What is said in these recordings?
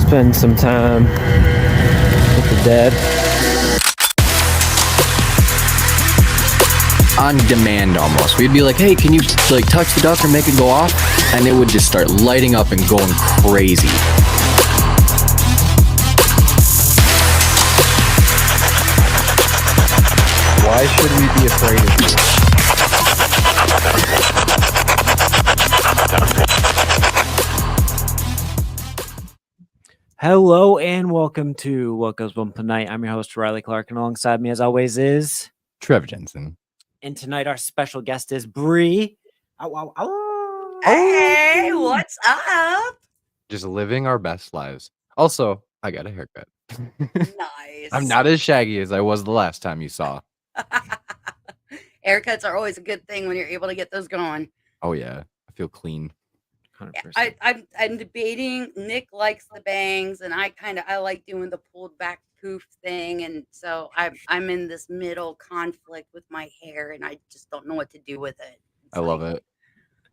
spend some time with the dead. On demand almost. We'd be like, hey, can you like touch the duck or make it go off? And it would just start lighting up and going crazy. Why should we be afraid of you? Hello and welcome to What Goes Bump Tonight. I'm your host, Riley Clark, and alongside me, as always, is Trevor Jensen. And tonight, our special guest is Brie. Ow, ow, ow. Hey, what's up? Just living our best lives. Also, I got a haircut. Nice. I'm not as shaggy as I was the last time you saw. Haircuts are always a good thing when you're able to get those going. Oh yeah, I feel clean. 100%. I'm debating. Nick likes the bangs, and I like doing the pulled back poof thing, and so I'm in this middle conflict with my hair, and I just don't know what to do with it. I love it.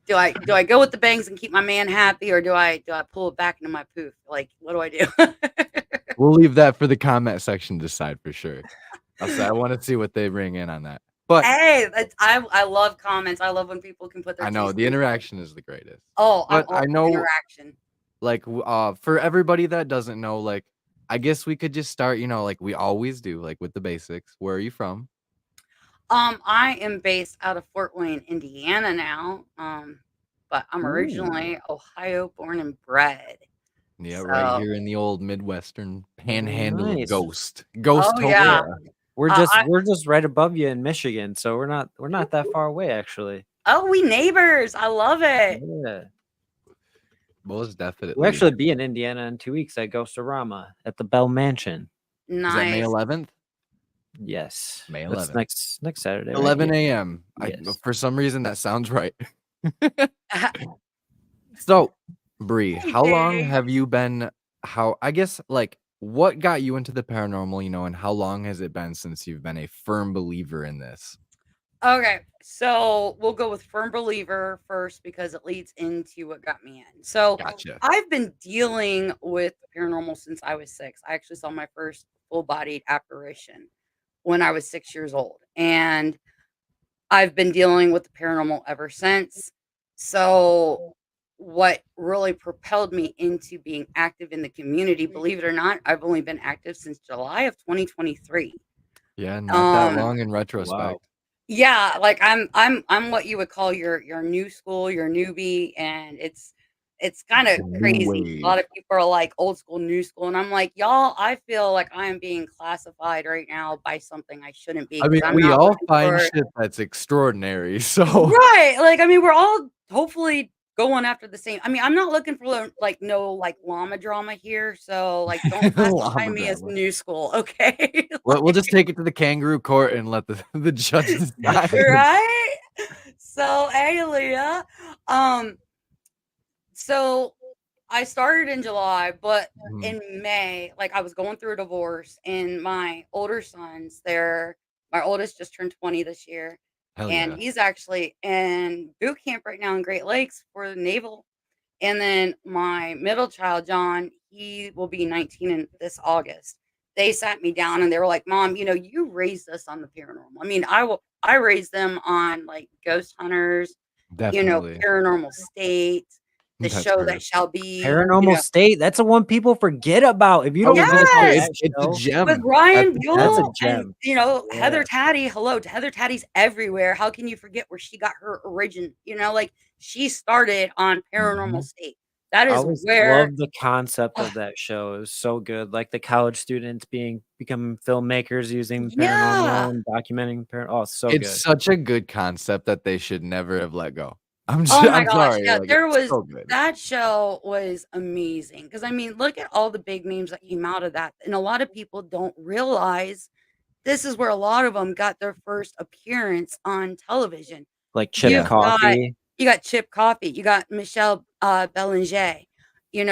Do I go with the bangs and keep my man happy, or do I pull it back into my poof? Like, what do I do? We'll leave that for the comment section to decide for sure. I want to see what they bring in on that. But hey, I love comments. I love when people can put their. I know the interaction is the greatest. Oh, but I know interaction. Like for everybody that doesn't know, like I guess we could just start, like we always do, like with the basics. Where are you from? I am based out of Fort Wayne, Indiana now. But I'm originally Ohio born and bred. Yeah, So, right here in the old Midwestern panhandle of Nice. Ghost. yeah. We're just right above you in Michigan, so we're not that far away actually. Oh, we neighbors. I love it. Yeah. Most definitely. We'll actually be in Indiana in 2 weeks at Ghostorama at the Bell Mansion. Nice. Is that May 11th? Yes. May That's 11th. next Saturday. Right? 11 a.m. Yes. For some reason, that sounds right. So, Brie, how long have you been? I guess, like, what got you into the paranormal, and how long has it been since you've been a firm believer in this? Okay, so we'll go with firm believer first because it leads into what got me in. So Gotcha. I've been dealing with the paranormal since I was 6. I actually saw my first full-bodied apparition when I was 6 years old, and I've been dealing with the paranormal ever since. So what really propelled me into being active in the community, believe it or not, I've only been active since July of 2023. Yeah, not that long in retrospect. Wow. Yeah, like I'm what you would call your new school, your newbie, and it's kind of New crazy. wave. A lot of people are like old school, new school, and I'm like, y'all, I feel like I am being classified right now by something I shouldn't be. I mean, 'cause I'm we not all looking find for- shit that's extraordinary. So right. Like, I mean, we're all hopefully going after the same. I mean, I'm not looking for no llama drama here, so like don't classify Llama me as drama. new school, okay? we'll just take it to the kangaroo court and let the judges decide. Right? So, hey, Leah. So I started in July, but Mhm. in May, like I was going through a divorce, and my older sons, my oldest just turned 20 this year, Hell and yeah. he's actually in boot camp right now in Great Lakes for the naval. And then my middle child, John, he will be 19 in this August. They sat me down and they were like, "Mom, you raised us on the paranormal. I mean, I raised them on like Ghost Hunters, Definitely. Paranormal State, the That's show fair. that shall be, Paranormal State. That's the one people forget about. If you don't I was know gonna about say, that it's a show, gem. with Ryan That's Buell a gem. and Yeah. Heather Taddy. Hello, Heather Taddy's everywhere. How can you forget where she got her origin? Like she started on Paranormal Mhm. State. That I is always where love the concept of that show. It was so good. Like the college students becoming filmmakers using paranormal Yeah. and documenting paranormal. Oh, so It's good. such a good concept that they should never have let go. Oh my I'm gosh, sorry. yeah, Like, there it's was so good. that show was amazing because I mean, look at all the big names that came out of that, and a lot of people don't realize this is where a lot of them got their first appearance on television. Like Chip You've got Coffee. you got Chip Coffee, you got Michelle Belanger.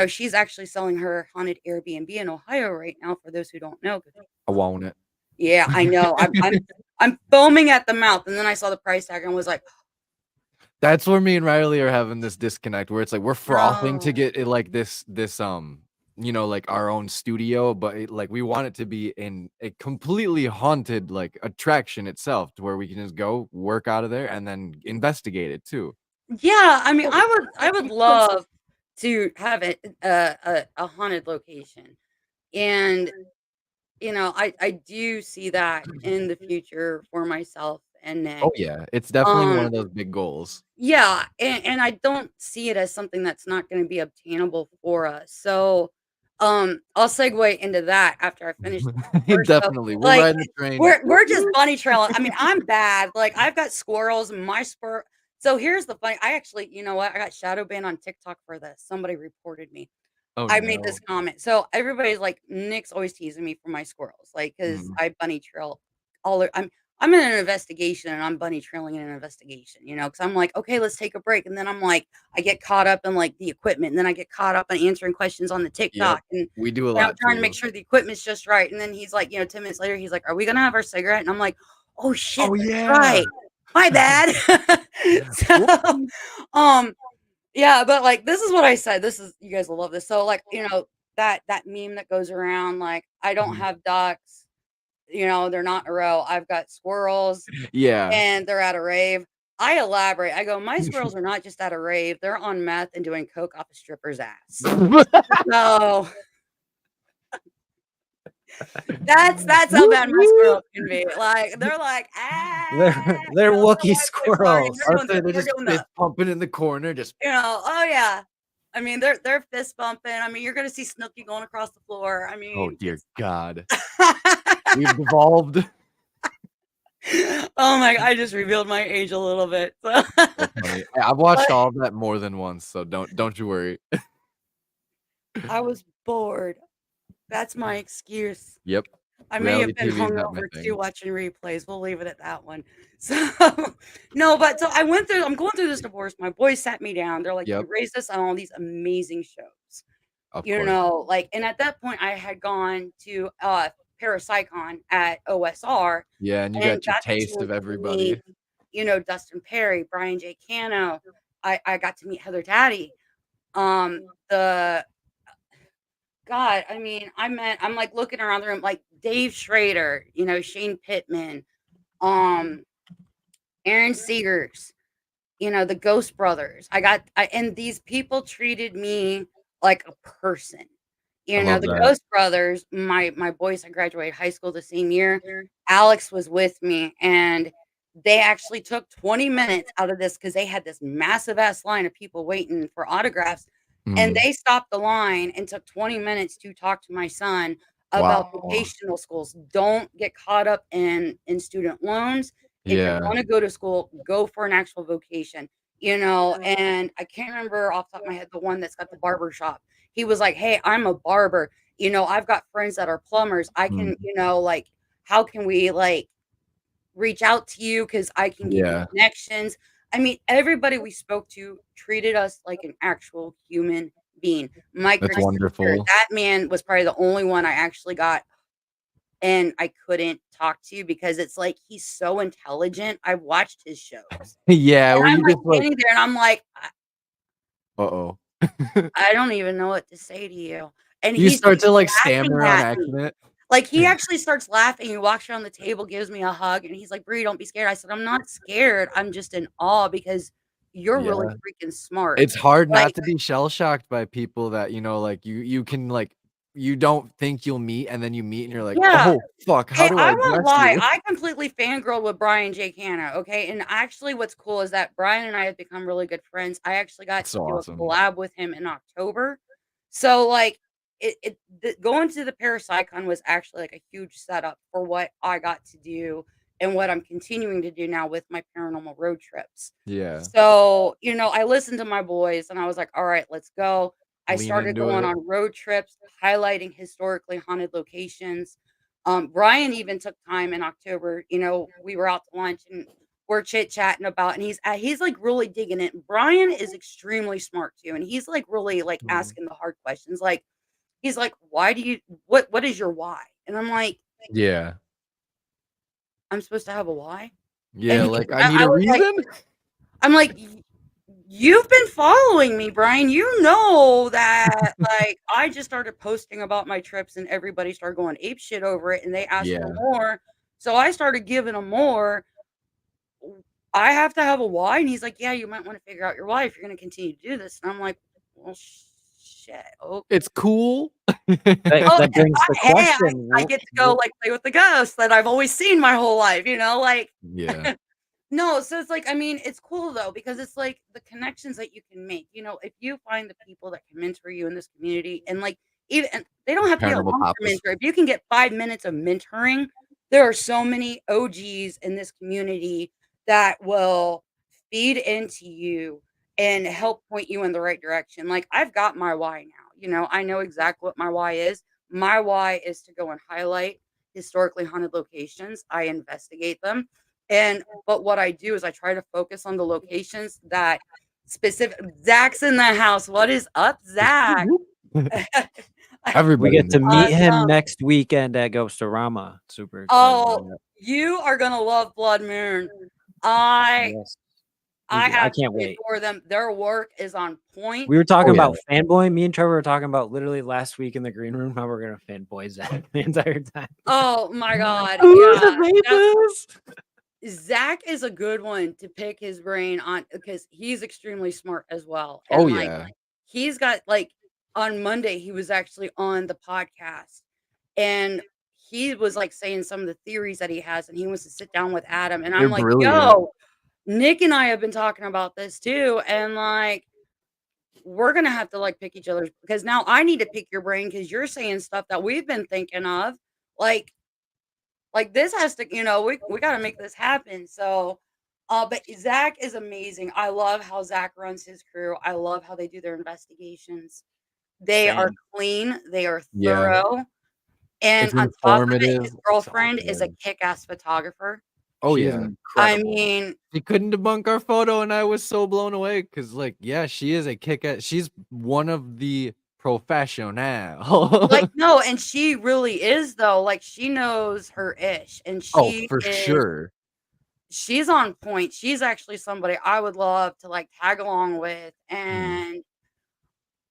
She's actually selling her haunted Airbnb in Ohio right now. For those who don't know, I want it. yeah, I know. I'm foaming at the mouth, and then I saw the price tag and was like, That's where me and Riley are having this disconnect where it's like we're frothing to Bro. get it like this you know, like our own studio, but like we want it to be in a completely haunted like attraction itself, to where we can just go work out of there and then investigate it too. Yeah, I mean, I would love to have it a haunted location, and I do see that in the future for myself and Oh Nick. yeah, it's definitely one Um, of those big goals. yeah, and I don't see it as something that's not gonna be obtainable for us. So, I'll segue into that after I finish the first. So, Definitely, we're like, riding the train. we're just bunny trailing. I mean, I'm bad. Like, I've got squirrels and my spur. So here's the funny. I actually, you know what? I got shadow banned on TikTok for this. Somebody reported me. Oh I made this no. comment. So everybody's like, Nick's always teasing me for my squirrels, like, because Mm. I bunny trail all I'm in an investigation and I'm bunny trailing in an investigation, because I'm like, okay, let's take a break. And then I'm like, I get caught up in like the equipment, and then I get caught up in answering questions on the Yep, TikTok, we do a and I'm lot trying to make too. sure the equipment's just right. And then he's like, 10 minutes later, he's like, are we gonna have our cigarette? And I'm like, oh shit, Oh that's yeah. right. My bad. So Whoopsie. um yeah, but, like, this is what I said, this is you guys will love this. So, like, that meme that goes around, like, "I don't Mhm. have ducks, they're not in a row. I've got squirrels, Yeah. and they're at a rave." I elaborate, I go, "My squirrels are not just at a rave, they're on meth and doing coke off a stripper's ass." So, that's how Whoop, bad my whoop. squirrels can be. Like, they're like, "Ah," They're their Wookiee wives are partying, squirrels. I would say they're they're just doing fist the pumping in the corner, just oh yeah. I mean, they're fist bumping. I mean, you're gonna see Snooki going across the floor. I oh mean, dear it's God. We've devolved. oh my, I just revealed my age a little bit. So, So funny. I've watched but all of that more than once, so don't you worry. I was bored. That's my excuse. Yep. I may have Reality been TV is not my hungover too, thing. watching replays. We'll leave it at that one. So, no, but so I'm going through this divorce. My boys sat me down. They're like, Yep, "You raised us on all these amazing shows." of course. Like, and at that point I had gone to Parapsychon at OSR Yeah, and you and got your got taste to of everybody. meet, Dustin Perry, Brian J. Cano. I got to meet Heather Taddy. The God, I mean, I'm like looking around the room, like Dave Schrader, Shane Pittman, um, Aaron Seegers, the Ghost Brothers. And these people treated me like a person. I love The that. Ghost Brothers, my boys had graduated high school the same year. Alex was with me, and they actually took 20 minutes out of this because they had this massive ass line of people waiting for autographs. And Mm, they stopped the line and took 20 minutes to talk to my son about wow. vocational schools. Don't get caught up in student loans. If you're Yeah. going to go to school, go for an actual vocation. And I can't remember off the top of my head the one that's got the barber shop. He was like, "Hey, I'm a barber. I've got friends that are plumbers. I Mm, can, like, how can we like reach out to you? Because I can give you yeah, connections." I mean, everybody we spoke to treated us like an actual human being. Mike that's Richter, wonderful. that man was probably the only one I actually got and I couldn't talk to because it's like he's so intelligent. I've watched his shows. Yeah, And where I'm you like just like, standing there and I'm like, uh-oh. I don't even know what to say to you." And You he start starts to like laughing stammer on at me. accident. Like, he actually starts laughing, he walks around the table, gives me a hug, and he's like, "Bree, don't be scared." I said, "I'm not scared, I'm just in awe because you're really Yeah. freaking smart." It's hard Like not to be shell shocked by people that, you know, like you can like you don't think you'll meet, and then you meet and you're like, yeah. "Oh, fuck, how Hey, do I I won't address lie, you?" I completely fangirled with Brian J. Cano, okay? And actually what's cool is that Brian and I have become really good friends. I actually got That's to so do a awesome. collab with him in October. So, like, going to the Parapsychon was actually, like, a huge setup for what I got to do and what I'm continuing to do now with my paranormal road trips. Yeah. So, I listened to my boys and I was like, "All right, let's go." I Lean started into going it. on road trips, highlighting historically haunted locations. Brian even took time in October, we were out to lunch and we're chit-chatting about and he's, like, really digging it. Brian is extremely smart too, and he's, like, really, like, Mm. asking the hard questions, like, he's like, "Why do you what is your why?" And I'm like, Yeah. "I'm supposed to have a why?" And Yeah, like, "I need I a was like reason?" I'm like, You've been following me, Brian. You know that, like, I just started posting about my trips and everybody started going ape shit over it and they asked for Yeah. more. So I started giving them more. I have to have a why. And he's like, yeah, you might want to figure out your why if you're going to continue to do this. And I'm like, well, shit. Okay. It's cool. Oh, That brings the hey, question. I get to go like play with the ghosts that I've always seen my whole life, like Yeah. no, so it's like, I mean, it's cool though, because it's like the connections that you can make. If you find the people that can mentor you in this community and like even and they don't have to be a Paranormal long-term Papas. mentor. If you can get 5 minutes of mentoring, there are so many OGs in this community that will feed into you and help point you in the right direction. Like I've got my why now. I know exactly what my why is. My why is to go and highlight historically haunted locations. I investigate them. But what I do is I try to focus on the locations that specific Zach's in the house. What is up, Zach? We Everybody in get to the meet him Awesome. next weekend at Ghostorama. Super excited about Oh, that. you are gonna love Blood Moon. I Yes. I I can't absolutely wait. adore them. Their work is on point. We were talking Oh, yeah. about fanboy. Me and Trevor were talking about literally last week in the green room how we're gonna fanboy Zach the entire time. Oh my God. Ooh, Yeah. the vapors. Zach is a good one to pick his brain on because he's extremely smart as well. Oh, And like yeah. he's got like on Monday, he was actually on the podcast and he was like saying some of the theories that he has, and he wants to sit down with Adam. And They're I'm like, brilliant. yo, Nick and I have been talking about this too. And like, we're gonna have to like pick each other's because now I need to pick your brain because you're saying stuff that we've been thinking of. Like, this has to, we got to make this happen. So, but Zach is amazing. I love how Zach runs his crew. I love how they do their investigations. They are Same. clean, they are Yeah. thorough. And It's on top of it, his informative. It's all girlfriend is a good. kick-ass photographer. Oh, She's yeah. I incredible. mean, She couldn't debunk our photo, and I was so blown away because, like, yeah, she is a kick-ass. She's one of the professional. like, no, and she really is though. Like, she knows her ish, and Oh, for is sure. she's on point. She's actually somebody I would love to like tag along with Mm. and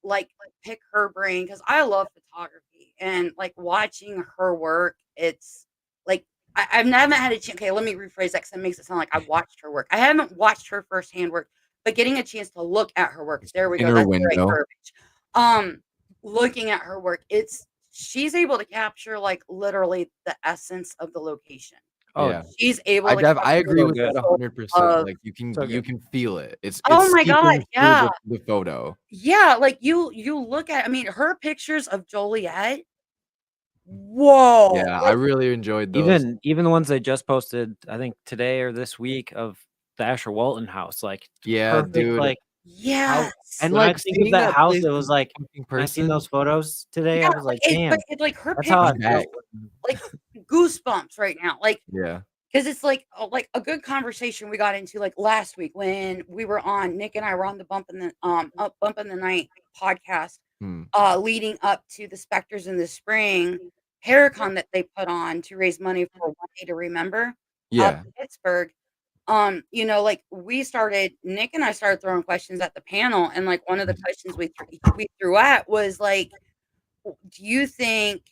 like pick her brain because I love photography and like watching her work. It's like I've never had a chance. Okay, let me rephrase that because it makes it sound like I've watched her work. I haven't watched her firsthand work, but getting a chance to look at her work. There we In go. her That's the right window. verbiage. Looking at her work, she's able to capture like literally the essence of the location. Oh, Yeah. She's able to I capture agree so the with that good. soul 100%. of Like, So you good. can feel it. It's oh my God, seeping through yeah. the photo. Yeah, like you look at I mean, her pictures of Joliet, whoa, Yeah, I like really enjoyed those. Even the ones they just posted, I think today or this week of the Asher Walton house, like Yeah, perfect. dude. Like how yes. And, when I like, think of seeing that that house, place it was in like fucking when I seen those person. photos today, I Yeah, was like, damn, like her that's how I pictures, Back. felt. like goosebumps right now, like Yeah. because it's like a good conversation we got into like last week when we were on Nick and I were on the Bump in the Night podcast, Hmm. leading up to the Specters in the Spring Paracon that they put on to raise money for One Day to Remember out Yeah. in Pittsburgh. Like Nick and I started throwing questions at the panel, and like one of the questions we threw at was like, do you think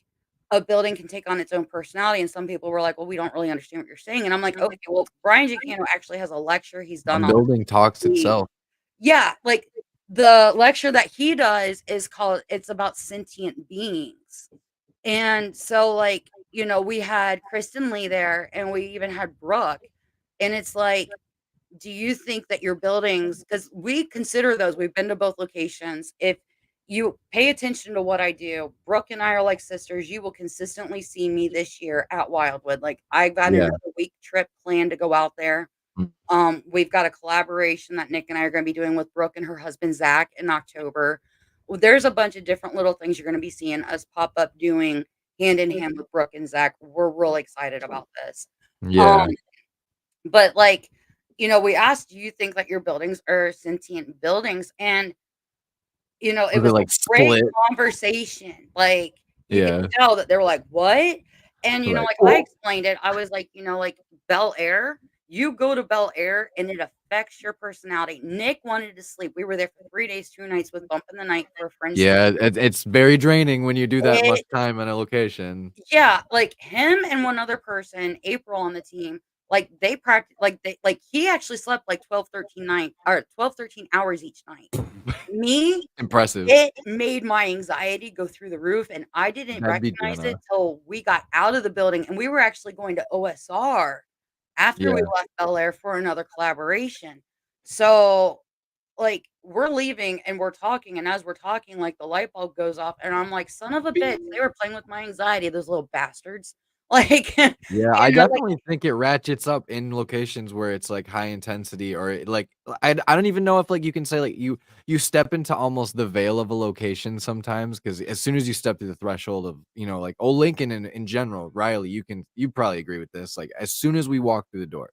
a building can take on its own personality? And some people were like, well, we don't really understand what you're saying. And I'm like, okay, well, Brian Giacano actually has a lecture he's A done on building talks the itself. yeah, like the lecture that he does is called it's about sentient beings. And so like, we had Kristen Lee there and we even had Brooke. And it's like, do you think that your buildings because we consider those, we've been to both locations. If you pay attention to what I do, Brooke and I are like sisters. You will consistently see me this year at Wildwood. Like I got Yeah. another week trip planned to go out there. Mm. We've got a collaboration that Nick and I are going to be doing with Brooke and her husband Zach in October. Well, there's a bunch of different little things you're going to be seeing us pop up doing hand in hand with Brooke and Zach. We're really excited about this. Yeah. But like, we asked, do you think that your buildings are sentient buildings? And it Was it, was a like, great split? conversation. Like you could Yeah. tell that they were like, what? And Right. like I explained it. I was like, like Bel Air You go to Bel Air and it affects your personality. Nick wanted to sleep. We were there for 3 days, 2 nights with Bump in the Night for a friend's Yeah, it's very draining when you do that much it time on a location. yeah, like, him and one other person, April on the team, like, they practi like, he actually slept, like, 12, 13 night or 12, 13 hours each night. Me, Impressive. it made my anxiety go through the roof, and I didn't That'd be recognize it Jenna. till we got out of the building, and we were actually going to OSR after we Yeah. left Bel Air for another collaboration. So, like, we're leaving and we're talking, and as we're talking, like, the light bulb goes off, and I'm like, "Son of a bitch, they were playing with my anxiety, those little bastards." Like, Yeah, I like definitely think it ratchets up in locations where it's, like, high intensity or, like, I don't even know if, like, you can say, like, you step into almost the veil of a location sometimes because as soon as you step through the threshold of, like, Lincoln in general, Riley, you probably agree with this, like, as soon as we walk through the door,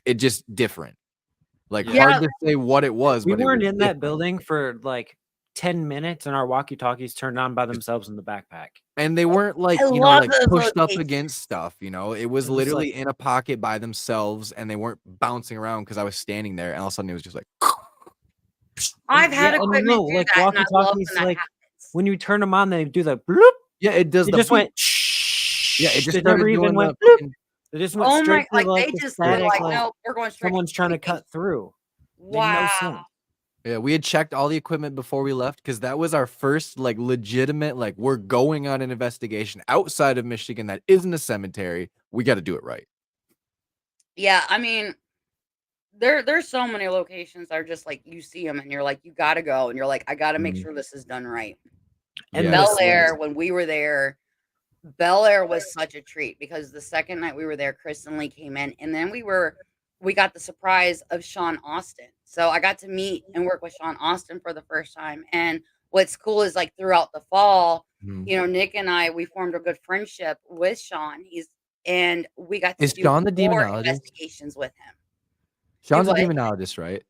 it just different. Like, yeah, hard to say what it was, We but it was weren't in that different. building for, like, 10 minutes, and our walkie-talkies turned on by themselves in the backpack. And they weren't I like, love like those pushed up locations. against stuff, it was It was like literally in a pocket by themselves and they weren't bouncing around because I was standing there and all of a sudden it was just like I've yeah, had and no, equipment do like, that, and I love when walkie-talkies, that like, happens. when you turn them on, they do the bloop. yeah, it does It the just beep. went Yeah, it shh. just They never started even doing went the bloop. fucking They just went Oh straight my to, like, like, they the just were yeah. static, like, like, "Nope, we're going straight to someone's trying to communication." cut through. Made no Wow. sense. Yeah, we had checked all the equipment before we left because that was our first like legitimate, like we're going on an investigation outside of Michigan that isn't a cemetery. We gotta do it right. Yeah, I mean, there's so many locations that are just like, you see them and you're like, "You gotta go," and you're like, "I gotta make Mhm. sure this is done right." And And the Yes. Bel sleds. Air, when we were there, Bel Air was such a treat because the second night we were there, Kristen Lee came in, and then we got the surprise of Sean Austin. So I got to meet and work with Sean Austin for the first time. And what's cool is like throughout the fall, Mhm. Nick and I, we formed a good friendship with Sean. And we got to Is do Sean the more demonologist? investigations with him. Do Sean's a what? demonologist, right?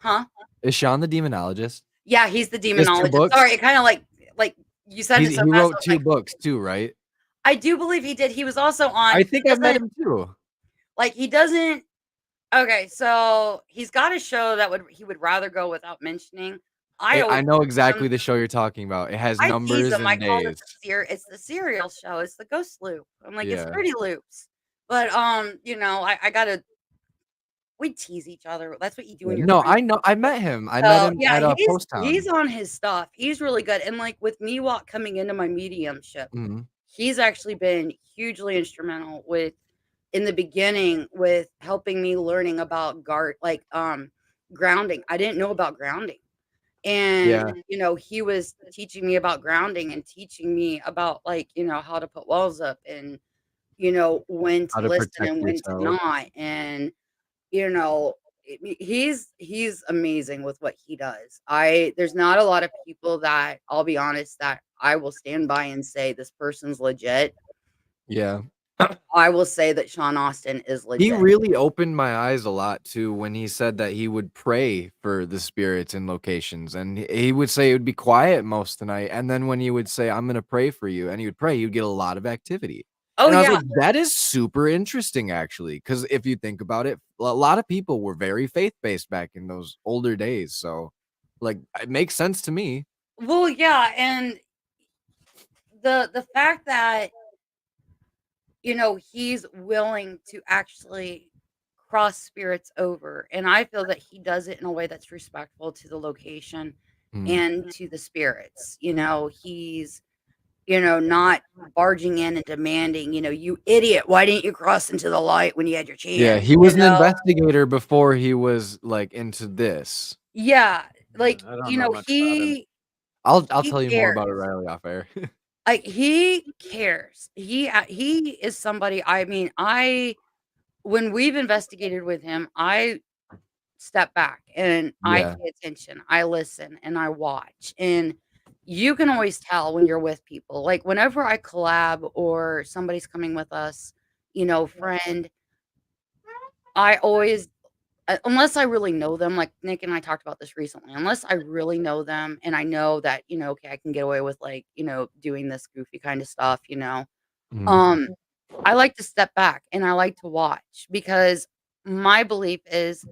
Huh? Is Sean the demonologist? Yeah, he's the He has 2 demonologist. books? Sorry, it kind of like you said it so He fast. I wrote was 2 like, books too, right? I do believe he did. He was also I on, he think I've met doesn't him too. like he doesn't okay, so he's got a show that he would rather go without mentioning. I I always know tease him. exactly the show you're talking about. It has I tease numbers him. I and call it days. it's the serial show. It's the Ghost Loop. I'm like, it's Yeah. Fruity Loops. But I gotta we tease each other. That's what you do Yeah, in your no, friends. I know I met him. I met So him yeah, at, Post he's Town. on his stuff. He's really good. And like with me coming into my mediumship, Mhm. he's actually been hugely instrumental with in the beginning with helping me learning about grounding. I didn't know about grounding. And, Yeah, he was teaching me about grounding and teaching me about how to put walls up and, when how to to listen protect and when to yourself. not. And, you know, he's amazing with what he does. There's not a lot of people that I'll be honest that I will stand by and say this person's legit. Yeah. I will say that Sean Austin is He legit. really opened my eyes a lot too when he said that he would pray for the spirits in locations, and he would say it would be quiet most of the night, and then when he would say, "I'm gonna pray for you," and he would pray, you'd get a lot of activity. Oh And I was yeah. like, "That is super interesting, actually, because if you think about it, a lot of people were very faith-based back in those older days, so, like, it makes sense to me. Well, yeah, and the fact that he's willing to actually cross spirits over. And I feel that he does it in a way that's respectful to the location Mm. and to the spirits. He's, not barging in and demanding, you idiot, why didn't you cross into the light when you had your Yeah, chance? he was an investigator before he was, like, into this. Yeah. Yeah, Like, I don't know much about him. I'll he tell you more cares. about it, Riley, off air. Like he cares. He is somebody, I mean, when we've investigated with him, I step back and I Yeah. pay attention. I listen and I watch. And you can always tell when you're with people. Like whenever I collab or somebody's coming with us, friend, I always unless I really know them, like Nick and I talked about this recently, unless I really know them and I know that, okay, I can get away with doing this goofy kind of stuff. Mhm. Um I like to step back and I like to watch because my belief is,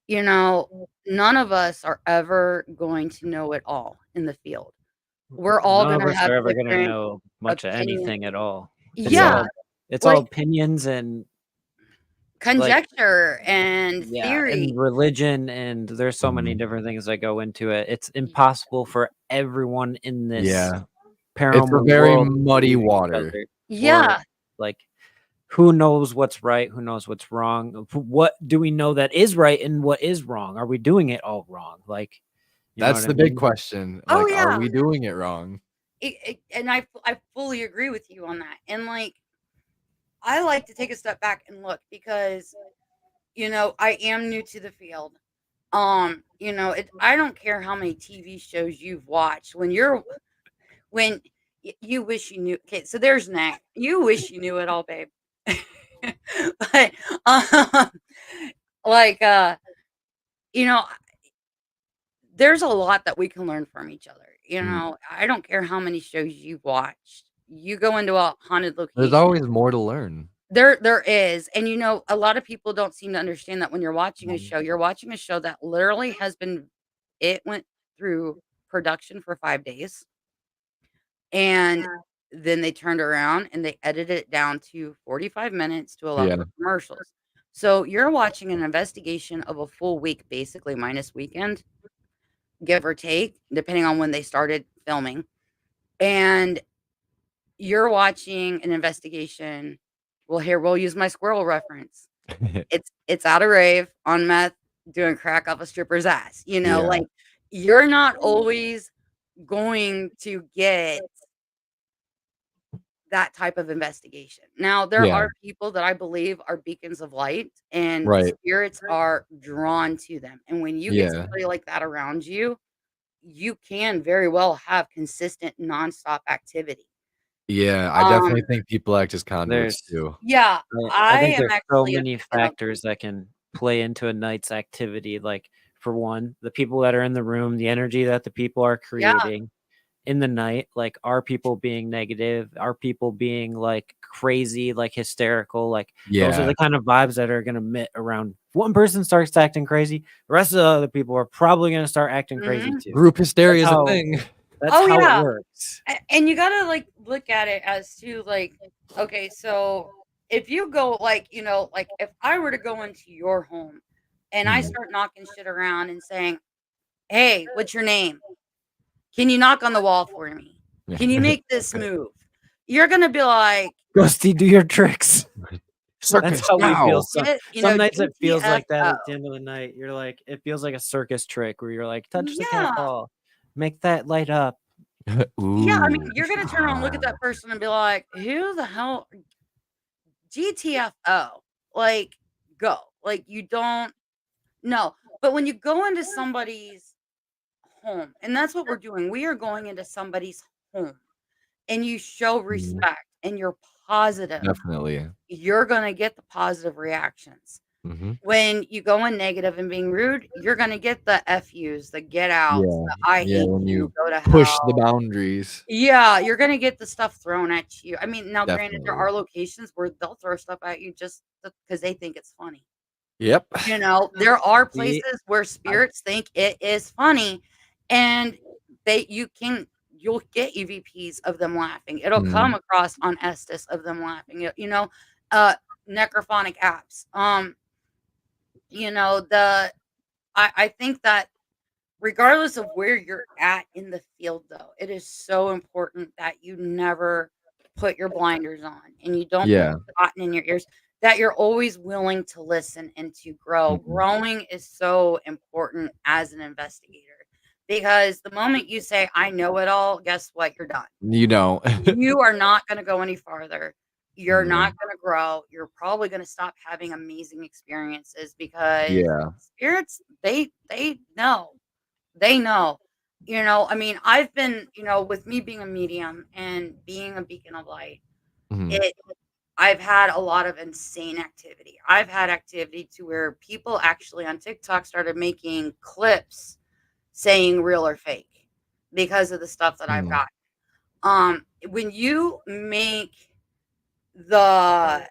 you know, none of us are ever going to know it all in the field. We're all None of gonna us have are ever gonna different know much of opinions. anything at all. It's Yeah. Yeah, all like opinions and, like, conjecture and yeah, and theory. religion, and there's so many Mhm. different things that go into it. It's impossible for everyone in this Yeah. It's a paranormal very world to muddy believe each water. other, or, Yeah. like, who knows what's right, who knows what's wrong? What do we know that is right and what is wrong? Are we doing it all wrong? Like, you know That's what I the big mean? question. Oh, Like, are yeah. we doing it wrong? And I fully agree with you on that. And like, I like to take a step back and look because, I am new to the field. I don't care how many TV shows you've watched. When you wish you knew. Okay, so there's Nat. You wish you knew it all, babe. But um, like you know, there's a lot that we can learn from each other. Mm. I don't care how many shows you've watched. You go into a haunted There's location. always more to learn. There is, and a lot of people don't seem to understand that when you're watching a show, you're watching a show that literally it went through production for 5 days, and then they turned around and they edited it down to 45 minutes to allow Yeah. for commercials. So you're watching an investigation of a full week, basically minus weekend, give or take, depending on when they started filming. And you're watching an investigation. Well, here we'll use my squirrel reference. It's at a rave on meth doing crack off a stripper's ass. Yeah. Like you're not always going to get that type of investigation. Now, there Yeah. are people that I believe are beacons of light and Right. spirits are drawn to them. And when you get Yeah. somebody like that around you, you can very well have consistent nonstop activity. Yeah, I Um, definitely think people act as conduits There's too. yeah, I I think am there's so actually a many beacon of factors that can play into a night's activity, like, for one, the people that are in the room, the energy that the people are yeah, creating in the night, like, are people being negative? Are people being, like, crazy, like, hysterical? Like, those are Yeah. the kind of vibes that are gonna emit around if one person starts acting crazy, the rest of the other people are probably gonna start acting crazy mhm. too. Group That's hysteria is a how thing. that's Oh, how it yeah. works. And you gotta, like, look at it as to, like, okay, so if you go, like, like, if I were to go into your home and I Mhm. start knocking shit around and saying, "Hey, what's your name? Can you knock on the wall for me? Can you make this move?" You're gonna be like, Ghosty, do your tricks. That's Circus how we feel now. some nights it feels like that GTFO. at the end of the night. You're like it feels like a circus trick where you're like, "Touch the cat Yeah. ball. Make that light up." Yeah, I mean, Ooh. you're gonna turn around and look at that person and be like, "Who the hell GTFO?" Like, go. Like, you don't know. But when you go into somebody's home, and that's what we're doing, we are going into somebody's home, and you show Mhm. respect and you're positive, Definitely. you're gonna get the positive reactions. Mhm. When you go in negative and being rude, you're gonna get the FUs, the get outs, Yeah. the I Yeah, hate when you, you go to push the hell. boundaries. Yeah, you're gonna get the stuff thrown at you. I mean, now granted, there Definitely. are locations where they'll throw stuff at you just because they think it's funny. Yep. There are See, places where I spirits think it is funny, and you'll get EVPs of them laughing. It'll come Mhm. across on Estes of them laughing. Uh, necrophonic apps. The I think that regardless of where you're at in the field, though, it is so important that you never put your blinders on and you don't put Yeah. cotton in your ears, that you're always willing to listen and to grow. Mhm. Growing is so important as an investigator because the moment you say, I know it all, guess what? You're done. You don't. You are not going to go any farther. You're No. not going to grow. You're probably going to stop having amazing experiences because Yeah. spirits, they know. They know. I mean, I've been, with me being a medium and being a beacon of light, Mhm. it I've had a lot of insane activity. I've had activity to where people actually on TikTok started making clips saying real or fake because of the stuff that I've Mhm. got. When you make the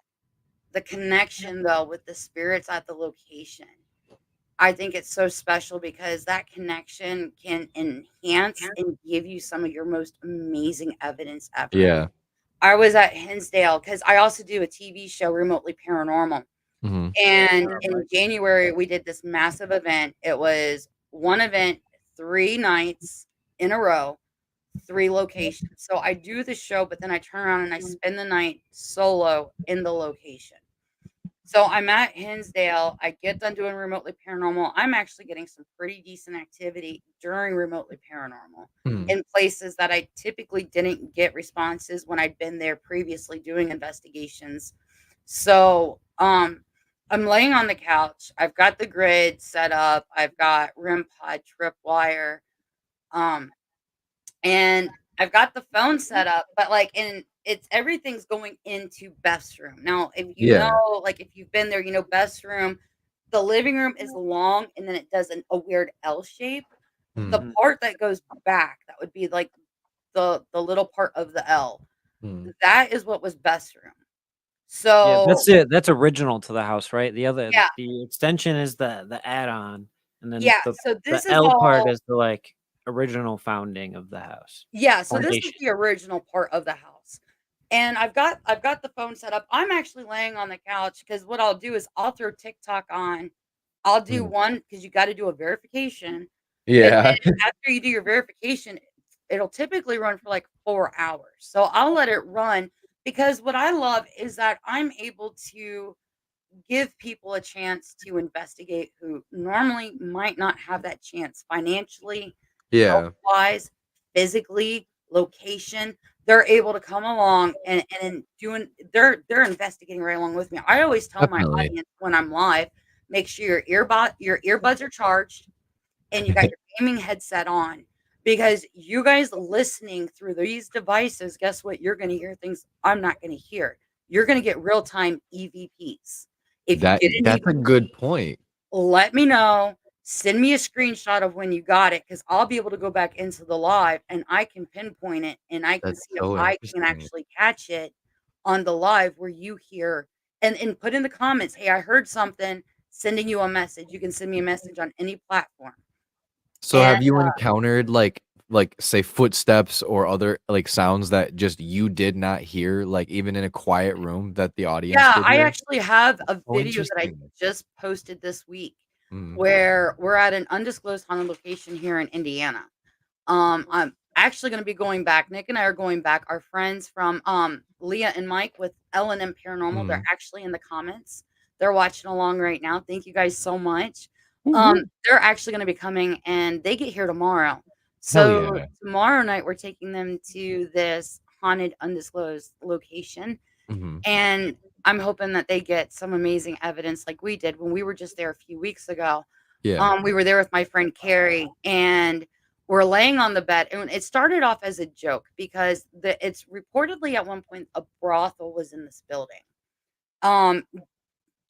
connection though with the spirits at the location, I think it's so special because that connection can enhance and give you some of your most amazing evidence ever. Yeah. I was at Hinsdale because I also do a TV show, Remotely Paranormal. Hmm. And in January, we did this massive event. It was one event, 3 nights in a row, 3 locations. So I do the show, but then I turn around and I spend the night solo in the location. So I'm at Hinsdale. I get done doing Remotely Paranormal. I'm actually getting some pretty decent activity during Remotely Paranormal Hmm. in places that I typically didn't get responses when I'd been there previously doing investigations. So, I'm laying on the couch. I've got the grid set up. I've got REM pod, tripwire, um, and I've got the phone set up, but like in it's everything's going into Beth's room. Now, if you know, Yeah. like if you've been there, you know Beth's room, the living room is long and then it does a weird L shape. The Hmm. part that goes back, that would be like the little part of the L. Hmm. That is what was Beth's room. Yeah, So that's it. That's original to the house, right? yeah, The extension is the add-on, and then yeah. So the this is L part all is the like original founding of the house. Yeah, so this is Foundation. the original part of the house. And I've got the phone set up. I'm actually laying on the couch because what I'll do is I'll throw TikTok on. I'll do Hmm. one because you got to do a verification. And Yeah. then after you do your verification, it'll typically run for like 4 hours. So I'll let it run because what I love is that I'm able to give people a chance to investigate who normally might not have that chance financially, health Yeah. wise, physically, location. They're able to come along and doing they're investigating right along with me. I always tell my Definitely. audience when I'm live, make sure your earbuds are charged and you got your gaming headset on because you guys listening through these devices, guess what? You're going to hear things I'm not going to hear. You're going to get real time EVPs. If you get an That's a EVP, good point. let me know. Send me a screenshot of when you got it because I'll be able to go back into the live and I can pinpoint it and I can That's see if so I can interesting. actually catch it on the live where you hear and put in the comments, hey, I heard something, sending you a message. You can send me a message on any platform. So And have you encountered like say footsteps or other like sounds that just you did not hear, like even in a quiet room that the audience yeah, did I hear? actually have a Oh, video that I interesting. just posted this week Mm. where we're at an undisclosed haunted location here in Indiana. I'm actually gonna be going back. Nick and I are going back. Our friends from Leah and Mike with L&M Paranormal, they're Mm. actually in the comments. They're watching along right now. Thank you guys so much. Woo-woo. They're actually gonna be coming and they get here tomorrow. Hell So yeah. tomorrow night we're taking them to this haunted undisclosed location Mhm. and I'm hoping that they get some amazing evidence like we did when we were just there a few weeks ago. Yeah. We were there with my friend Carrie, and we're laying on the bed, and it started off as a joke because it's reportedly at one point a brothel was in this building. Um,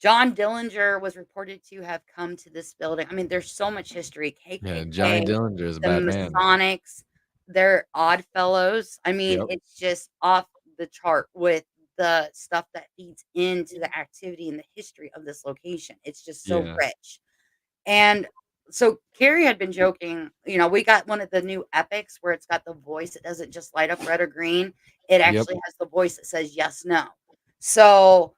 John Dillinger was reported to have come to this building. I mean, there's so much history. Yeah, Johnny KKK, Dillinger is a the bad man. Masonics, they're odd fellows. I mean, Yep. it's just off the chart with the stuff that feeds into the activity and the history of this location. It's just so Yeah. rich. And so Carrie had been joking, you know, we got one of the new epics where it's got the voice. It doesn't just light up red or green. It Yep. actually has the voice that says yes, no. So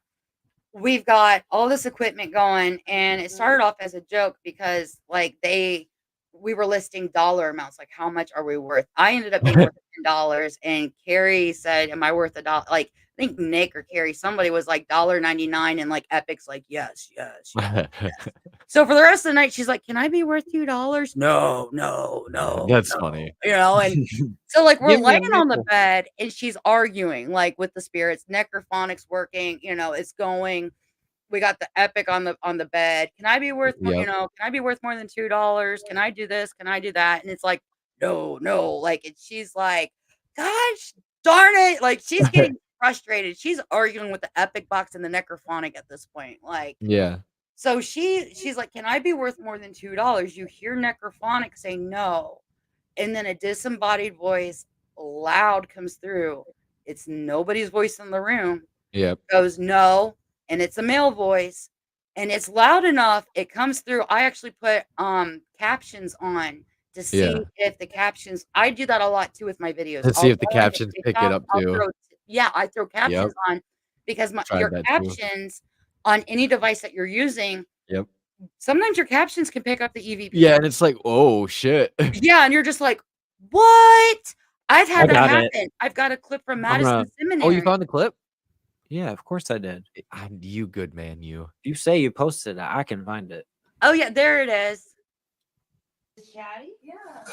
we've got all this equipment going and it started off as a joke because like we were listing dollar amounts, like how much are we worth? I ended up being worth $10 and Carrie said, am I worth a dollar? Like I think Nick or Carrie, somebody was like $1.99 and like Epic's like, yes, yes, yes. So for the rest of the night, she's like, "Can I be worth $2?" No, no, no, That's no. funny. You know, and so like we're Give me laying a on the nickel. bed and she's arguing like with the spirits. Necrophonics working, you know, it's going. We got the epic on the bed. Can I be worth more, you Yep. know, can I be worth more than $2? Can I do this? Can I do that? And it's like, no, no. Like and she's like, gosh darn it. Like she's getting frustrated. She's arguing with the epic box and the necrophonic at this point. Like Yeah. so she's like, "Can I be worth more than $2?" You hear necrophonic say no, and then a disembodied voice loud comes through. It's nobody's voice in the room. Yep. goes, "No," and it's a male voice, and it's loud enough, it comes through. I actually put, captions on to see Yeah. if the captions I do that a lot too with my videos. To see I'll if the go into captions pick it TikTok, up I'll too. throw yeah, I throw Yep. captions on because Tried your that too. captions on any device that you're using, Yep. sometimes your captions can pick up the EVP. Yeah, and it's like, oh shit. Yeah, and you're just like, "What?" I've I had that got it. happen. I've got a clip from I'm gonna Madison Oh, you Seminary. found the clip? Yeah, of course I did. You good man, you. You say you posted it, I can find it. Oh, yeah, there it is. Chatty? Yeah.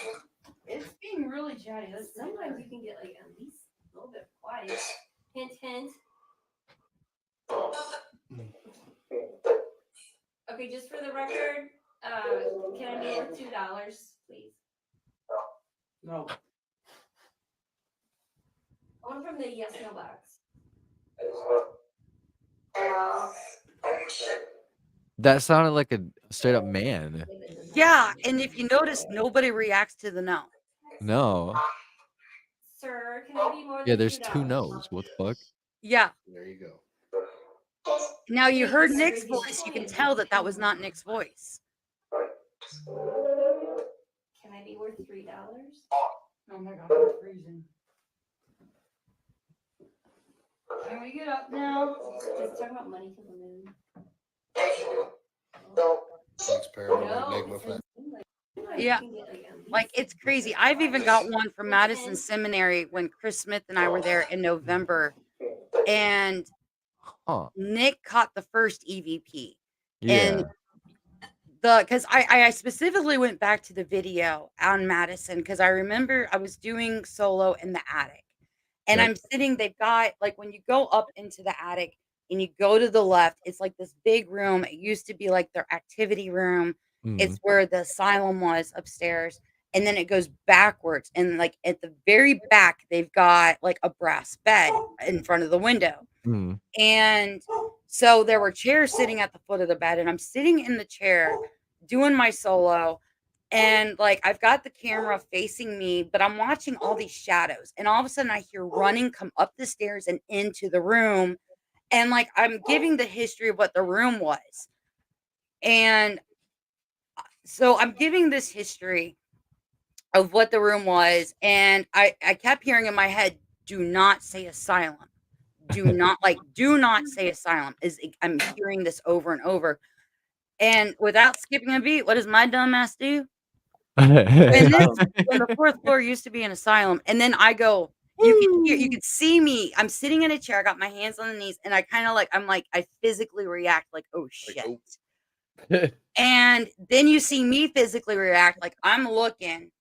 It's being really chatty. Sometimes you can get like at least a little bit quiet. Hint, hint. Okay, just for the record, can I be worth $2, please? No. I want from the yes no box. That sounded like a straight up man. Yeah, and if you notice, nobody reacts to the no. No. Sir, can I be more than Yeah, there's $2? 2 no's. What the fuck? Yeah. There you go. Now you Wait, heard sir, Nick's he's voice. You can playing. tell that that was not Nick's voice. Can I be worth $3? Oh my God, I'm freezing. Can we get up now? Just talk about money to the moon. Thanks, Paranormal. Make my flat. Yeah. Like, it's crazy. I've even got one from Madison Seminary when Chris Smith and I were there in November, and Huh. Nick caught the first EVP. Yeah. And because I specifically went back to the video on Madison because I remember I was doing solo in the attic, and Yep. I'm sitting. They've got like when you go up into the attic and you go to the left, it's like this big room. It used to be like their activity room. It's where the asylum was upstairs, and then it goes backwards. And like at the very back, they've got like a brass bed in front of the window. Mm. And so there were chairs sitting at the foot of the bed, and I'm sitting in the chair doing my solo. And like I've got the camera facing me, but I'm watching all these shadows. And all of a sudden I hear running come up the stairs and into the room. And like I'm giving the history of what the room was. And so I'm giving this history of what the room was. And I kept hearing in my head, do not say asylum. Do not say asylum. I'm hearing this over and over. And without skipping a beat, what does my dumb ass do? When the fourth floor used to be an asylum, and then I go, you could see me. I'm sitting in a chair, I got my hands on the knees, and I kind of like I physically react like, oh shit. And then you see me physically react like I'm looking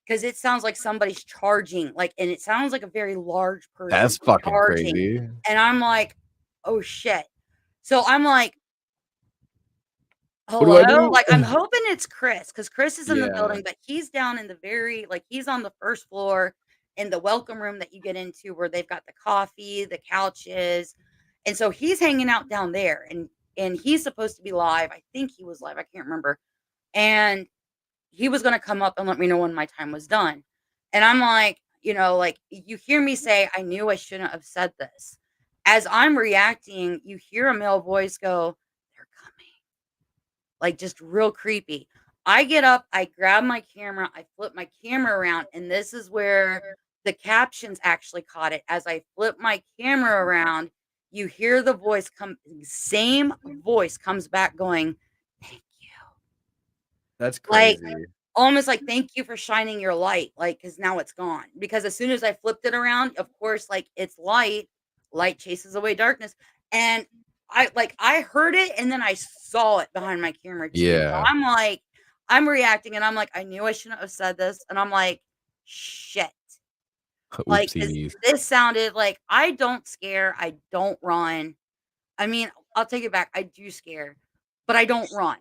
because it sounds like somebody's charging, like, and it sounds like a very large person. That's fucking charging. crazy. And I'm like, oh shit. So I'm like, What do I hello? do? Like, I'm hoping it's Chris because Chris is in the Yeah. building, but he's down in the he's on the first floor in the welcome room that you get into where they've got the coffee, the couches. And so he's hanging out down there and he's supposed to be live. I think he was live. I can't remember. And he was going to come up and let me know when my time was done. And I'm like, like you hear me say, I knew I shouldn't have said this. As I'm reacting, you hear a male voice go, they're coming. Like just real creepy. I get up, I grab my camera, I flip my camera around, and this is where the captions actually caught it. As I flip my camera around, you hear the voice same voice comes back going, thank you. That's Like, crazy. almost like, thank you for shining your light, like, because now it's gone. Because as soon as I flipped it around, of course, like it's light chases away darkness. And I heard it and then I saw it behind my camera too. So Yeah. I'm like, I'm reacting and I'm like, I knew I shouldn't have said this. And I'm like, shit. Like Oopsies. this sounded like I don't scare, I don't run. I mean, I'll take it back. I do scare, but I don't run.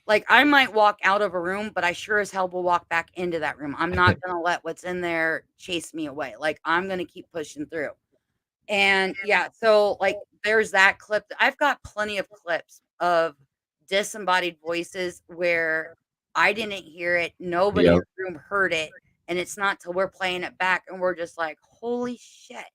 Like I might walk out of a room, but I sure as hell will walk back into that room. I'm not gonna let what's in there chase me away. Like I'm gonna keep pushing through. And yeah, so like there's that clip. I've got plenty of clips of disembodied voices where I didn't hear it, nobody in the room heard it, and it's not till we're playing it back and we're just like, holy shit.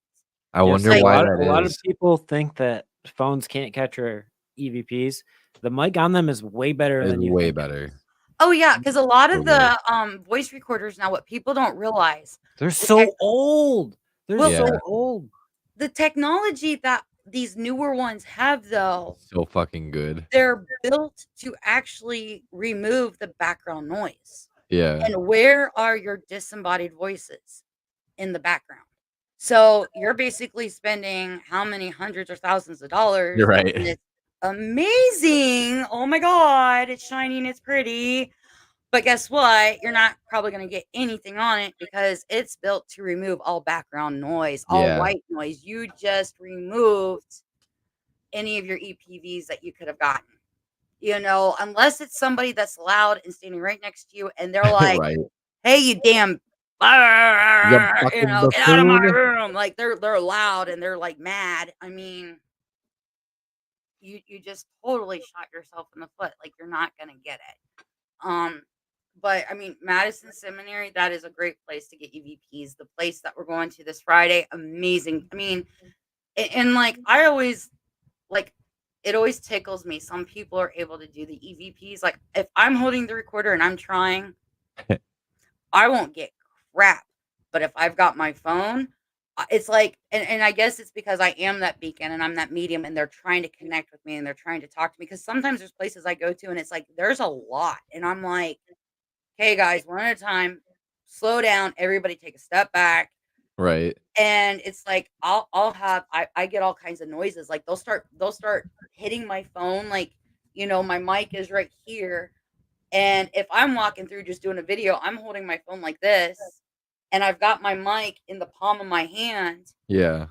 I Yeah, wonder so why a that lot of is. people think that phones can't capture EVPs. The mic on them is way better It's than you way think it better. is. Oh yeah, because a lot of So good. the voice recorders now, what people don't realize, They're the so old. They're Well, so Yeah. old. the technology that these newer ones have, though, So fucking good. they're built to actually remove the background noise. Yeah. And where are your disembodied voices? In the background. So you're basically spending how many hundreds or thousands of dollars You're on right. this amazing, oh my god, it's shiny and it's pretty. But guess what? You're not probably going to get anything on it because it's built to remove all background noise, all Yeah. white noise. You just removed any of your EPVs that you could have gotten. Unless it's somebody that's loud and standing right next to you and they're like, Right. "Hey, you damn You fucking get out of my buffoon. room." Like they're loud and they're like mad. I mean, you just totally shot yourself in the foot. Like you're not gonna get it. But I mean, Madison Seminary, that is a great place to get EVPs. The place that we're going to this Friday, amazing. I mean, and like I always like it always tickles me. Some people are able to do the EVPs. Like if I'm holding the recorder and I'm trying, I won't get crap. But if I've got my phone, it's like, and I guess it's because I am that beacon and I'm that medium and they're trying to connect with me and they're trying to talk to me. Because sometimes there's places I go to and it's like, there's a lot. And I'm like, hey guys, one at a time, slow down. Everybody take a step back. Right. And it's like, I get all kinds of noises. Like they'll start hitting my phone. Like, my mic is right here. And if I'm walking through just doing a video, I'm holding my phone like this, and I've got my mic in the palm of my hand Yeah.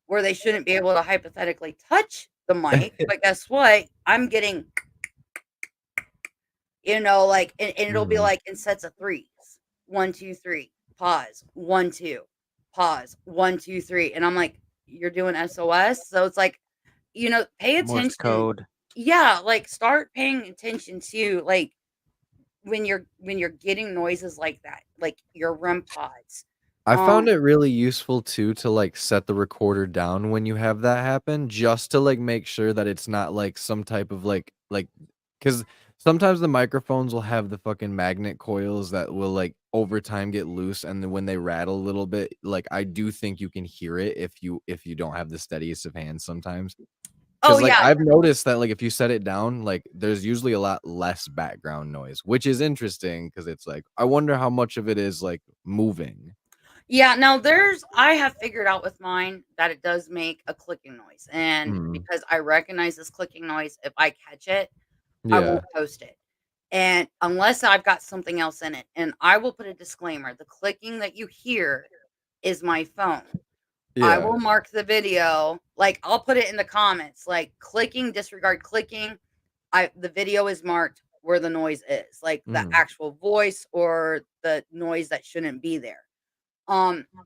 where they shouldn't be able to hypothetically touch the mic. But guess what? I'm getting, like, and it'll be Mhm. like in sets of threes. 1, 2, 3, pause. 1, 2, pause. 1, 2, 3. And I'm like, you're doing SOS. So it's like, pay Morse attention. code. Yeah, like start paying attention to like when you're getting noises like that, like your REM pods. I found Um, it really useful too to like set the recorder down when you have that happen, just to like make sure that it's not like some type of like because sometimes the microphones will have the fucking magnet coils that will like over time get loose, and then when they rattle a little bit, like I do think you can hear it if you don't have the steadiest of hands sometimes. oh 'Cause, like, yeah, I've noticed that, like, if you set it down, like, there's usually a lot less background noise, which is interesting because it's like, I wonder how much of it is, like, moving. yeah. Now I have figured out with mine that it does make a clicking noise, and Mhm. because I recognize this clicking noise, if I catch it, I Yeah. won't post it. And unless I've got something else in it, and I will put a disclaimer: the clicking that you hear is my phone. I Yeah. will mark the video, like I'll put it in the comments, like clicking, disregard clicking. The video is marked where the noise is, like the Mhm. actual voice or the noise that shouldn't be there.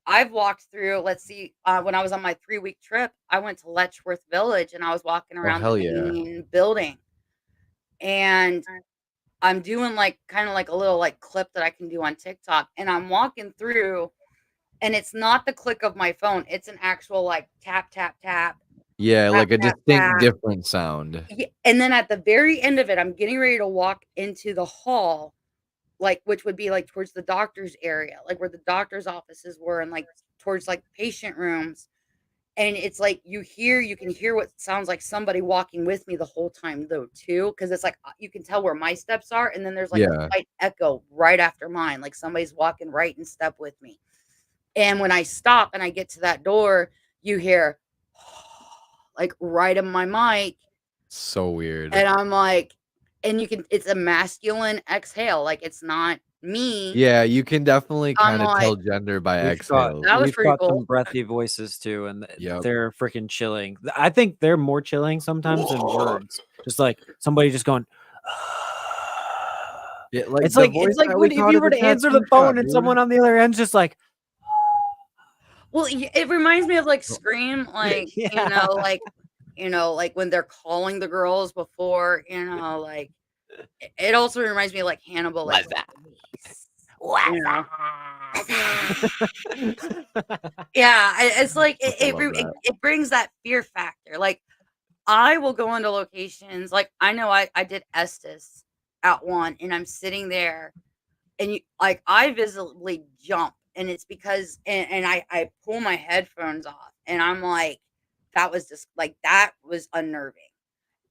I've walked through, let's see, when I was on my 3-week trip, I went to Letchworth Village and I was walking Oh, around the hell yeah. main building and I'm doing like kind of like a little like clip that I can do on TikTok. And I'm walking through and it's not the click of my phone, it's an actual like tap, tap, tap, Yeah, tap, like a tap, distinct tap. different sound. And then at the very end of it, I'm getting ready to walk into the hall, like, which would be, like, towards the doctor's area, like, where the doctor's offices were and, like, towards, like, patient rooms, and it's like you can hear what sounds like somebody walking with me the whole time, though, too, because it's like, you can tell where my steps are, and then there's, like, a Yeah. slight echo right after mine, like somebody's walking right in step with me, and when I stop and I get to that door, you hear, like, right in my mic, So weird. and I'm like and it's a masculine exhale, like, it's not me. Yeah, you can definitely I'm kinda like, tell gender by We've got exhales. "That was we've pretty got cool." some breathy voices too, and Yep. they're freaking chilling. I think they're more chilling sometimes than words. Just like somebody just going. Yeah, like, It's the like voice when that we if caught you at were the to answer the tattoo phone shop, and someone dude. on the other end's just like. Well, it reminds me of, like, Scream, like, Yeah. like, when they're calling the girls before, like it also reminds me of, like, Hannibal, like, What's that? "Police," What's you know? that? Yeah, it's like I love that. it brings that fear factor. Like I will go into locations. Like I know I did Estes at one, and I'm sitting there, and like I visibly jump, and it's because and I pull my headphones off, and I'm like, that was just like that was unnerving.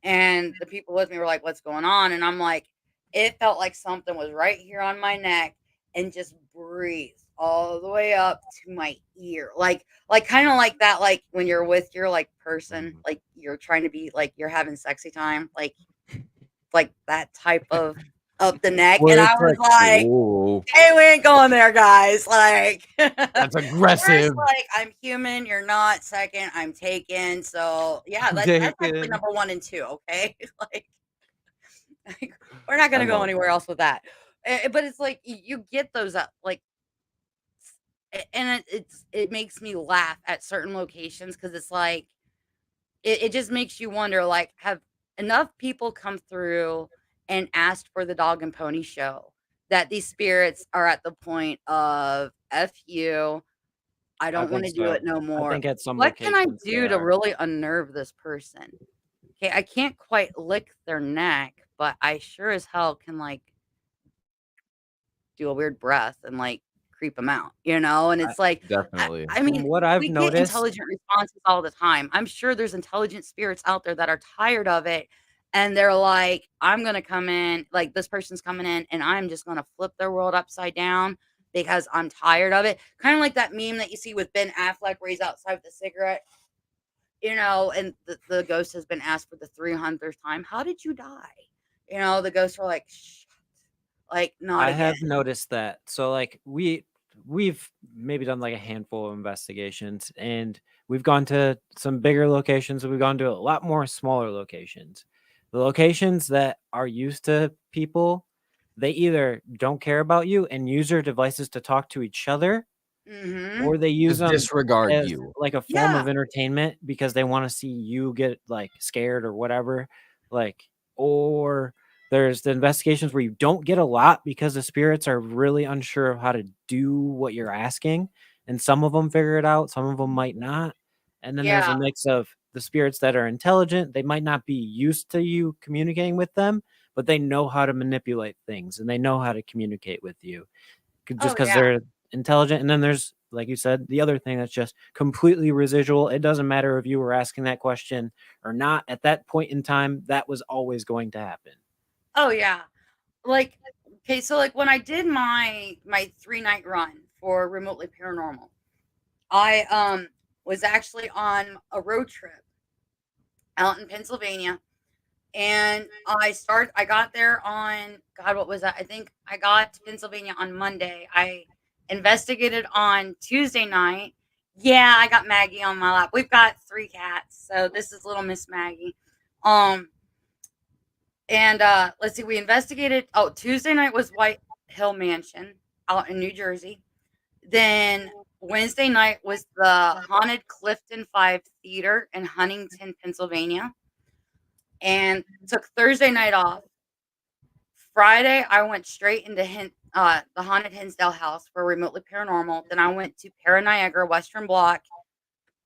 And the people with me were like, "What's going on?" And I'm like, "It felt like something was right here on my neck and just breathed all the way up to my ear." Like kind of like that, like when you're with your like person, like you're trying to be like you're having sexy time, like that type of up the neck. And Where I it's was like, like, Whoa, "Hey, we ain't going there, guys." Like that's first, aggressive. like I'm human, you're not. Second, I'm taken. So yeah, that's actually Taken. number one and two. Okay, like we're not I gonna go love anywhere that. else with that. But it's like you get those up like, and it makes me laugh at certain locations because it's like it just makes you wonder like have enough people come through and asked for the dog and pony show that these spirits are at the point of f you, I I don't want think to do so. it no I more. think at some What can I locations they do to are. really unnerve this person? Okay, I can't quite lick their neck, but I sure as hell can like do a weird breath and like creep them out, you know? And I, it's like, Definitely. I from mean, what I've we get noticed, intelligent responses all the time. I'm sure there's intelligent spirits out there that are tired of it. And they're like, I'm going to come in, like this person's coming in, and I'm just going to flip their world upside down because I'm tired of it. Kind of like that meme that you see with Ben Affleck where he's outside with a cigarette, and the ghost has been asked for the 300th time, how did you die? The ghosts are like, shh, like, not I again. have noticed that. So like we've maybe done like a handful of investigations, and we've gone to some bigger locations, we've gone to a lot more smaller locations. The locations that are used to people, they either don't care about you and use their devices to talk to each other, Hmm. or they use Just them disregard as you. like a form Yeah. of entertainment because they want to see you get like scared or whatever. Like, or there's the investigations where you don't get a lot because the spirits are really unsure of how to do what you're asking, and some of them figure it out, some of them might not. And then there's a Yeah. mix of the spirits that are intelligent. They might not be used to you communicating with them, but they know how to manipulate things and they know how to communicate with you just Oh, because yeah. they're intelligent. And then there's, like you said, the other thing that's just completely residual. It doesn't matter if you were asking that question or not. At that point in time, that was always going to happen. Oh, yeah. Like, okay, so, like, when I did my 3-night run for Remotely Paranormal, I, was actually on a road trip out in Pennsylvania, and I got there on God, what was that? I think I got to Pennsylvania on Monday. I investigated on Tuesday night. Yeah, I got Maggie on my lap. We've got 3 cats, so this is little Miss Maggie. Um, and, let's see, we investigated Tuesday night was White Hill Mansion out in New Jersey. Then Wednesday night was the Haunted Clifton 5 Theater in Huntington, Pennsylvania, and took Thursday night off. Friday, I went straight into the Haunted Hinsdale House for Remotely Paranormal. Then I went to Paraniagara Western Block.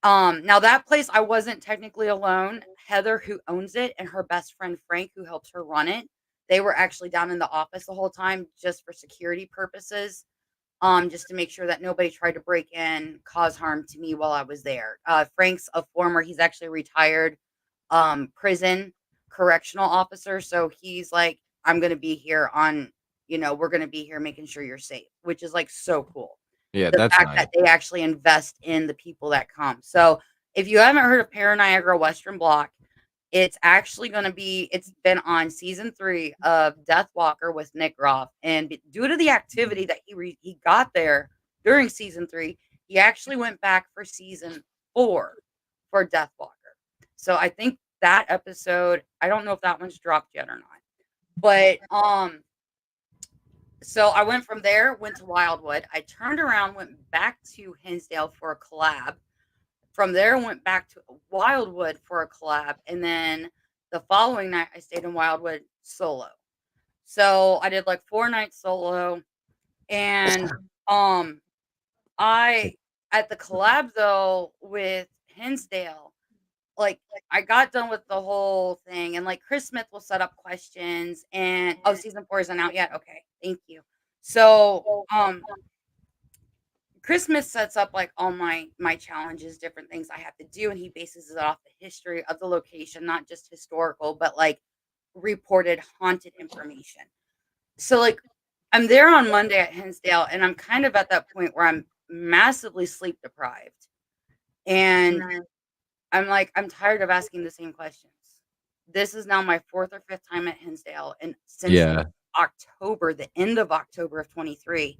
Now that place I wasn't technically alone. Heather, who owns it, and her best friend Frank, who helps her run it, they were actually down in the office the whole time just for security purposes. Just to make sure that nobody tried to break in, cause harm to me while I was there. Frank's he's actually a retired prison correctional officer. So he's like, I'm gonna be here we're gonna be here making sure you're safe, which is like so cool. Yeah, The that's fact nice. that they actually invest in the people that come. So if you haven't heard of Paraniagara Western Block, it's been on season 3 of Death Walker with Nick Groff. And due to the activity that he got there during season 3, he actually went back for season 4 for Death Walker. So I think that episode, I don't know if that one's dropped yet or not. But so I went from there, went to Wildwood. I turned around, went back to Hinsdale for a collab. From there, went back to Wildwood for a collab, and then the following night, I stayed in Wildwood solo. So I did like 4 nights solo, and At the collab though with Hinsdale, like I got done with the whole thing, and like Chris Smith will set up questions, and season 4 isn't out yet. Okay, thank you. So Chris Smith sets up like all my challenges, different things I have to do, and he bases it off the history of the location, not just historical, but like reported haunted information. So like I'm there on Monday at Hinsdale, and I'm kind of at that point where I'm massively sleep deprived. And I'm like, I'm tired of asking the same questions. This is now my 4th or 5th time at Hinsdale. And since October, the end of October of 23,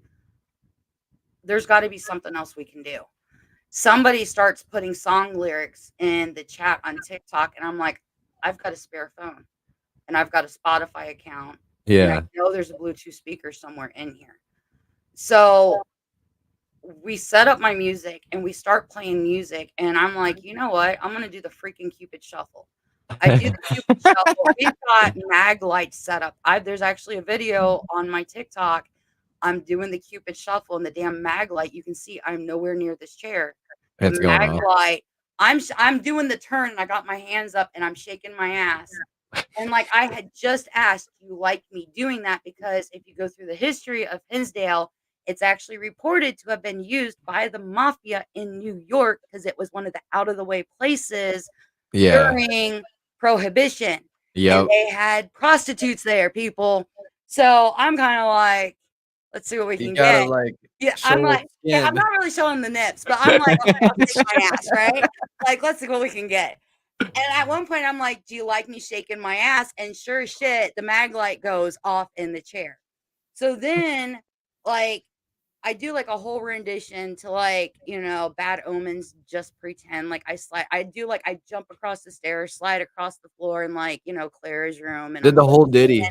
there's got to be something else we can do. Somebody starts putting song lyrics in the chat on TikTok, and I'm like, I've got a spare phone and I've got a Spotify account. And I know there's a Bluetooth speaker somewhere in here. So we set up my music and we start playing music, and I'm like, you know what? I'm gonna do the freaking Cupid Shuffle. I do the Cupid Shuffle. We've got mag lights set up. There's actually a video on my TikTok. I'm doing the Cupid Shuffle, and the damn mag light. You can see I'm nowhere near this chair. The mag light. I'm doing the turn, and I got my hands up, and I'm shaking my ass. And like I had just asked, do you like me doing that? Because if you go through the history of Hinsdale, it's actually reported to have been used by the mafia in New York because it was one of the out of the way places during Prohibition. And they had prostitutes there, people. So I'm kind of like, let's see what we can get. Like, I'm like, yeah, I'm not really showing the nips, but I'm like, okay, I'll take my ass, right? Like, let's see what we can get. And at one point, I'm like, do you like me shaking my ass? And sure as shit, the mag light goes off in the chair. So then, like, I do like a whole rendition to like, Bad Omens, Just Pretend. Like I jump across the stairs, slide across the floor, and like, Clara's room. And did the whole ditty.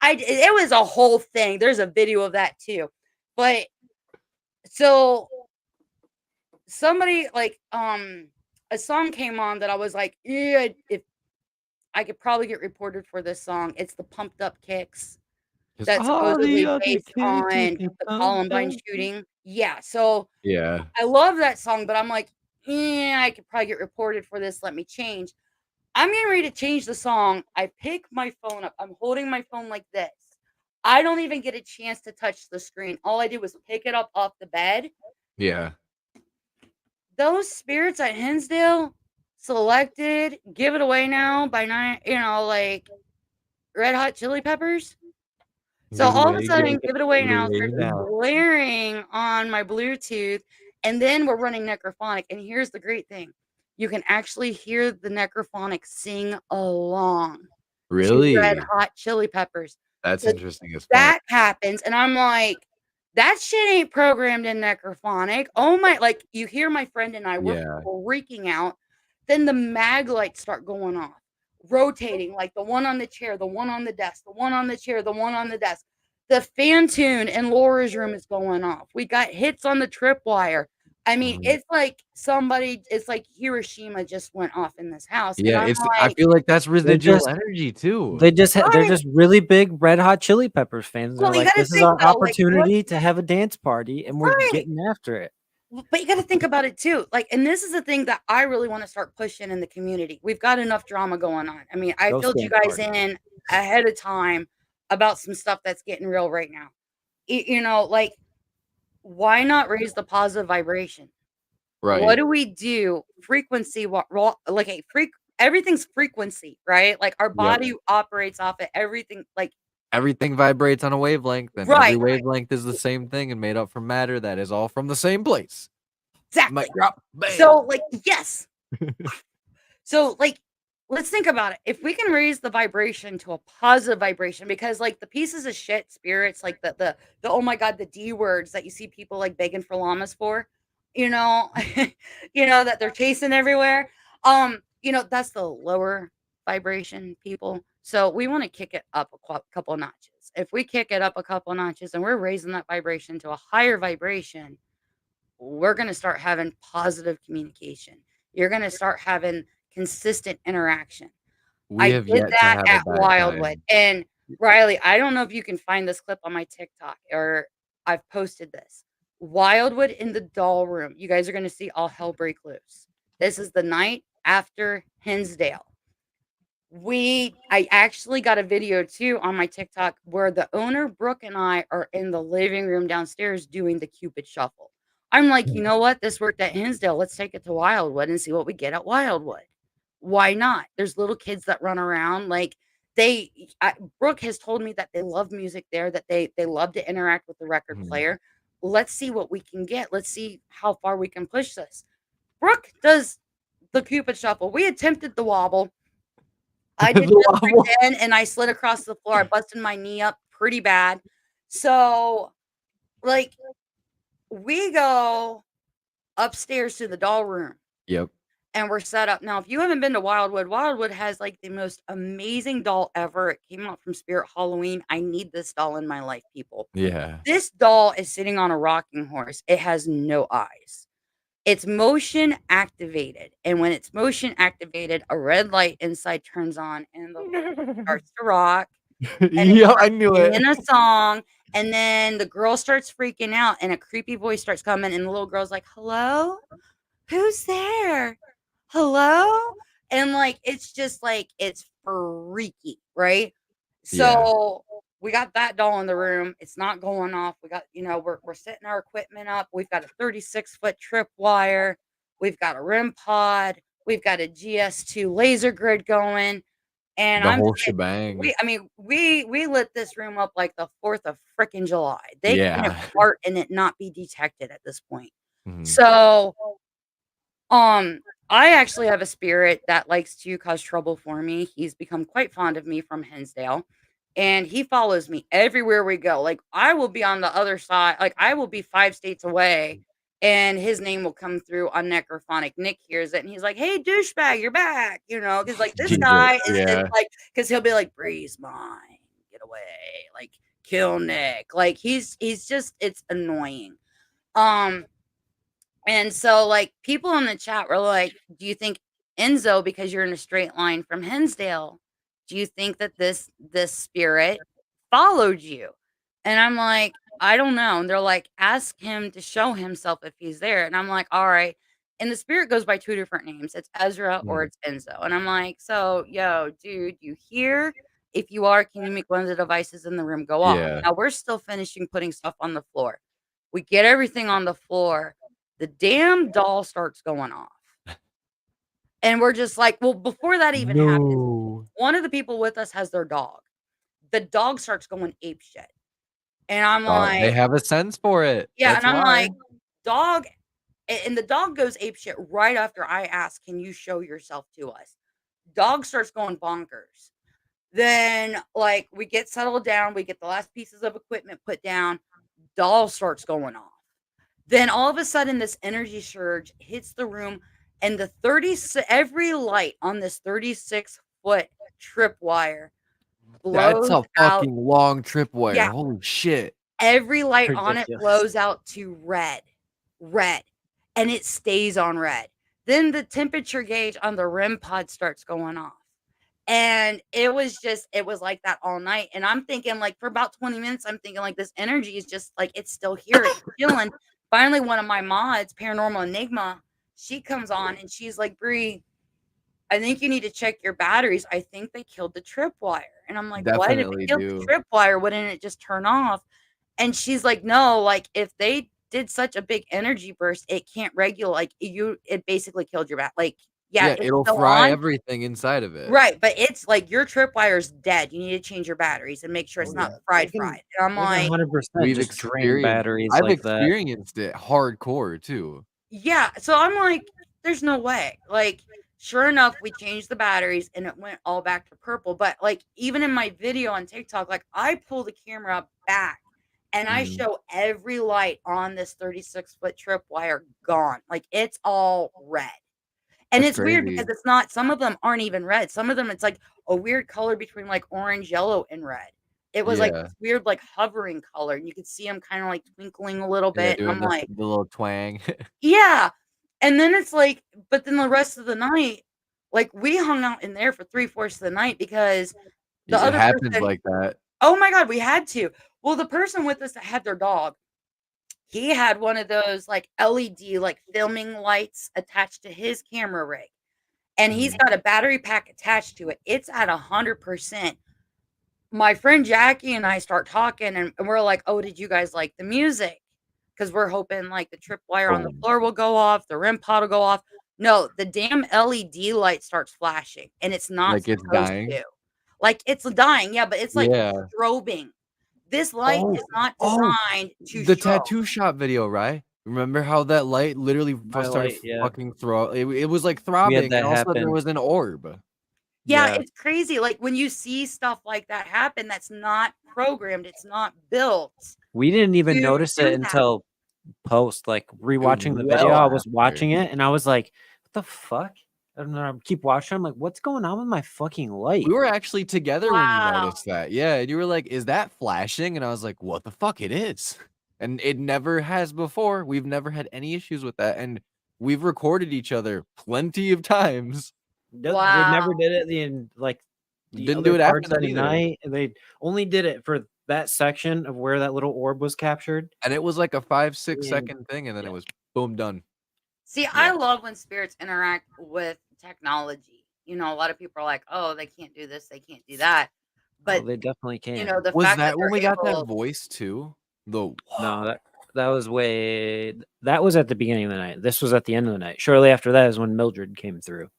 It was a whole thing. There's a video of that too. But so somebody like, a song came on that I was like, yeah, if I could probably get reported for this song. It's the Pumped Up Kicks. That's supposedly based on the Columbine shooting. Yeah. So I love that song, but I'm like, yeah, I could probably get reported for this. Let me change. I'm getting ready to change the song. I pick my phone up. I'm holding my phone like this. I don't even get a chance to touch the screen. All I did was pick it up off the bed. Yeah. Those spirits at Hinsdale selected Give It Away Now by like Red Hot Chili Peppers. So all of a sudden, Give It Away Now starts blaring on my Bluetooth, and then we're running necrophonic. And here's the great thing. You can actually hear the necrophonic sing along. Really? To Red Hot Chili Peppers. That's interesting as fuck. That happens, and I'm like, that shit ain't programmed in necrophonic. Oh my, like you hear my friend and I, we're freaking out. Then the mag lights start going off, rotating, like the one on the chair, the one on the desk, the one on the chair, the one on the desk. The fan tune in Laura's room is going off. We got hits on the tripwire. I mean, it's like it's like Hiroshima just went off in this house. Yeah, I feel like that's residual energy too. They're just really big Red Hot Chili Peppers fans. They're like, this is our opportunity to have a dance party, and we're getting after it. But you got to think about it too. Like, and this is the thing that I really want to start pushing in the community. We've got enough drama going on. I mean, I filled you guys in ahead of time about some stuff that's getting real right now. Like, why not raise the positive vibration? Right. What do we do? Frequency, everything's frequency, right? Like our body operates off of everything. Like everything vibrates on a wavelength, and every wavelength is the same thing and made up from matter that is all from the same place. Exactly. So, like, yes. So, like, let's think about it. If we can raise the vibration to a positive vibration, because like the pieces of shit spirits, like the oh my god, the D words that you see people like begging for llamas for, that they're chasing everywhere. That's the lower vibration people. So we want to kick it up a couple notches. If we kick it up a couple notches and we're raising that vibration to a higher vibration, we're going to start having positive communication. You're going to start having consistent interaction. I did that at Wildwood. And Riley, I don't know if you can find this clip on my TikTok or I've posted this. Wildwood in the doll room. You guys are going to see all hell break loose. This is the night after Hinsdale. I actually got a video too on my TikTok where the owner, Brooke, and I are in the living room downstairs doing the Cupid shuffle. I'm like, you know what? This worked at Hinsdale. Let's take it to Wildwood and see what we get at Wildwood. Why not? There's little kids that run around. Like Brooke has told me that they love music there, that they love to interact with the record Mhm. player. Let's see what we can get. Let's see how far we can push this. Brooke does the Cupid shuffle. We attempted the wobble. I did The just wobble. pretend, and I slid across the floor. I busted my knee up pretty bad. So, like, we go upstairs to the doll room Yep. and we're set up. Now, if you haven't been to Wildwood, Wildwood has like the most amazing doll ever. It came out from Spirit Halloween. I need this doll in my life, people. Yeah. This doll is sitting on a rocking horse. It has no eyes. It's motion activated. And when it's motion activated, a red light inside turns on and the starts to rock. Yeah, I knew it. In a song, and then the girl starts freaking out, and a creepy voice starts coming, and the little girl's like, "Hello? Who's there? Hello?" And, like, it's just, like, it's freaky, right? Yeah. So, we got that doll in the room. It's not going off. We got we're setting our equipment up. We've got a 36-foot tripwire. We've got a REM pod. We've got a GS2 laser grid going. And The I'm whole sitting shebang. we lit this room up like the 4th of frickin' July. They couldn't Yeah. fart and it not be detected at this point. Mhm. So, I actually have a spirit that likes to cause trouble for me. He's become quite fond of me from Hinsdale, and he follows me everywhere we go. Like, I will be on the other side, like, I will be 5 states away, and his name will come through on Necrophonic. Nick hears it, and he's like, "Hey, douchebag, you're back," because like, this Jesus. guy is Yeah. like, because he'll be like, "Bree's mine, get away," like, "Kill Nick." Like, he's just, it's annoying. Um, and so, like, people in the chat were like, "Do you think Enzo, because you're in a straight line from Hinsdale, do you think that this spirit followed you?" And I'm like, "I don't know." And they're like, "Ask him to show himself if he's there." And I'm like, "All right." And the spirit goes by 2 different names. It's Ezra or Mhm. it's Enzo. And I'm like, "So, yo, dude, you here? If you are, can you make one of the devices in the room go off?" Yeah. Now we're still finishing putting stuff on the floor. We get everything on the floor. The damn doll starts going off. And we're just like, well, before that even happens, No. one of the people with us has their dog. The dog starts going ape shit. And I'm They like, have a sense for it. yeah, That's and I'm why. like, dog, and the dog goes ape shit right after I ask, "Can you show yourself to us?" Dog starts going bonkers. Then, like, we get settled down, we get the last pieces of equipment put down, doll starts going off. Then all of a sudden, this energy surge hits the room, and every light on this 36-foot tripwire That's blows a out. fucking long tripwire. Yeah, Holy shit. every light on it Ridiculous. blows out to red, and it stays on red. Then the temperature gauge on the REM pod starts going off. And it was like that all night. And I'm thinking, like, for about 20 minutes, I'm thinking, like, this energy is just like, it's still here, it's chilling. Finally, one of my mods, Paranormal Enigma, she comes on and she's like, "Brie, I think you need to check your batteries. I think they killed the tripwire." And I'm like, "What? If it Definitely killed the do. tripwire, wouldn't it just turn off?" And she's like, "No, like, if they did such a big energy burst, it can't regulate. Like, it basically killed your like, yeah, Yeah, it's it'll still fry on." everything inside of it. Right, but it's like, your tripwire's dead. You need to change your batteries and make sure it's Oh, not yeah. fried. They can And I'm like, 100% We've just drain batteries I've like that. experienced it hardcore too. yeah. So I'm like, there's no way. Like, sure enough, we changed the batteries and it went all back to purple. But like, even in my video on TikTok, like, I pull the camera back and I Mhm. show every light on this 36-foot tripwire gone. Like, it's all red. And That's it's weird because crazy. it's not, some of them aren't even red. Some of them, it's like a weird color between like orange, yellow, and red. It was like Yeah. this weird, like, hovering color, and you could see them kind of like twinkling a little Yeah, bit. And doing I'm like, the little twang. yeah. And then it's like, but then the rest of the night, like, we hung out in there for 3/4 of the night because the It other happens person, like that. oh my God, we had to. Well, the person with us that had their dog, He had one of those like LED like filming lights attached to his camera rig. And he's got a battery pack attached to it. It's at 100%. My friend Jackie and I start talking, and we're like, "Oh, did you guys like the music?" Because we're hoping like the tripwire on the Boom. floor will go off, the REM pod will go off. No, the damn LED light starts flashing, and it's not Like it's supposed dying. to. Like it's dying, yeah, but it's like Yeah. strobing. This light is not Oh, designed to the strobe. tattoo shop video, right? Remember how that light literally My started light, yeah. fucking it was like We had throbbing, that and all of a sudden there happen. was an orb. Yeah, Yeah. it's crazy. Like when you see stuff like that happen, that's not programmed. It's not built We didn't even to notice do it that. until post, like rewatching the well video. I was after. watching it and I was like, what the fuck? And I keep watching. I'm like, what's going on with my fucking light? We were actually together when you Wow. noticed that. Yeah, and you were like, "Is that flashing?" And I was like, "What the fuck? It is." And it never has before. We've never had any issues with that, and we've recorded each other plenty of times. They Wow. never did it the Didn't other do it after parts of that the either. night. They only did it for that section of where that little orb was captured. And it was like a 5-6 And second thing, and then yeah. it was boom, done. See, I love when spirits interact with technology. You know, a lot of people are like, "Oh, they can't do this, they can't do that." Oh, But they definitely you can. know, the Was fact that that when they're we got that able voice too? No, that was that was at the beginning of the night. This was at the end of the night. Shortly after that is when Mildred came through.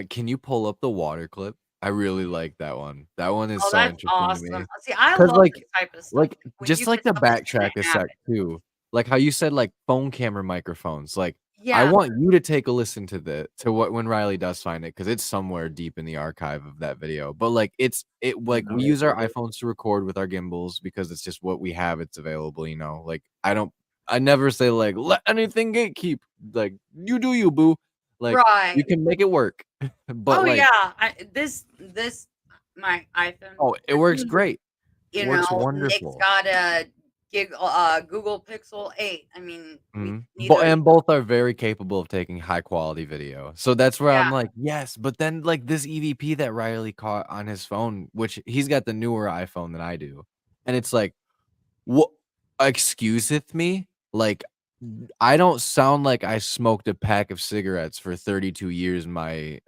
Can you pull up the water clip? I really like that one. That one is Oh, so that's interesting to me. awesome. See, I 'Cause, love like this type of stuff. like, When just you like get to something that's backtrack gonna a sec happen. too, like how you said, like, phone camera microphones, like, I Yeah. want you to take a listen to what when Riley does find it, 'cause it's somewhere deep in the archive of that video, but, like, like, we use our iPhones to record with our gimbals because it's just what we have, it's available, you know? Like, I never say, like, "Let anything gatekeep." Like, "You do you, boo." Like, you Right. can make it work. But, Oh, like yeah. This my iPhone oh, it works 14, great. you It works know, Nick's wonderful. got a Google Pixel 8. I mean, Mhm. neither And both are very capable of taking high quality video. So that's where Yeah. I'm like, "Yes," but then, like, this EVP that Riley caught on his phone, which he's got the newer iPhone than I do, and it's like, "What excuseth me?" Like, I don't sound like I smoked a pack of cigarettes for 32 years my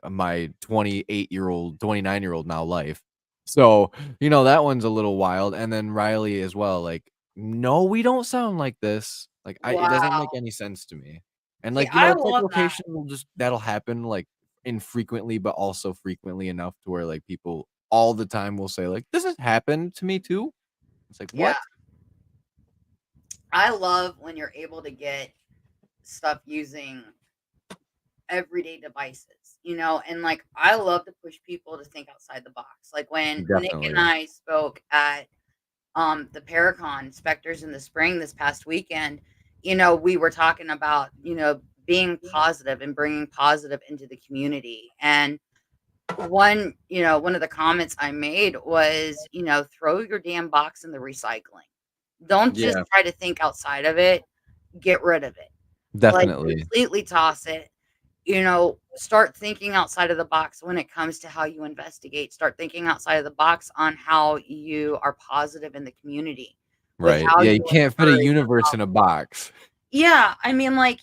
28-year-old, 29-year-old now life. So, you know, that one's a little wild, and then Riley as well, like, "No, we don't sound like this." Like, it doesn't make Wow. any sense to me. And, See, like, you know, I it's like love that. location will just that'll happen, like, infrequently, but also frequently enough to where, like, people all the time will say, like, "This has happened to me too." It's like, Yeah. "What?" I love when you're able to get stuff using everyday devices, you know, and like I love to push people to think outside the box. Like when Nick and Definitely. I spoke at the Paracon Specters in the spring this past weekend, you know, we were talking about, you know, being positive and bringing positive into the community. And one of the comments I made was, you know, throw your damn box in the recycling. Don't just Yeah. try to think outside of it, get rid of it. Like Definitely. completely toss it. You know, start thinking outside of the box when it comes to how you investigate. Start thinking outside of the box on how you are positive in the community with Right. how Yeah, you you can't fit a encourage. universe in a box. Yeah, I mean, like,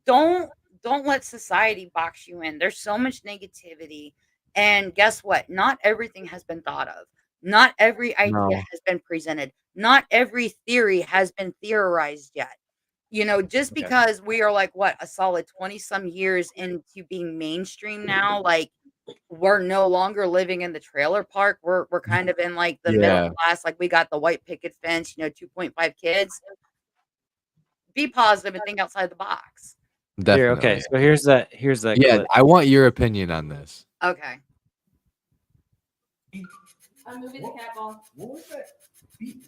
don't don't let society box you in. There's so much negativity, and guess what? Not everything has been thought of. Not every idea No. has been presented. Not every theory has been theorized yet. You know, just Yeah. because we are like what a solid 20 some years into being mainstream now, like we're no longer living in the trailer park. We're kind of in like the middle Yeah, class, like we got the white picket fence, you know, 2.5 kids. Be positive and think outside the box. Here, okay. definitely. So here's that Yeah, clip. I want your opinion on this. Okay. I'm moving the cap off. What was that beat?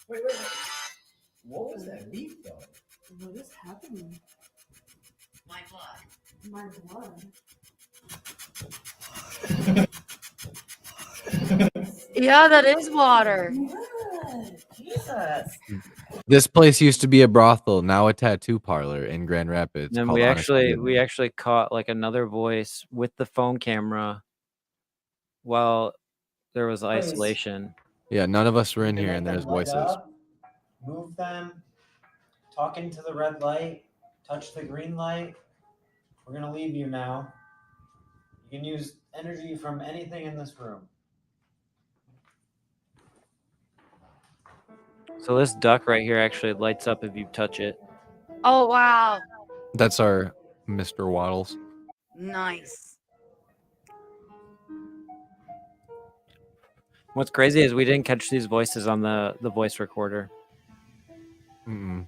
Wait. What was that beat though? What is happening? My blood. My blood. Yeah, that is water. What? Jesus. This place used to be a brothel, now a tattoo parlor in Grand Rapids And called we Honest actually Feeling. caught like another voice with the phone camera while there was isolation. Yeah, none of us were in here and there's voices. move them, talk into the red light, touch the green light. We're gonna leave you now. You can use energy from anything in this room. So this duck right here actually lights up if you touch it. Oh wow, That's our Mr. Waddles. nice. What's crazy is we didn't catch these voices on the voice recorder. Mm-mm.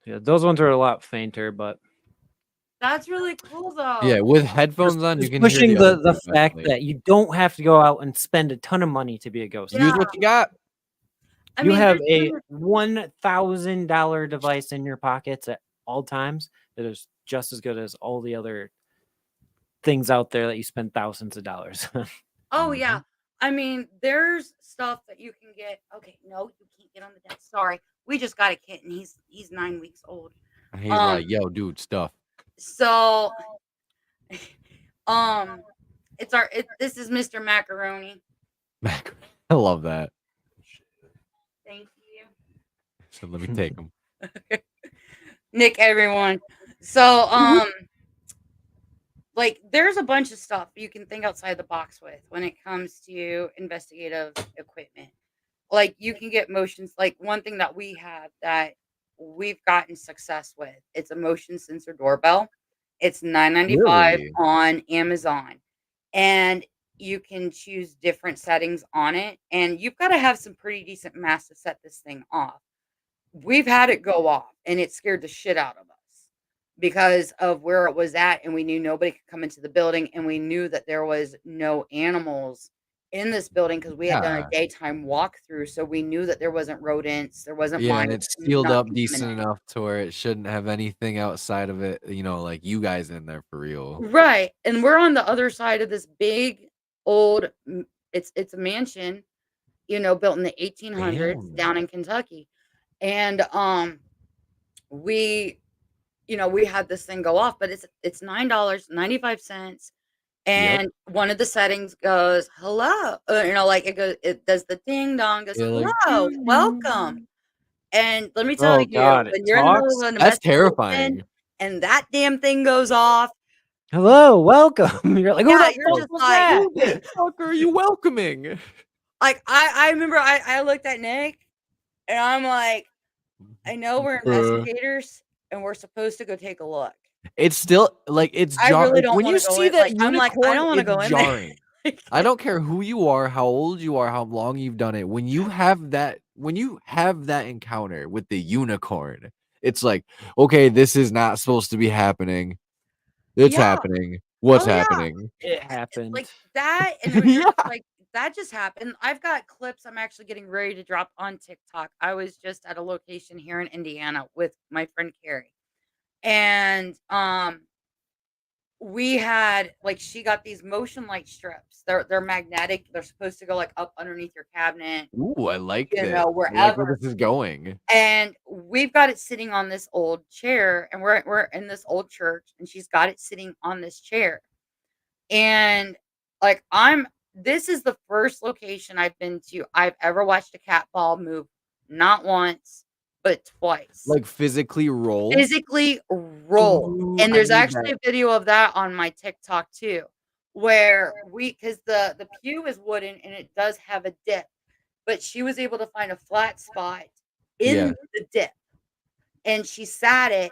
Yeah, those ones are a lot fainter, but That's really cool though. Yeah, with headphones on, you just can hear pushing the other the two fact definitely. that you don't have to go out and spend a ton of money to be a ghost. Use what you got. I You mean, have there's a $1,000 device in your pockets at all times that is just as good as all the other things out there that you spend thousands of dollars on. Oh yeah. I mean, there's stuff that you can get. Okay, no, you can't get on the desk. Sorry. We just got a kitten. He's 9 weeks old. And he's like, yo, dude, stuff. So this is Mr. Macaroni. I love that. Thank you. So let me take him. Nick, everyone. So like there's a bunch of stuff you can think outside the box with when it comes to investigative equipment. Like you can get motions, like one thing that we have that we've gotten success with, it's a motion sensor doorbell. It's $9.95 Really? on Amazon. And you can choose different settings on it. And you've got to have some pretty decent mass to set this thing off. We've had it go off and it scared the shit out of us because of where it was at, and we knew nobody could come into the building, and we knew that there was no animals in this building because we had done Yeah. a daytime walkthrough, so we knew that there wasn't rodents, there wasn't Yeah, and mice, it's sealed up nothing decent coming in. enough to where it shouldn't have anything outside of it, you know, like you guys in there for real. Right, and we're on the other side of this big old it's a mansion, you know, built in the 1800s Damn. down in Kentucky. And we we had this thing go off, but it's $9.95, and one of the settings goes, "Hello," like it does the ding dong, goes, Yeah, like, "Hello, welcome." And let me tell Oh you, God, it when you're in the middle talks. of an that's investigation terrifying. and that damn thing goes off, Hello, welcome. You're like, who yeah, the you're fuck just was like, that? Who the fuck are you welcoming? like I remember I looked at Nick and I'm like, I know we're investigators and we're supposed to go take a look. It's still like it's I really like, don't when wanna you go see in, that like, I'm like, I unicorn, don't wanna it's go in there. jarring. I don't care who you are, how old you are, how long you've done it. When you have that encounter with the unicorn, it's like, okay, this is not supposed to be happening. It's Yeah. happening. What's Oh, yeah. happening? It happened. Like that, and when you're Yeah. like, that just happened. I've got clips I'm actually getting ready to drop on TikTok. I was just at a location here in Indiana with my friend Carrie. And we had like she got these motion light strips. They're magnetic. They're supposed to go like up underneath your cabinet, Ooh, I like you this. know, I like where wherever. this is going. And we've got it sitting on this old chair, and we're in this old church, and she's got it sitting on this chair. And like this is the first location I've been to. I've ever watched a cat ball move, not once, but twice. Like physically roll. Physically roll. Ooh, And I there's need actually that. a video of that on my TikTok too, where because the pew is wooden and it does have a dip, but she was able to find a flat spot in the dip, and she sat it.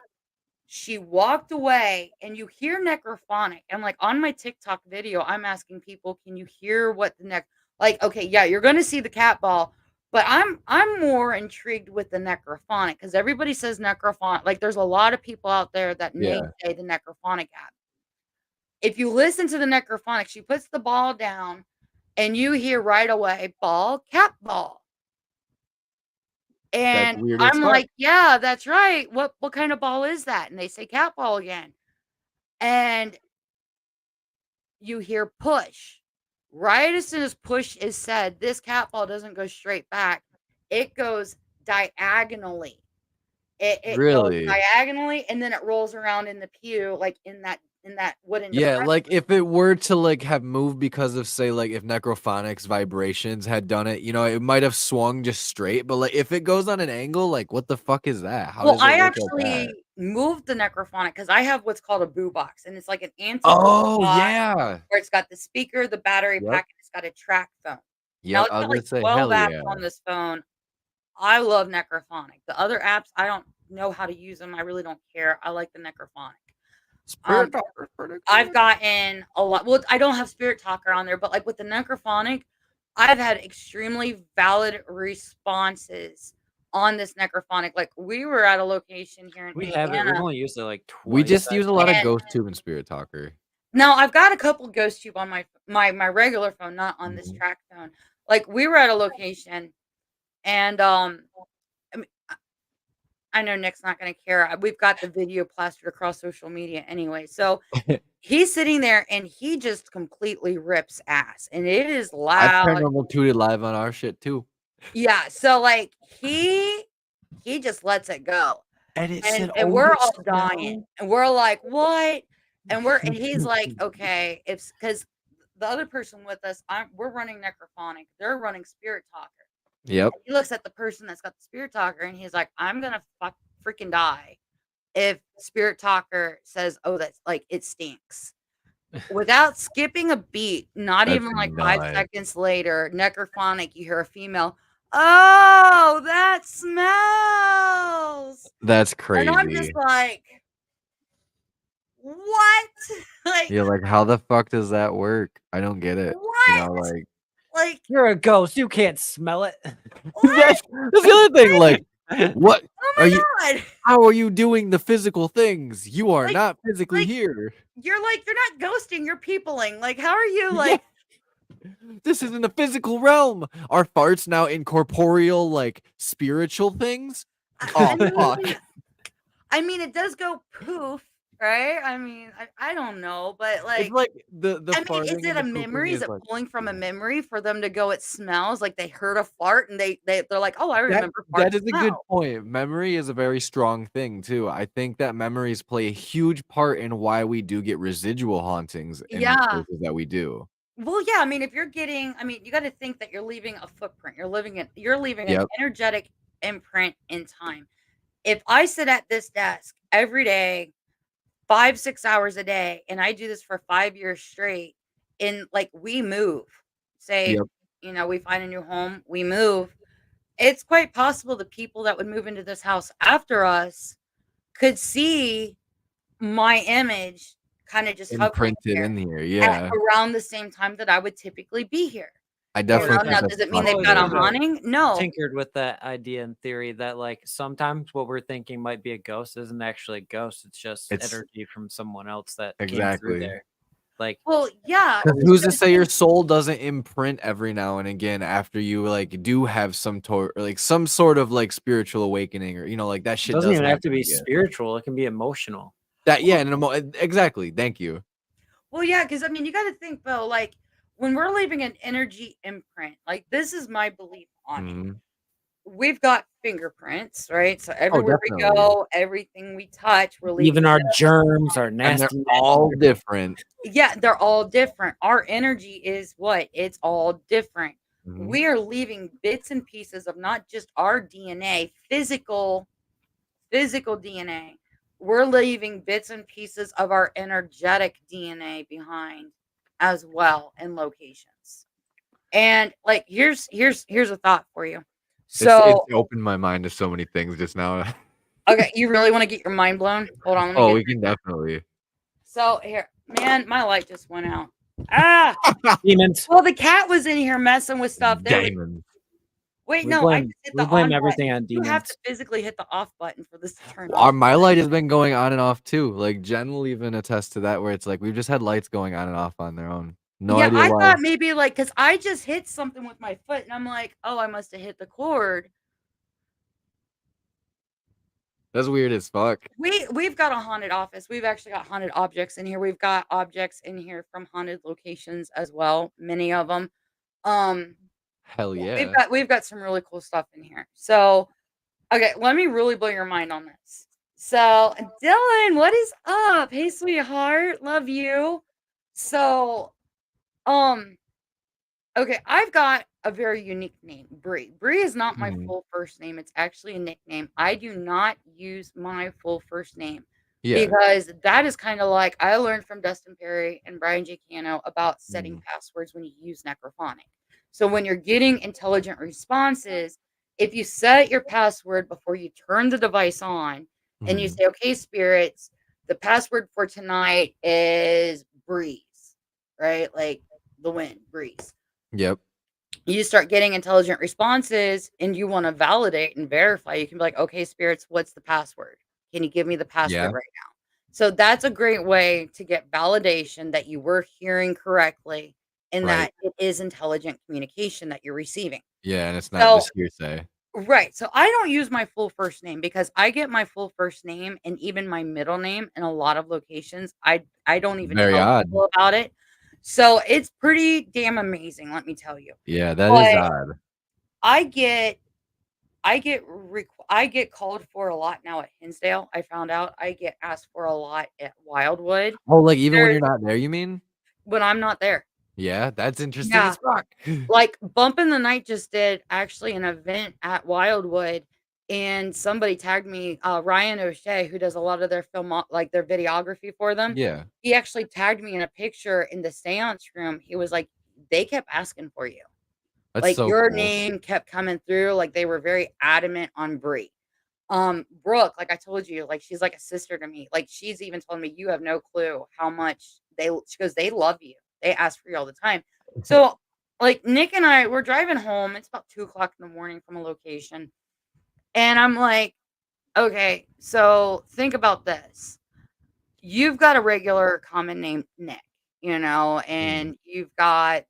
She walked away, and you hear necrophonic. And like on my TikTok video, I'm asking people, can you hear what the like, okay, yeah, you're gonna see the cat ball, but I'm more intrigued with the necrophonic because everybody says necrophonic. Like there's a lot of people out there that may say the necrophonic app. If you listen to the necrophonic, she puts the ball down and you hear right away, ball, cat ball. That's And weird as I'm fuck. like, yeah, that's right. What kind of ball is that? And they say cat ball again. And you hear push. Right as soon as push is said, this cat ball doesn't go straight back. It goes diagonally. It goes Really? diagonally, and then it rolls around in the pew, like in that wooden Yeah, depression. like if it were to like have moved because of say like if necrophonics vibrations had done it, you know, it might have swung just straight. But like if it goes on an angle, like what the fuck is that? How Well, does it I work like that? actually moved the necrophonic because I have what's called a boo box, and it's like an anti-boo Oh box yeah. where it's got the speaker, the battery Yep. pack, and it's got a track phone. Now Yep. it's I was got gonna like say 12 hell apps yeah. on this phone. I love necrophonic. The other apps, I don't know how to use them. I really don't care. I like the necrophonic. Spirit Talker's pretty I've cool. gotten a lot. Well, I don't have Spirit Talker on there, but like with the necrophonic, I've had extremely valid responses on this necrophonic. Like we were at a location here in We have it. We've Indiana. only used it like twice. We just I use a lot of And Ghost Tube and Spirit Talker. now I've got a couple Ghost Tube on my regular phone, not on this Mhm. track phone. Like we were at a location, and I mean, I know Nick's not going to care. We've got the video plastered across social media anyway. So he's sitting there and he just completely rips ass, and it is I've loud. paranormal tooted live on our shit too. Yeah. So like he just lets it go. And it And said, "Oh, we're the all smell." dying. And we're like, what? And he's like, okay, it's because the other person with us, we're running necrophonic. They're running Spirit Talker. Yep. He looks at the person that's got the Spirit Talker and he's like, I'm gonna freaking die if Spirit Talker says, oh, that's like it stinks. Without skipping a beat, not That's even like 5 nuts. seconds later, necrophonic, you hear a female, oh, that smells. That's And I'm just crazy. like, what? Like, You're like, how the fuck does that work? I don't get it. You know, what? like Like, You're a ghost. You can't smell it. what? that's the other thing. Like, what Oh are my you? God. How are you doing the physical things? You are Like- not physically like- here. You're not ghosting, you're peopling. Like, how are you Yeah. like, This is in the physical realm. Are farts now incorporeal, like spiritual things? I Oh fuck. mean, it does go poof, right? I mean, I don't know, but It's like, like the I mean, farting is it and a the pooping memory? Is is it like pulling from a memory for them to go, it smells like they heard a fart and they're like, oh, I that, remember that fart is a good smell. point. Memory is a very strong thing too. I think that memories play a huge part in why we do get residual hauntings in the Yeah. places that we do. Well, yeah, I mean, if you're getting, I mean, you got to think that you're leaving a footprint. You're leaving an Yep. energetic imprint in time. If I sit at this desk every day, 5-6 hours a day, and I do this for 5 years straight, and like we move, say, Yep. We find a new home, we move. It's quite possible the people that would move into this house after us could see my image kind of just hovering Imprinted here in here. at Yeah. around the same time that I would typically be here. I definitely think Now, that's does it mean they've Always got a kind of haunting? No. tinkered with that idea and theory that like sometimes what we're thinking might be a ghost isn't actually a ghost. It's just It's- energy from someone else that came Exactly. through there. Like Well, yeah. 'Cause who's to say your soul doesn't imprint every now and again after you like do have some some sort of like spiritual awakening or like that it shit doesn't does even have to happen be yeah. spiritual. It can be emotional. That yeah, and exactly. Thank you. Well, yeah, because I mean, you got to think though, like when we're leaving an energy imprint, like this is my belief on it. Mhm. We've got fingerprints, right? So everywhere we definitely. go, everything we touch, we're leaving. Even our germs, our And nasty. they're all different. Yeah, they're all different. Our energy is what? It's all different. Mhm. We are leaving bits and pieces of not just our DNA, physical DNA. We're leaving bits and pieces of our energetic DNA behind as well in locations. And like here's a thought for you. So It's opened my mind to so many things just now. okay, you really want to get your mind blown? Hold on, let me Oh, get we can definitely. so here, man, my light just went out. Ah, Demons. well, the cat was in here messing with stuff. Diamonds. Wait, We no, I blame, just hit we the blame on everything button. on You have demons. to physically hit the off button for this to turn off. My light has been going on and off too. Like Jen will even attest to that, where it's like we've just had lights going on and off on their own. No Yeah, idea I why. thought maybe like because I just hit something with my foot and I'm like, oh, I must have hit the cord. That's weird as fuck. We've got a haunted office. We've actually got haunted objects in here. We've got objects in here from haunted locations as well, many of them. Hell Yeah, yeah. we've got some really cool stuff in here. So, okay, let me really blow your mind on this. So, Dylan, what is up? Hey, sweetheart, love you. So, um, okay, I've got a very unique name, Brie. Brie is not my Mhm. full first name. It's actually a nickname. I do not use my full first name Yeah. because that is kind of like I learned from Dustin Perry and Brian J. Cano about setting passwords when you use necrophonic. So when you're getting intelligent responses, if you set your password before you turn the device on and you Mhm. say, okay, spirits, the password for tonight is breeze, right? Like the wind, breeze. Yep. You start getting intelligent responses and you want to validate and verify. You can be like, okay, spirits, what's the password? Can you give me the password Yeah. right now? So that's a great way to get validation that you were hearing correctly and Right. that it is intelligent communication that you're receiving. Yeah, and it's not So, just hearsay. right. So I don't use my full first name because I get my full first name and even my middle name in a lot of locations. I don't even Very tell odd. people about it. So it's pretty damn amazing, let me tell you. Yeah, that is But odd. I get I get called for a lot now at Hinsdale. I found out I get asked for a lot at Wildwood. Oh, like even when There you're not there, you mean? when I'm not there. Yeah, that's interesting Yeah. as fuck. Like Bump in the Night just did actually an event at Wildwood and somebody tagged me, Ryan O'Shea, who does a lot of their like their videography for them. Yeah, He actually tagged me in a picture in the seance room. He was like, they kept asking for you. that's Like so your cool. name kept coming through. Like they were very adamant on Brie. Brooke, like I told you, like she's like a sister to me. Like she's even told me you have no clue how much she goes, they love you. They ask for you all the time. So like Nick and I, we're driving home. It's about 2 o'clock in the morning from a location. And I'm like, okay, so think about this. You've got a regular common name, Nick, Mm. and you've got,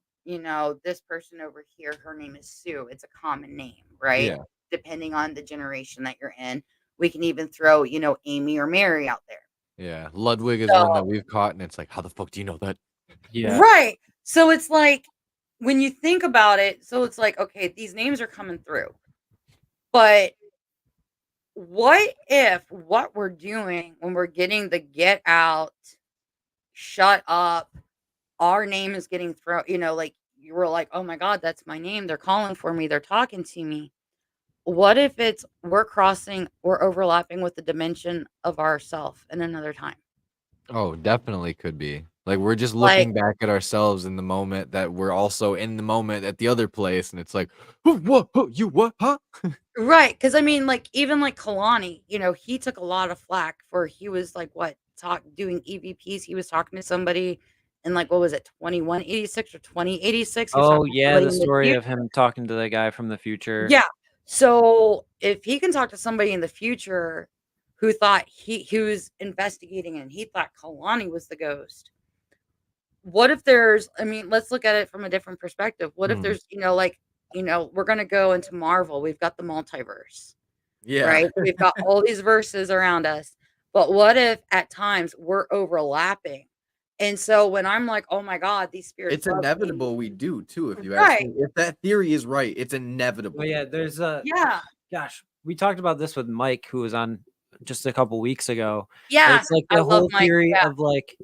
this person over here, her name is Sue. It's a common name, right? Yeah, Depending on the generation that you're in. We can even throw, Amy or Mary out there. yeah. Ludwig is one that So, we've caught, and it's like, how the fuck do you know that? Yeah. right. So it's like when you think about it, so it's like, okay, these names are coming through. But what if what we're doing when we're getting the get out, shut up, our name is getting thrown, like you were like, oh my God, that's my name. They're calling for me. They're talking to me. What if we're overlapping with the dimension of ourself in another time? Oh, definitely could be. Like we're just Like, looking back at ourselves in the moment that we're also in the moment at the other place, and it's like, what? You what? Huh? right. Cause I mean, like, even like Kalani, he took a lot of flack for he was like doing EVPs. He was talking to somebody in like, what was it, 2186 or 2086? He was Oh talking to yeah, somebody the in the story future. of him talking to the guy from the future. Yeah. So if he can talk to somebody in the future who thought who's investigating and he thought Kalani was the ghost, what if I mean, let's look at it from a different perspective. What if Hmm. there's, we're gonna go into Marvel. We've got the multiverse, Yeah, right? We've got all these verses around us. But what if at times we're overlapping? And so when I'm like, oh my God, these spirits it's love me. inevitable we do too. If you ask Right. me, if that theory is right, it's inevitable. Well, yeah, there's a Yeah. gosh, we talked about this with Mike, who was on just a couple weeks ago. Yeah. It's like I the love whole Mike. theory Yeah. of like,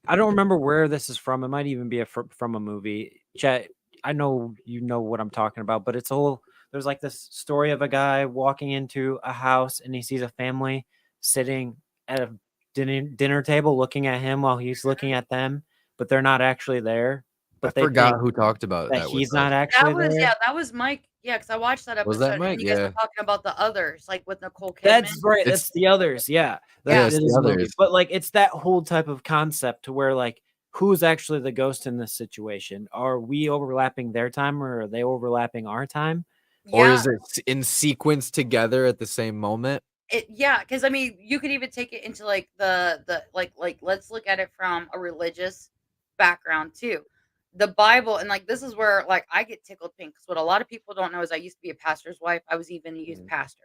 I don't remember where this is from. It might even be from a movie. Chet, I know you know what I'm talking about, but it's a whole. There's like this story of a guy walking into a house and he sees a family sitting at a dinner table looking at him while he's looking at them, but they're not actually there. I But they forgot think who talked about that that with he's us. not actually there. That was Mike. Yeah, because I watched that Was that episode and Mike? you guys Yeah, were talking about the others, like with Nicole Kidman. That's right. It's- That's the others. Yeah. Yeah. it's That the is a movie. others. But like it's that whole type of concept to where like who's actually the ghost in this situation? Are we overlapping their time or are they overlapping our time? Or Yeah. is it in sequence together at the same moment? Yeah, because I mean, you could even take it into like the like let's look at it from a religious background too. The Bible, and like this is where like I get tickled pink because what a lot of people don't know is I used to be a pastor's wife. I was even a youth pastor.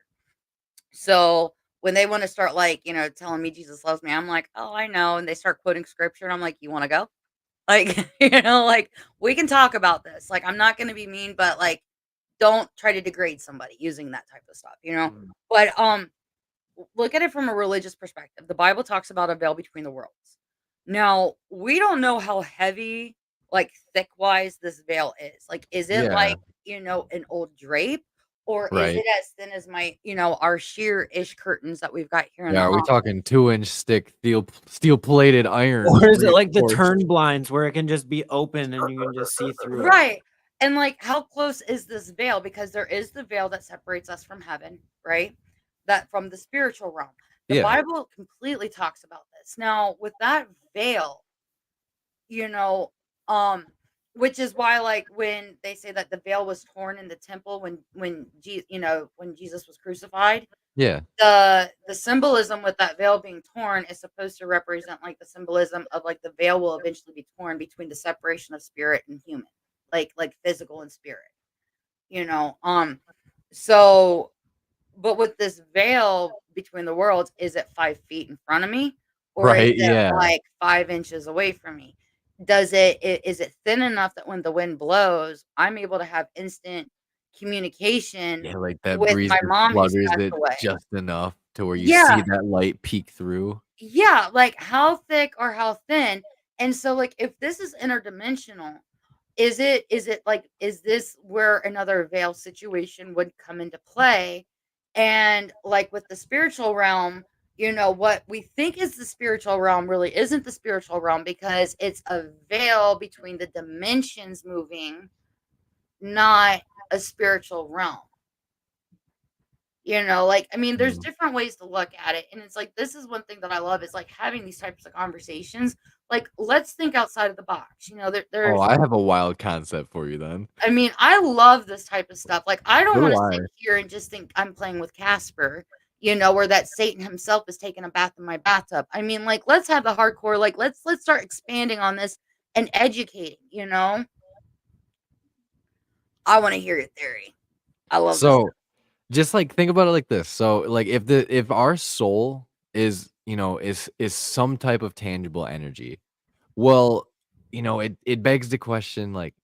So when they want to start like, telling me Jesus loves me, I'm like, oh, I know. And they start quoting scripture, and I'm like, you want to go? Like, like we can talk about this. Like, I'm not going to be mean, but like, don't try to degrade somebody using that type of stuff. Mm. But look at it from a religious perspective. The Bible talks about a veil between the worlds. Now, we don't know how heavy, like thick wise, this veil is. Like, is it Yeah. like, an old drape? Or is Right. it as thin as our sheer-ish curtains that we've got here in Yeah. the Are we office? talking 2-inch thick steel plated iron? Or is it like the reinforced? turn blinds where it can just be open and you can just see through it? Right. And like, how close is this veil? Because there is the veil that separates us from heaven, right? That from the spiritual realm. The Yeah. Bible completely talks about this. Now, with that veil, you know, which is why, like, when they say that the veil was torn in the temple when Jesus was crucified, Yeah. the symbolism with that veil being torn is supposed to represent like the symbolism of like the veil will eventually be torn between the separation of spirit and human, like physical and spirit, you know. So, but with this veil between the worlds, is it 5 feet in front of me, or is Right. it Yeah. like 5 inches away from me? Is it thin enough that when the wind blows, I'm able to have instant communication Yeah. Like that with breeze my just mom who's flutters passed it away? just enough to where you see Yeah, that light peek through. yeah, like how thick or how thin? And so like if this is interdimensional, is this where another veil situation would come into play? And like with the spiritual realm, what we think is the spiritual realm really isn't the spiritual realm, because it's a veil between the dimensions moving, not a spiritual realm. Like, I mean, there's Mm. different ways to look at it. And it's like, this is one thing that I love is like having these types of conversations. Like, let's think outside of the box. Oh, There's, I have a wild concept for you then. I mean, I love this type of stuff. Like, I don't So want do to I. sit here and just think I'm playing with Casper, or that Satan himself is taking a bath in my bathtub. I mean, like, let's have the hardcore, like, let's start expanding on this and educating. I want to hear your theory. I love this. So just like think about it like this. So like if our soul is, is some type of tangible energy, well, it begs the question, like,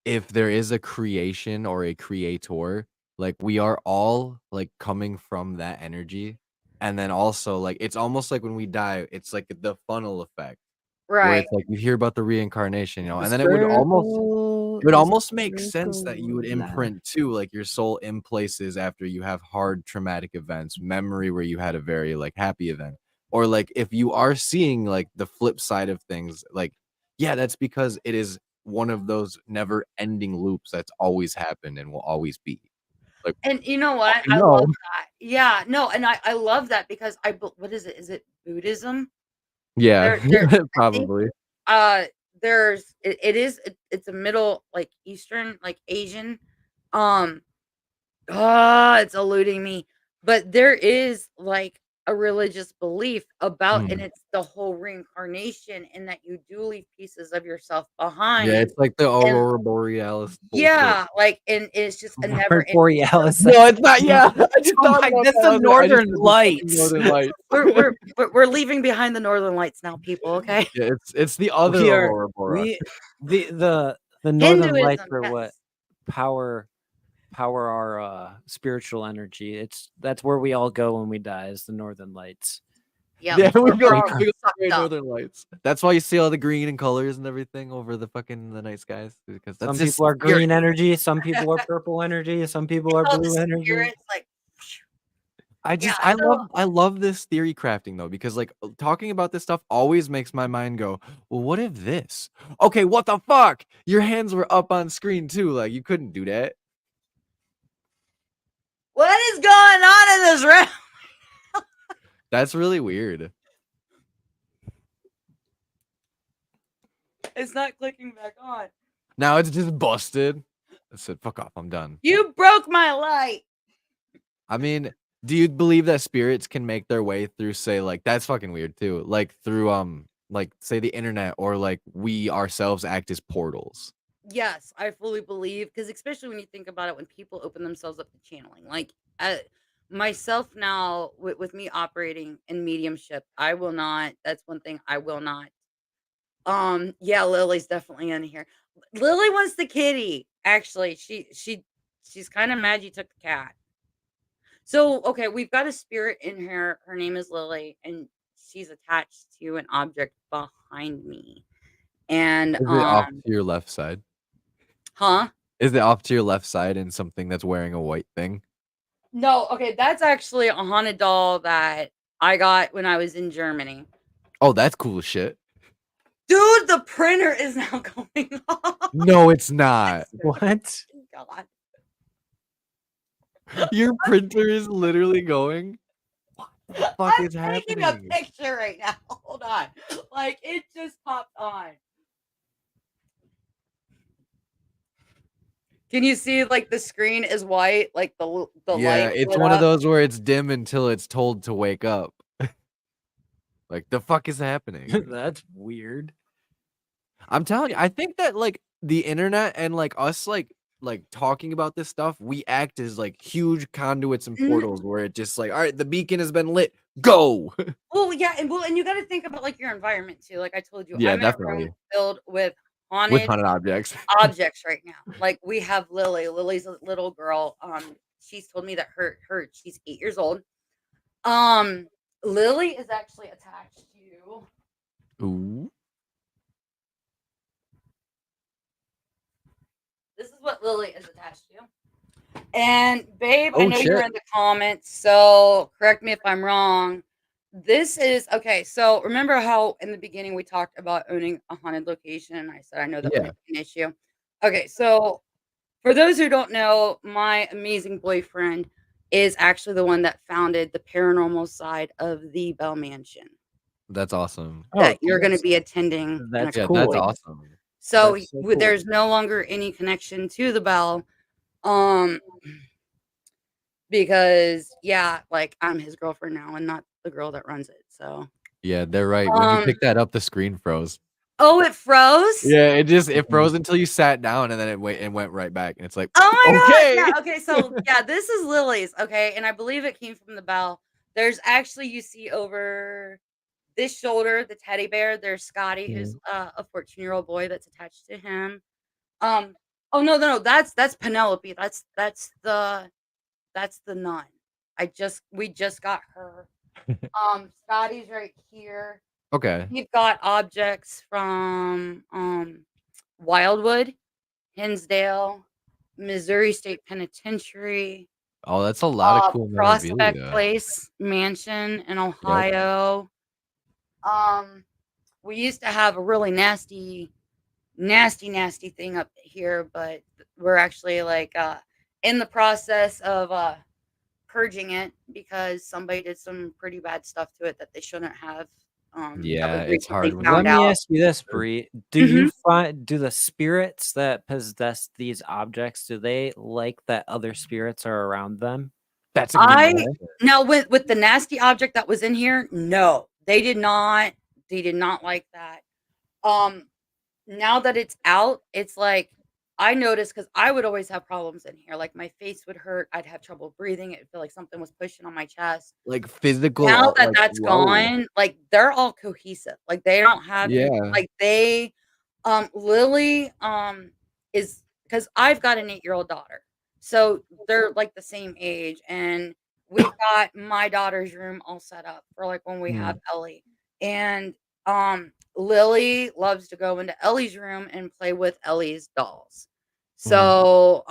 if there is a creation or a creator, like we are all like coming from that energy. And then also like it's almost like when we die, it's like the funnel effect where Right. it's like you hear about the reincarnation, The and then it would is almost make sense that you would nah. imprint too, like your soul in places after you have hard traumatic events, memory where you had a very like happy event, or like if you are seeing like the flip side of things, like yeah, that's because it is one of those never ending loops that's always happened and will always be. Like And you know what? fucking I no. love that. Yeah, no, and I love that because what is it? Is it Buddhism? Yeah, There I think probably. uh it's a middle, like Eastern, like Asian. Um it's eluding me. But there is like a religious belief about, and Mm. it's the whole reincarnation, and that you do leave pieces of yourself Yeah, behind. it's like the And Aurora Borealis bullshit. yeah, like, and it's just a never Aurora ending. Borealis. No, it's not. Yeah, I just Oh thought my, about that's that. the I just Northern said the fucking Lights. Northern Lights. We're leaving behind the Northern Lights now, people. Okay, Yeah, it's the other We are Aurora Borealis. the Northern Lights Hinduism. are what Yes. power our spiritual energy. That's where we all go when we die, is the Northern Lights. Yep. Yeah, we We're go all we go sucked straight up. Northern Lights. That's why you see all the green and colors and everything over the night skies, because that's Some just people are spirit. green energy, some people are purple energy, some people are All the blue energy. spirits, like, yeah. So I love this theory crafting though, because like talking about this stuff always makes my mind go, well, what if this? Okay, what the fuck? Your hands were up on screen too, like you couldn't do that. what is going on in this room? That's really weird. It's not clicking back on. Now it's just busted. I said, fuck off, I'm done. You broke my light. I mean, do you believe that spirits can make their way through, say, like that's fucking weird too, like through like say the internet, or like we ourselves act as portals? Yes, I fully believe, because especially when you think about it, when people open themselves up to channeling, like, uh, myself now with me operating in mediumship, I will not. That's one thing I will not. Yeah, Lily's definitely in here. Lily wants the kitty. Actually, she's kind of mad you took the cat. So, okay, we've got a spirit in here. Her name is Lily, and she's attached to an object behind me. And Is it off to your left side? huh? Is it off to your left side and something that's wearing a white thing? No, okay, that's actually a haunted doll that I got when I was in Germany. Oh, that's cool as shit. Dude, the printer is now going off. No, it's not. What? God. Your printer is literally going. What the fuck I'm is taking a happening? picture right now. Hold on. Like it just popped on. Can you see like the screen is white? Like the Yeah, light it's lit one of up? those where it's dim until it's told to wake up. Like the fuck is happening? That's weird. I'm telling you, I think that like the internet and like us like talking about this stuff, we act as like huge conduits and Mm. portals where it just like, all right, the beacon has been lit. Go. Well, yeah, and you got to think about like your environment too. Like I told you, Yeah, I'm in a definitely. room filled with With haunted haunted objects. objects right now. Like we have Lily. Lily's a little girl. She's told me that she's 8 years old. Lily is actually attached to. Ooh. This is what Lily is attached to. And babe, I Oh, know you're shit. in the comments, so correct me if I'm wrong. This is okay. So remember how in the beginning we talked about owning a haunted location? I said I know that Yeah. would be an issue. Okay, so for those who don't know, my amazing boyfriend is actually the one that founded the paranormal side of the Bell Mansion That's awesome. that Oh, you're going to that's- be attending. in a That's Yeah, couple that's cool. weeks. awesome. So, That's so cool. there's no longer any connection to the Bell. Um, because yeah, like I'm his girlfriend now and not the girl that runs it. So Yeah, they're right. When you Um, picked that up, the screen froze. oh, it froze? Yeah, it froze until you sat down and then it went right back. And it's like, Oh my okay. god. Yeah, okay, so yeah, this is Lily's, okay, and I believe it came from the Bell. There's actually you see over this shoulder, the teddy bear, there's Scotty, who's a 14-year-old boy that's attached to him. Oh no, that's Penelope. That's the nun. We just got her. Scotty's right here. Okay. We've got objects from Wildwood, Hinsdale, Missouri State Penitentiary, Oh, that's a lot of cool Prospect memorabilia. Place Mansion in Ohio. We used to have a really nasty thing up here, but we're actually like in the process of purging it because somebody did some pretty bad stuff to it that they shouldn't have. Yeah, that we it's hard recently when Let found me out. ask you this, Brie. Do the spirits that possess these objects, do they like that other spirits are around them? That's a good question. Now with the nasty object that was in here, no, they did not. They did not like that. Now that it's out, it's like I noticed because I would always have problems in here. Like my face would hurt. I'd have trouble breathing. It'd feel like something was pushing on my chest. Like physical. Now that like, that's whoa. gone, like they're all cohesive. Like they don't have Yeah. like they Lily is because I've got an 8-year-old daughter. So they're like the same age. And we've got my daughter's room all set up for like when we have Ellie. And Lily loves to go into Ellie's room and play with Ellie's dolls. So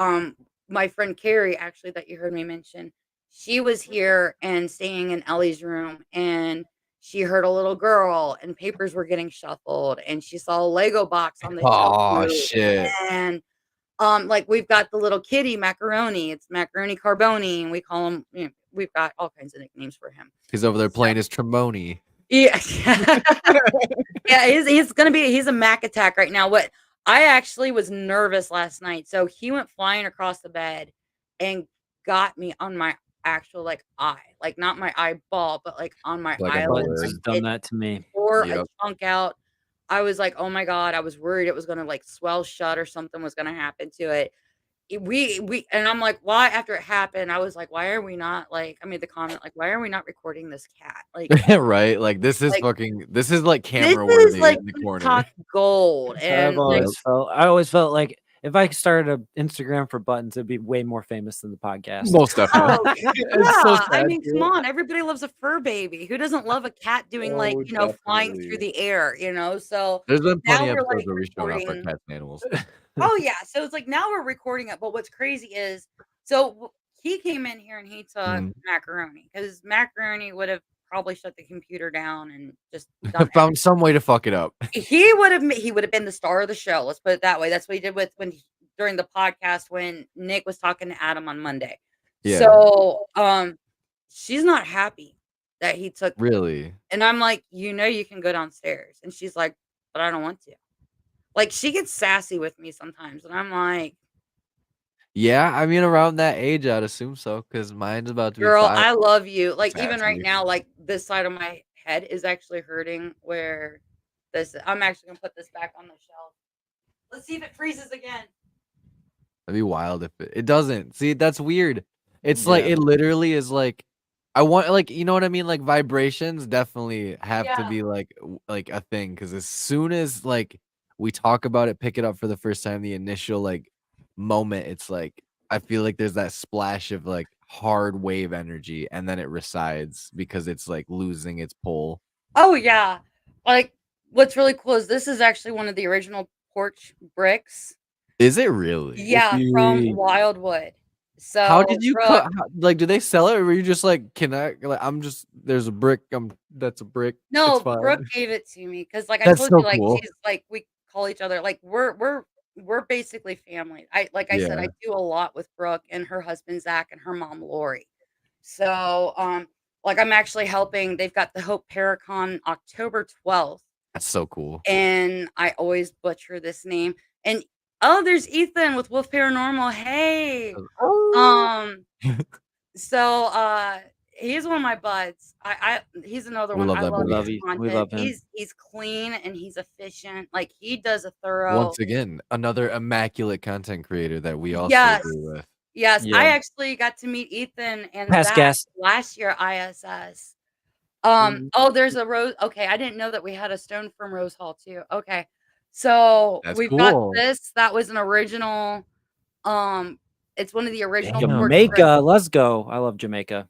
my friend Carrie, actually, that you heard me mention, she was here and staying in Ellie's room, and she heard a little girl, and papers were getting shuffled, and she saw a Lego box on the shelf. Oh move, shit. And like we've got the little kitty Macaroni. It's Macaroni Carboni, and we call him. We've got all kinds of nicknames for him. He's over there playing his trombone. Yeah, yeah. He's a Mac attack right now. What I actually was nervous last night, so he went flying across the bed and got me on my actual like eye, like not my eyeball, but like on my Like a eyelid. bullet. It's done that to me. Or Yep. a chunk out. I was like, oh my god, I was worried it was gonna like swell shut or something was gonna happen to it. we and I'm like, why after it happened, I was like, why are we not like I made the comment like, why are we not recording this cat? Like Right? Like this is like fucking this is like this camera is worthy like in the corner. TikTok gold. I've And like always felt I always felt like if I started an Instagram for buttons, it'd be way more famous than the podcast. Most definitely. oh It's so yeah, I sad mean, come too. on, everybody loves a fur baby. Who doesn't love a cat doing like, Oh, flying through definitely. the air, So There's been now plenty of we're episodes like where we showed off our recording. cats and animals. Oh yeah, so it's like now we're recording it, but what's crazy is he came in here and he took Mhm. macaroni because macaroni would have probably shut the computer down and just done Found some way to fuck it up. he would have been the star of the show. Let's put it that way. That's what he did during the podcast when Nick was talking to Adam on Monday. Yeah. So she's not happy that he took Really? and I'm like, you can go downstairs. And she's like, but I don't want to. Like she gets sassy with me sometimes, and I'm like, Yeah, I mean around that age I'd assume so, because mine's about to be girl, 5. I love you. Like even right Sassy. now, like this side of my head is actually hurting where I'm actually gonna put this back on the shelf. Let's see if it freezes again. That'd be wild if it doesn't. See, that's weird. It's like Yeah. it literally is like I want like you know what I mean? Like vibrations definitely have to Yeah. be like a thing because as soon as like we talk about it, pick it up for the first time, the initial like moment, it's like I feel like there's that splash of like hard wave energy and then it resides because it's like losing its pull. Oh yeah. Like what's really cool is this is actually one of the original porch bricks. Is it really? Yeah, from Sweet. Wildwood. How So did you Brooke, cut? Like, do they sell it, or were you just like, can I? Like, I'm just there's a brick. That's a brick. It's no, fine. Brooke gave it to me because, like I That's told so you, like cool. she's like we call each other like we're basically family. I said, Yeah. I do a lot with Brooke and her husband Zach and her mom Lori. So like I'm actually helping. They've got the Hope Paracon October 12th, That's so cool. and I always butcher this name. And oh, there's Ethan with Wolf Paranormal. Hey, Oh. um, so he's one of my buds. He's another We one. love I that love We buddy. his love you. We content. love him. He's clean and he's efficient. Like he does a thorough. Once again, another immaculate content creator that we also Yes. agree with. Yes, Yeah. I actually got to meet Ethan and Past Zach guest. last year ISS. Mhm. Oh, there's a rose. Okay, I didn't know that we had a stone from Rose Hall too. Okay. So That's we've got cool. this. That was an original. It's one of the original Damn. porch bricks. Jamaica. Let's go. I love Jamaica.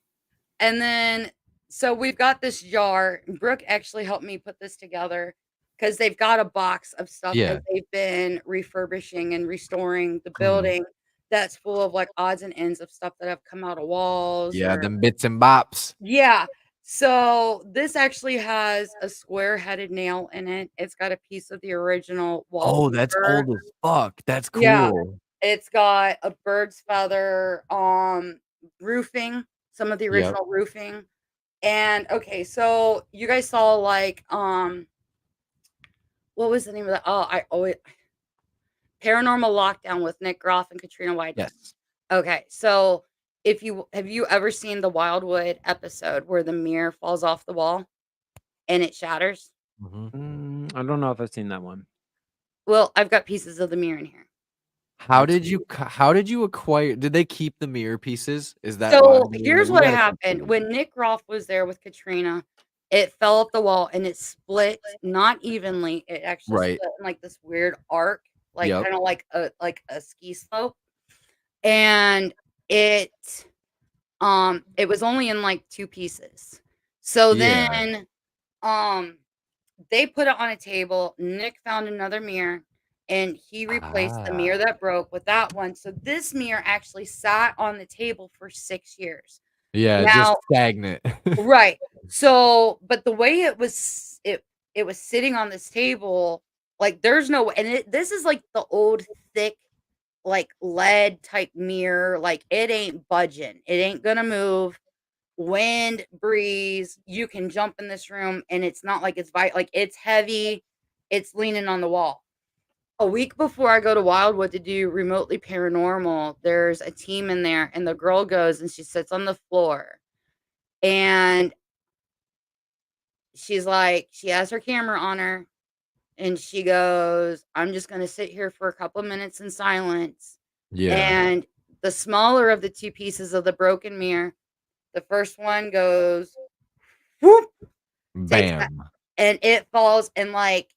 And then, so we've got this jar. Brooke actually helped me put this together because they've got a box of stuff Yeah. as they've been refurbishing and restoring the Mhm. building that's full of like odds and ends of stuff that have come out of walls. Yeah, or- them bits and bops. yeah. So this actually has a square-headed nail in it. It's got a piece of the original Oh, that's wallpaper. old as fuck. That's cool. Yeah. It's got a bird's feather roofing, some of the Yep. original roofing. And okay, so you guys saw like what was the name of that? Oh, I always Paranormal Lockdown with Nick Groff and Katrina White. Yes. Okay, so have you ever seen the Wildwood episode where the mirror falls off the wall and it shatters? Mhm. I don't know if I've seen that one. Well, I've got pieces of the mirror in here. How That's did you acquire? Did they keep the mirror pieces? Is that So why? here's We what gotta happened. continue. When Nick Groff was there with Katrina, it fell off the wall and it split not evenly. It actually Right. split in like this weird arc, like Yep. kind of like a ski slope. And it was only in like two pieces. So Yeah. then they put it on a table. Nick found another mirror and he replaced the mirror Ah. that broke with that one. So this mirror actually sat on the table for 6 years. Yeah, just Now, stagnant. right. So, but the way it was sitting on this table, like there's no way, and this is like the old thick like lead type mirror, like it ain't budging. It ain't gonna move. Wind, breeze, you can jump in this room and it's not like like it's heavy. It's leaning on the wall. A week before I go to Wildwood to do remotely paranormal, there's a team in there and the girl goes and she sits on the floor and she's like, she has her camera on her and she goes, I'm just going to sit here for a couple of minutes in silence Yeah. And the smaller of the two pieces of the broken mirror, the first one goes whoop, takes that, Bam. and it falls, and like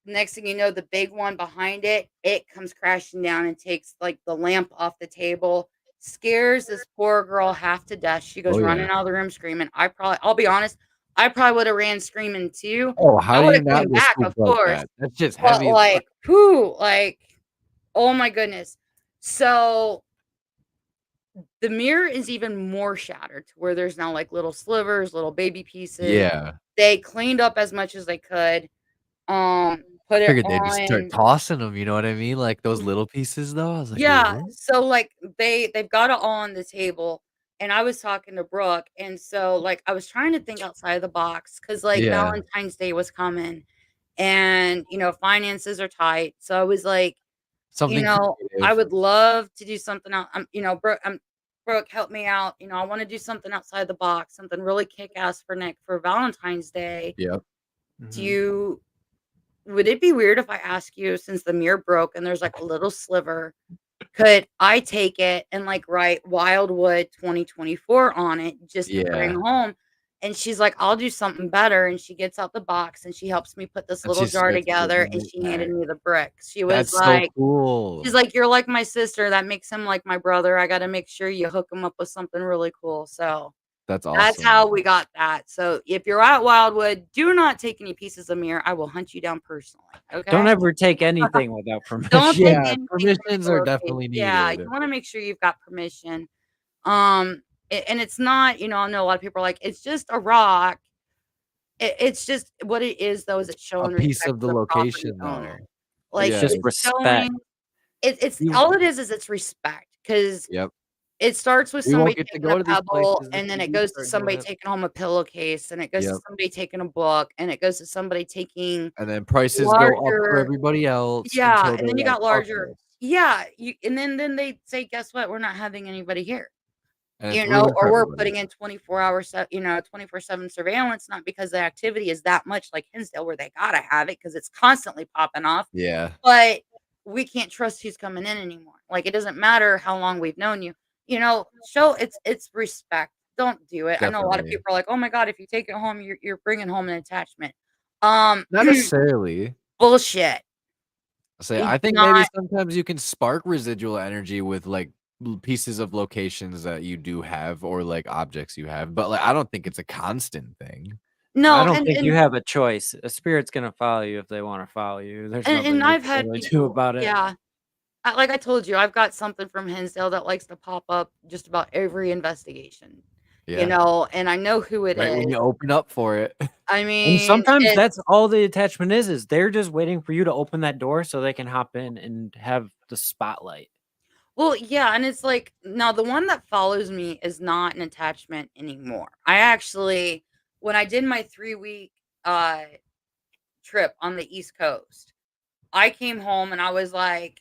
next thing you know, the big one behind it, it comes crashing down and takes like the lamp off the table, scares this poor girl half to death. She goes Oh running yeah. out of the room screaming. I'll be honest, I probably would have ran screaming too. Oh, how I do would you have not came just back, scoop of up course, that? That's just but heavy as fuck. like, whoo, like, oh my goodness. So the mirror is even more shattered to where there's now like little slivers, little baby pieces. Yeah. They cleaned up as much as they could. Put it Figured they'd just start on. tossing them, you know what I mean? Like those little pieces though. I was like, wait, Yeah, what? so, like, they've got it all on the table, and I was talking to Brooke, and so, like, I was trying to think outside the box because, like, Yeah. Valentine's Day was coming, and, finances are tight, so I was like, Something I creative. would love to do something out Brooke, help me out, I wanna do something outside the box, something really kick-ass for Nick for Valentine's Day. Yep. Do Mhm. you Would it be weird if I ask you, since the mirror broke and there's, like, a little sliver, could I take it and, like, write Wildwood 2024 on it just to bring Yeah. home? And she's like, "I'll do something better," and she gets out the box, and she helps me put this And little she jar sets it together, and right she handed there. me the bricks. That's so She's cool. like, "You're like my sister, that makes him like my brother. I gotta make sure you hook him up with something really cool." So That's that's awesome. how we got that. So if you're at Wildwood, do not take any pieces of mirror. I will hunt you down personally, Don't okay? ever take anything without Don't permission. take Yeah, anything from permissions the are location. definitely Yeah, you needed. wanna make sure you've got permission. And it's not, I know a lot of people are like, "It's just a rock." It's just what it is, though, is it's A showing piece respect of to the the property location owner. though. Like, It's Yeah. just it's respect. showing it's You all it is it's respect, because Yep. it starts with We won't somebody get to taking a go to these pebble, places if and then we it do goes to start doing somebody it. taking home a pillowcase, and it goes to Yep. somebody taking a book, and it goes to somebody taking And then prices go up for larger. everybody else Yeah, until and they're then you like, got "Fuck larger. this." Yeah, and then they say, "Guess what? We're not having anybody here." And it's ruined for Or we're everybody. putting in 24/7 surveillance, not because the activity is that much like Hinsdale where they gotta have it because it's constantly popping off, Yeah, but we can't trust who's coming in anymore. Like, it doesn't matter how long we've known you. Show it's respect. Don't do it. I know a lot of definitely. people are like, "Oh my god, if you take it home, you're bringing home an attachment." Not necessarily. Bullshit. I It's think maybe not. sometimes you can spark residual energy with, like, pieces of locations that you do have or, like, objects you have, but, like, I don't think it's a constant thing. I No, don't and think you and have a choice. A spirit's gonna follow you if they wanna follow you. There's and nothing you I've can had really do people, about it. yeah. Like I told you, I've got something from Hinsdale that likes to pop up just about every investigation, Yeah. and I know who it Right when is. you open up for it. I And mean, sometimes that's it's all the attachment is they're just waiting for you to open that door so they can hop in and have the spotlight. well, yeah, and it's like now the one that follows me is not an attachment anymore. I actually, when I did my 3-week uh trip on the East Coast, I came home and I was like,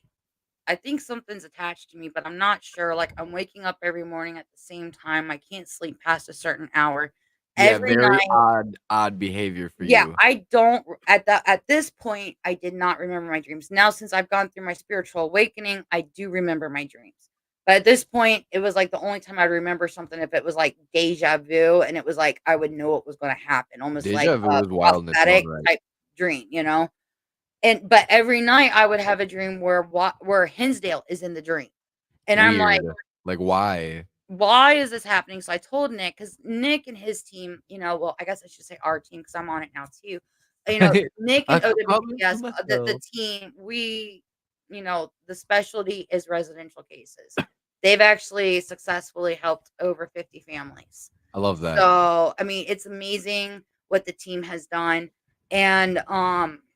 I think something's attached to me, but I'm not sure. Like, I'm waking up every morning at the same time. I can't sleep past a certain hour. Yeah, Every very night. odd behavior for Yeah, you. I don't at this point, I did not remember my dreams. Now, since I've gone through my spiritual awakening, I do remember my dreams. But at this point, it was like the only time I remember something if it was like deja vu, and it was like I would know what was going to happen, almost like Deja vu a is wild in its own prophetic right. type dream. But every night I would have a dream where Hinsdale is in the dream. And I'm like, Weird. Like, why? why is this happening? So I told Nick, because Nick and his team, well, I guess I should say our team because I'm on it now too. Nick I and could probably OWPS, for the myself. team, the specialty is residential cases. They've actually successfully helped over 50 families. I love that. So, I mean, it's amazing what the team has done. And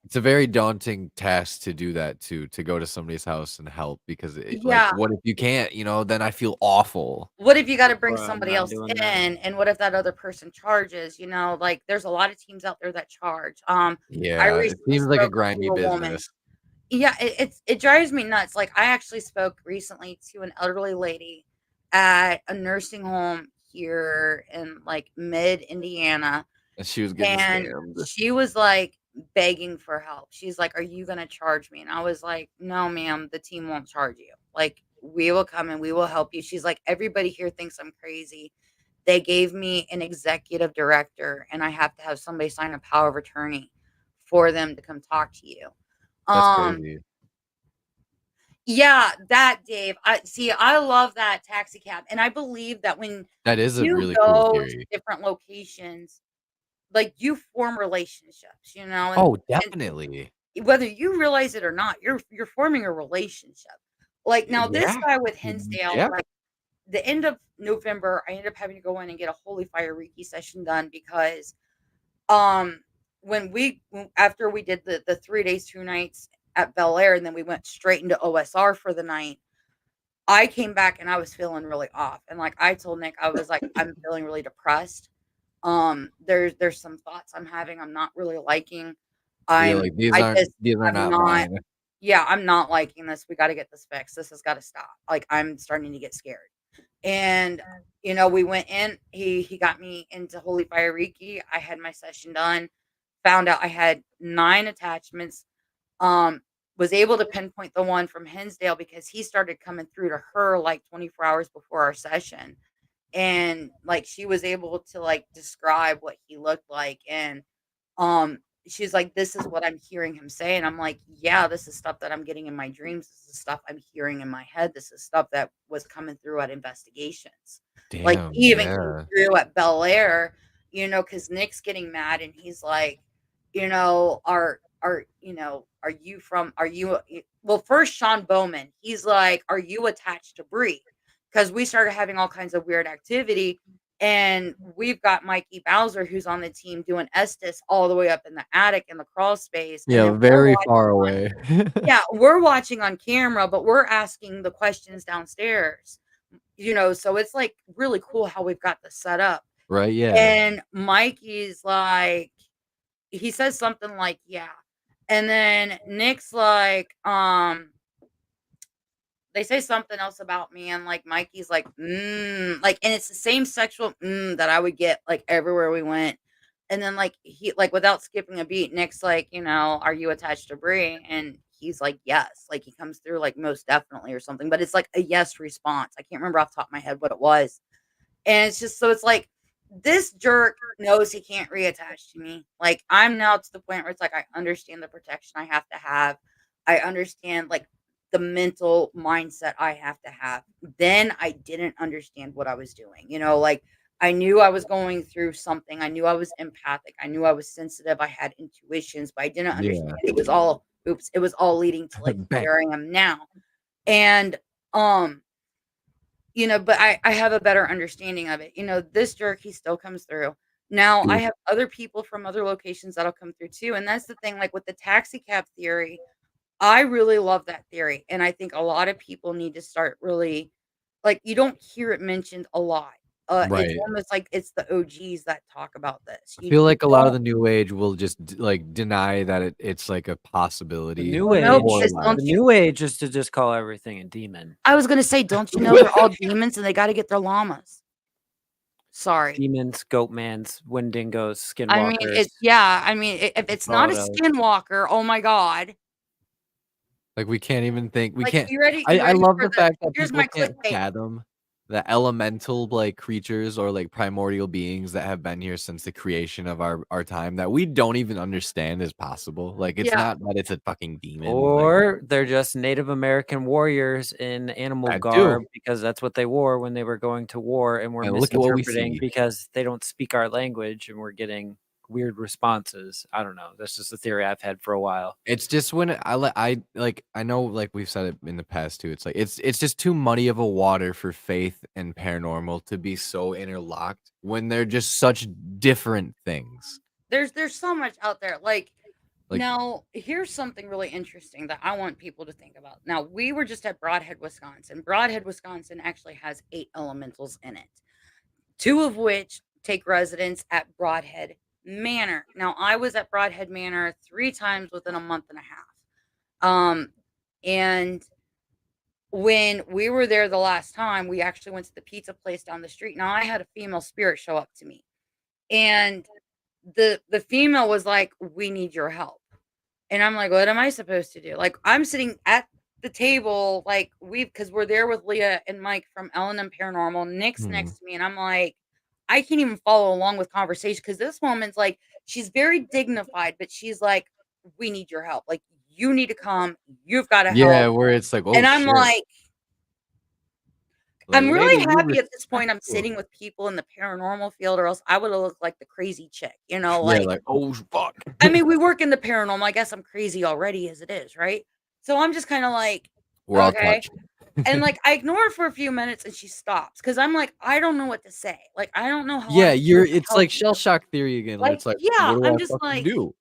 It's a very daunting task to do that too, to go to somebody's house and help because like, yeah, what if you can't, then I feel awful. what if you gotta bring Bro, I'm somebody not else doing in, that. and what if that other person charges? Like, there's a lot of teams out there that charge. I Yeah, it recently seems like a spoke to grindy a woman. business. Yeah, it drives me nuts. Like, I actually spoke recently to an elderly lady at a nursing home here in, like, mid-Indiana, And she was getting and scammed. she was, like, begging for help. She's like, "Are you gonna charge me?" And I was like, "No, ma'am, the team won't charge you. Like, we will come and we will help you. She's like, everybody here thinks I'm crazy. They gave me an executive director, and I have to have somebody sign a power of attorney for them to come talk to you. That's Um, crazy. yeah, that Dave. I love that taxi cab, and I believe that when That is a you really cool go to theory. different locations, like you form relationships, and Oh, definitely. whether you realize it or not, you're forming a relationship. Like now, this Yeah. guy with Hinsdale, Yeah. like the end of November, I ended up having to go in and get a Holy Fire Reiki session done because um after we did the 3 days, 2 nights at Bel Air, and then we went straight into OSR for the night. I came back and I was feeling really off. And like I told Nick, I was like, I'm feeling really depressed. There's some thoughts I'm having I'm not really liking. You're I'm like, I just these are I'm not not mine. yeah, I'm not liking this. We got to get this fixed. This has got to stop. Like I'm starting to get scared. And we went in. He got me into Holy Fire Reiki. I had my session done. Found out I had 9 attachments. Um, was able to pinpoint the one from Hinsdale because he started coming through to her like 24 hours before our session. And like she was able to like describe what he looked like. And um she's like, this is what I'm hearing him say. And I'm like, yeah, this is stuff that I'm getting in my dreams. This is stuff I'm hearing in my head. This is stuff that was coming through at investigations. Like Damn, he even came yeah. through at Bel Air, because Nick's getting mad and he's like, are you from are you well, first Sean Bowman, he's like, are you attached to Brie? Because we started having all kinds of weird activity. And we've got Mikey Bowser, who's on the team doing Estes all the way up in the attic in the crawl space. And Yeah, then very far away. we're watching on camera, but we're asking the questions downstairs. So it's like really cool how we've got this set up. Right, yeah. And Mikey's like, he says something like, yeah. And then Nick's like, they say something else about me, and like Mikey's like, like, and it's the same sexual that I would get like everywhere we went. And then like he like without skipping a beat, Nick's like, are you attached to Brie? And he's like, yes. Like he comes through like most definitely or something, but it's like a yes response. I can't remember off the top of my head what it was. And it's just so it's like this jerk knows he can't reattach to me. Like I'm now to the point where it's like I understand the protection I have to have. I understand like the mental mindset I have to have. Then I didn't understand what I was doing. Like I knew I was going through something. I knew I was empathic. I knew I was sensitive. I had intuitions, but I didn't understand Yeah. it was all leading to like Bang. where I am now. And but I have a better understanding of it. This jerk, he still comes through. Now I have other people from other locations that'll come through too. And that's the thing, like with the taxi cab theory, I really love that theory. And I think a lot of people need to start really, like, you don't hear it mentioned a lot. It's Right. almost like it's the OGs that talk about this. I feel like a lot of don't- the new age will just like deny that it's like a The possibility. new Well, no, age, more or because less. don't the you? new age is to just call everything a demon. I was gonna say, don't you know they're all demons and they got to get their llamas? Sorry. Demons, goatmans, wendigos, I mean, skinwalkers. if it's That's all not a it is. skinwalker, oh my god! Like we can't even think. We Like, can't. you ready? I You ready love for the fact that Here's people my can't clickbait. fathom the elemental like creatures or like primordial beings that have been here since the creation of our time that we don't even understand is possible. Like it's Yeah. not that it's a fucking demon. Like, Or they're just Native American warriors in animal That too. garb because that's what they wore when they were going to war, and we're And look at what we misinterpreting see. because they don't speak our language and we're getting weird responses. I don't know. That's just a theory I've had for a while. It's just when I know like we've said it in the past too. It's like it's just too muddy of a water for faith and paranormal to be so interlocked when they're just such different things. There's so much out there. Like Like- now, here's something really interesting that I want people to think about. Now, we were just at Broadhead, Wisconsin. Broadhead, Wisconsin actually has 8 elementals in it, 2 of which take residence at Broadhead Manor. Now, I was at Broadhead Manor 3 times within a month and a half. And when we were there the last time, we actually went to the pizza place down the street. Now, I had a female spirit show up to me, and the female was like, we need your help. And I'm like, what am I supposed to do? Like, I'm sitting at the table, like because we're there with Leah and Mike from Ellen and Paranormal. Nick's Mhm. next to me, and I'm like, I can't even follow along with conversation because this woman's like, she's very dignified, but she's like, we need your help. Like, you need to come. You've got to Yeah, help. where it's like, oh And I'm shit. like, Like, I'm lady, really we happy at this point I'm respect you. sitting with people in the paranormal field, or else I would have looked like the crazy chick, Yeah, like, like, oh fuck. I mean, we work in the paranormal. I guess I'm crazy already as it is, right? So I'm just kind of like, We're all okay. touched. And like I ignore her for a few minutes and she stops because I'm like, I don't know what to say. Like, I don't know how Yeah, I'm supposed to it's help like shell you. shock theory again, where Like, it's like, yeah, what do I'm I just fucking like, do?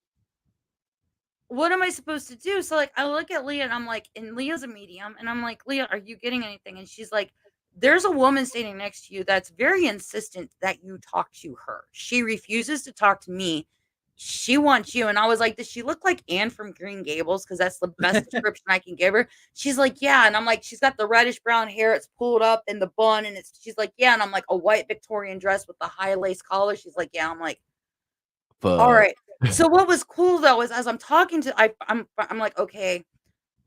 what am I supposed to do? So like I look at Leah and I'm like, and Leah's a medium, and I'm like, Leah, are you getting anything? And she's like, there's a woman standing next to you that's very insistent that you talk to her. She refuses to talk to me. She wants you. And I was like, does she look like Anne from Green Gables? Because that's the best description I can give her. She's like, yeah. And I'm like, she's got the reddish brown hair. It's pulled up in the bun. And she's like, yeah. And I'm like, a white Victorian dress with the high lace collar. She's like, yeah. I'm like, all Fuck. right. So what was cool though is as I'm talking to I'm like, okay,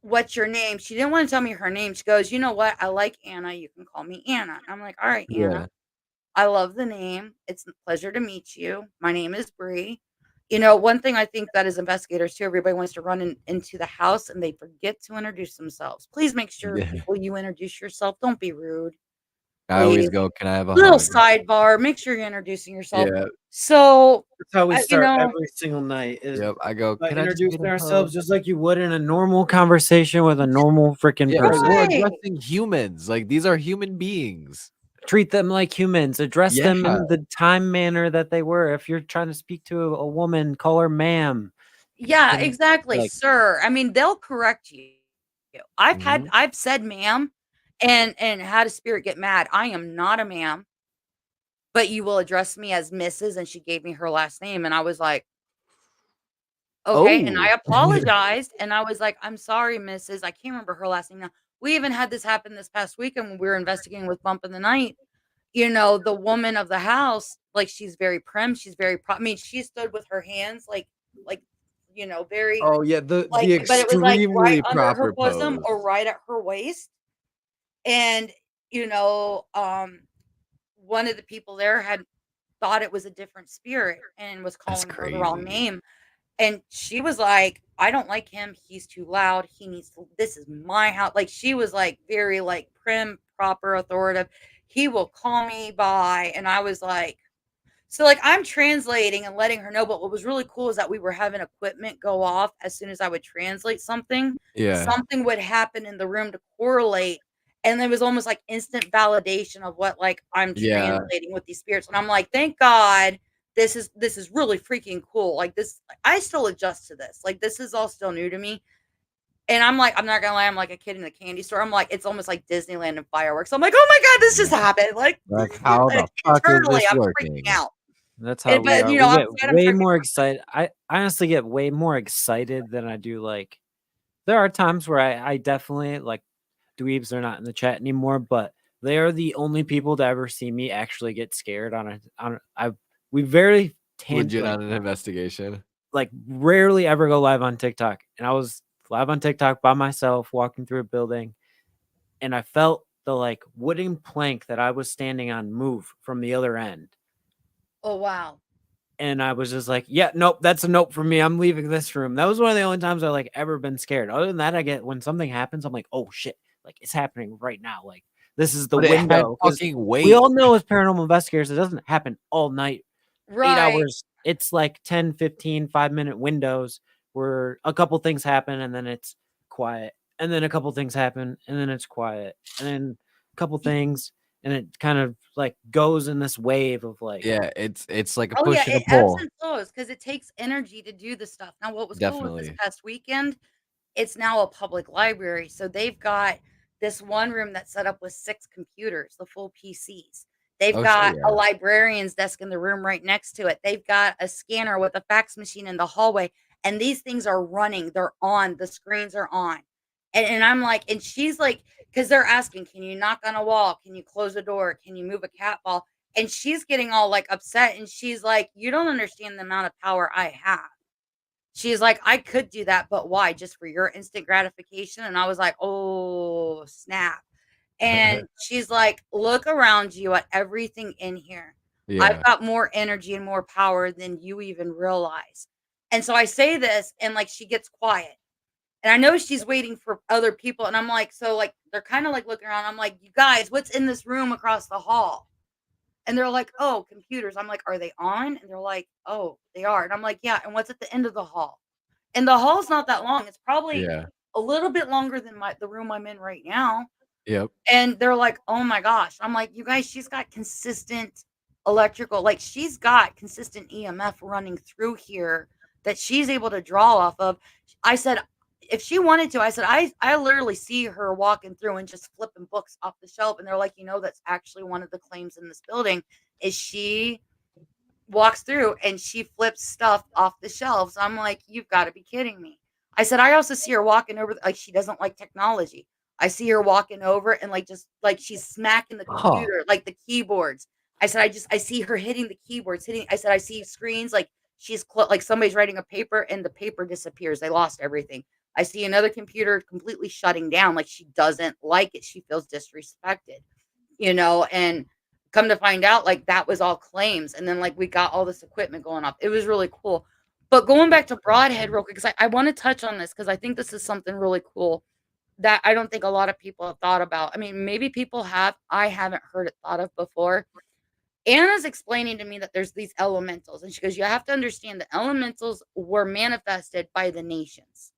what's your name? She didn't want to tell me her name. She goes, you know what? I like Anna. You can call me Anna. And I'm like, all right, Yeah. Anna. I love the name. It's a pleasure to meet you. My name is Brie. You know, one thing I think that as investigators too, everybody wants to run into the house and they forget to introduce themselves. Please make sure Yeah. people you introduce yourself. Don't be rude. I always Please. go, can I have a Little hug? sidebar. Make sure you're introducing yourself. Yeah. So, That's how we you start know, every single night is Yep. I go, by can I just get introducing a ourselves hug? just like you would in a normal conversation with a normal freaking Yeah, like person. we're right. addressing humans. Like these are human beings. Treat them like humans. Address them Yeah. in the time manner that they were. If you're trying to speak to a woman, call her ma'am. Yeah, And, exactly, like, sir. I mean, they'll correct you. Mhm. I've said ma'am and had a spirit get mad. I am not a ma'am, but you will address me as Mrs. And she gave me her last name. And I was like, okay. And I Oh. apologized. And I was like, I'm sorry, Mrs. I can't remember her last name now. We even had this happen this past weekend when we were investigating with Bump in the Night. You know, the woman of the house, like she's very prim, she's very I mean, she stood with her hands like very Oh yeah, the but it was, like, right extremely under her proper bosom or pose. right at her waist, and, you know, one of the people there had thought it was a different spirit and was That's calling her the wrong crazy. name, and she was like, "I don't like him, he's too loud, he needs to this is my house," like, she was, like, very, like, prim, proper, authoritative, "He will call me by," and I was like, so, like, I'm translating and letting her know, but what was really cool is that we were having equipment go off as soon as I would translate something. Yeah. Something would happen in the room to correlate, and it was almost like instant validation of what, like, I'm Yeah. translating with these spirits, and I'm like, "Thank God this is really freaking cool." Like, this I still adjust to this. Like, this is all still new to me, and I'm like, I'm not gonna lie, I'm like a kid in a candy store. I'm like, it's almost like Disneyland and fireworks. I'm like, "Oh my god, this just happened." Like how the Like, fuck is internally, this I'm freaking working? out. that's how we But, are. you know, We I'm get glad I'm way checking more excited. I honestly get way more excited than I do like there are times where I definitely like dweebs are not in the chat anymore, but they are the only people to ever see me actually get scared we very Legit like on an investigation. rarely ever go live on TikTok. And I was live on TikTok by myself walking through a building and I felt the like wooden plank that I was standing on move from the other end. Oh, wow. And I was just like, yeah, nope, that's a nope for me. I'm leaving this room. That was one of the only times I like ever been scared. Other than that, I get when something happens, I'm like, oh shit, like it's happening right now. Like this is the But it had window. 'Cause fucking we weight. all know as paranormal investigators, it doesn't happen all night, 8 Right. hours. It's like 10, 15, 5-minute windows where a couple things happen and then it's quiet. And then a couple things happen and then it's quiet. And then a couple things and it kind of like goes in this wave of like Yeah, it's like a Oh, yeah, push and a it ebbs pull. and flows because it takes energy to do the stuff. Now, what was cool with this Definitely. past weekend, it's now a public library, so they've got this one room that's set up with 6 computers, the full PCs. They've Oh shit, got a yeah. librarian's desk in the room right next to it. They've got a scanner with a fax machine in the hallway, and these things are running, they're on, the screens are on. And I'm like and she's like, because 'cause they're asking, "Can you knock on a wall? Can you close a door? Can you move a cat ball?" And she's getting all, like, upset, and she's like, "You don't understand the amount of power I have." She's like, I could do that, but why? Just for your instant gratification? And I was like, oh, snap. And she's like, look around you at everything in here. I've Yeah. got more energy and more power than you even realize. And so I say this, and like she gets quiet. And I know she's waiting for other people. And I'm like, so like they're kind of like looking around. I'm like, you guys, what's in this room across the hall? And they're like, oh, computers. I'm like, are they on? And they're like, oh, they are. And I'm like, yeah. And what's at the end of the hall? And the hall's not that long. It's probably Yeah. a little bit longer than the room I'm in right now. Yep. And they're like, oh my gosh. I'm like, you guys, she's got consistent electrical, like she's got consistent EMF running through here that she's able to draw off of. I said, if she wanted to, I said, I literally see her walking through and just flipping books off the shelf. And they're like, that's actually one of the claims in this building is she walks through and she flips stuff off the shelves. I'm like, you've got to be kidding me. I said, I also see her walking over, like she doesn't like technology. I see her walking over and like just like she's smacking the computer, like the keyboards. I said, I see her hitting the keyboards, hitting. I said, I see screens like she's like somebody's writing a paper and the paper disappears. They lost everything. I see another computer completely shutting down, like she doesn't like it. She feels disrespected, and come to find out, like that was all claims. And then like we got all this equipment going off. It was really cool. But going back to Broadhead real quick, because I want to touch on this because I think this is something really cool that I don't think a lot of people have thought about. I mean, maybe people have. I haven't heard it thought of before. Anna's explaining to me that there's these elementals. And she goes, you have to understand the elementals were manifested by the nations.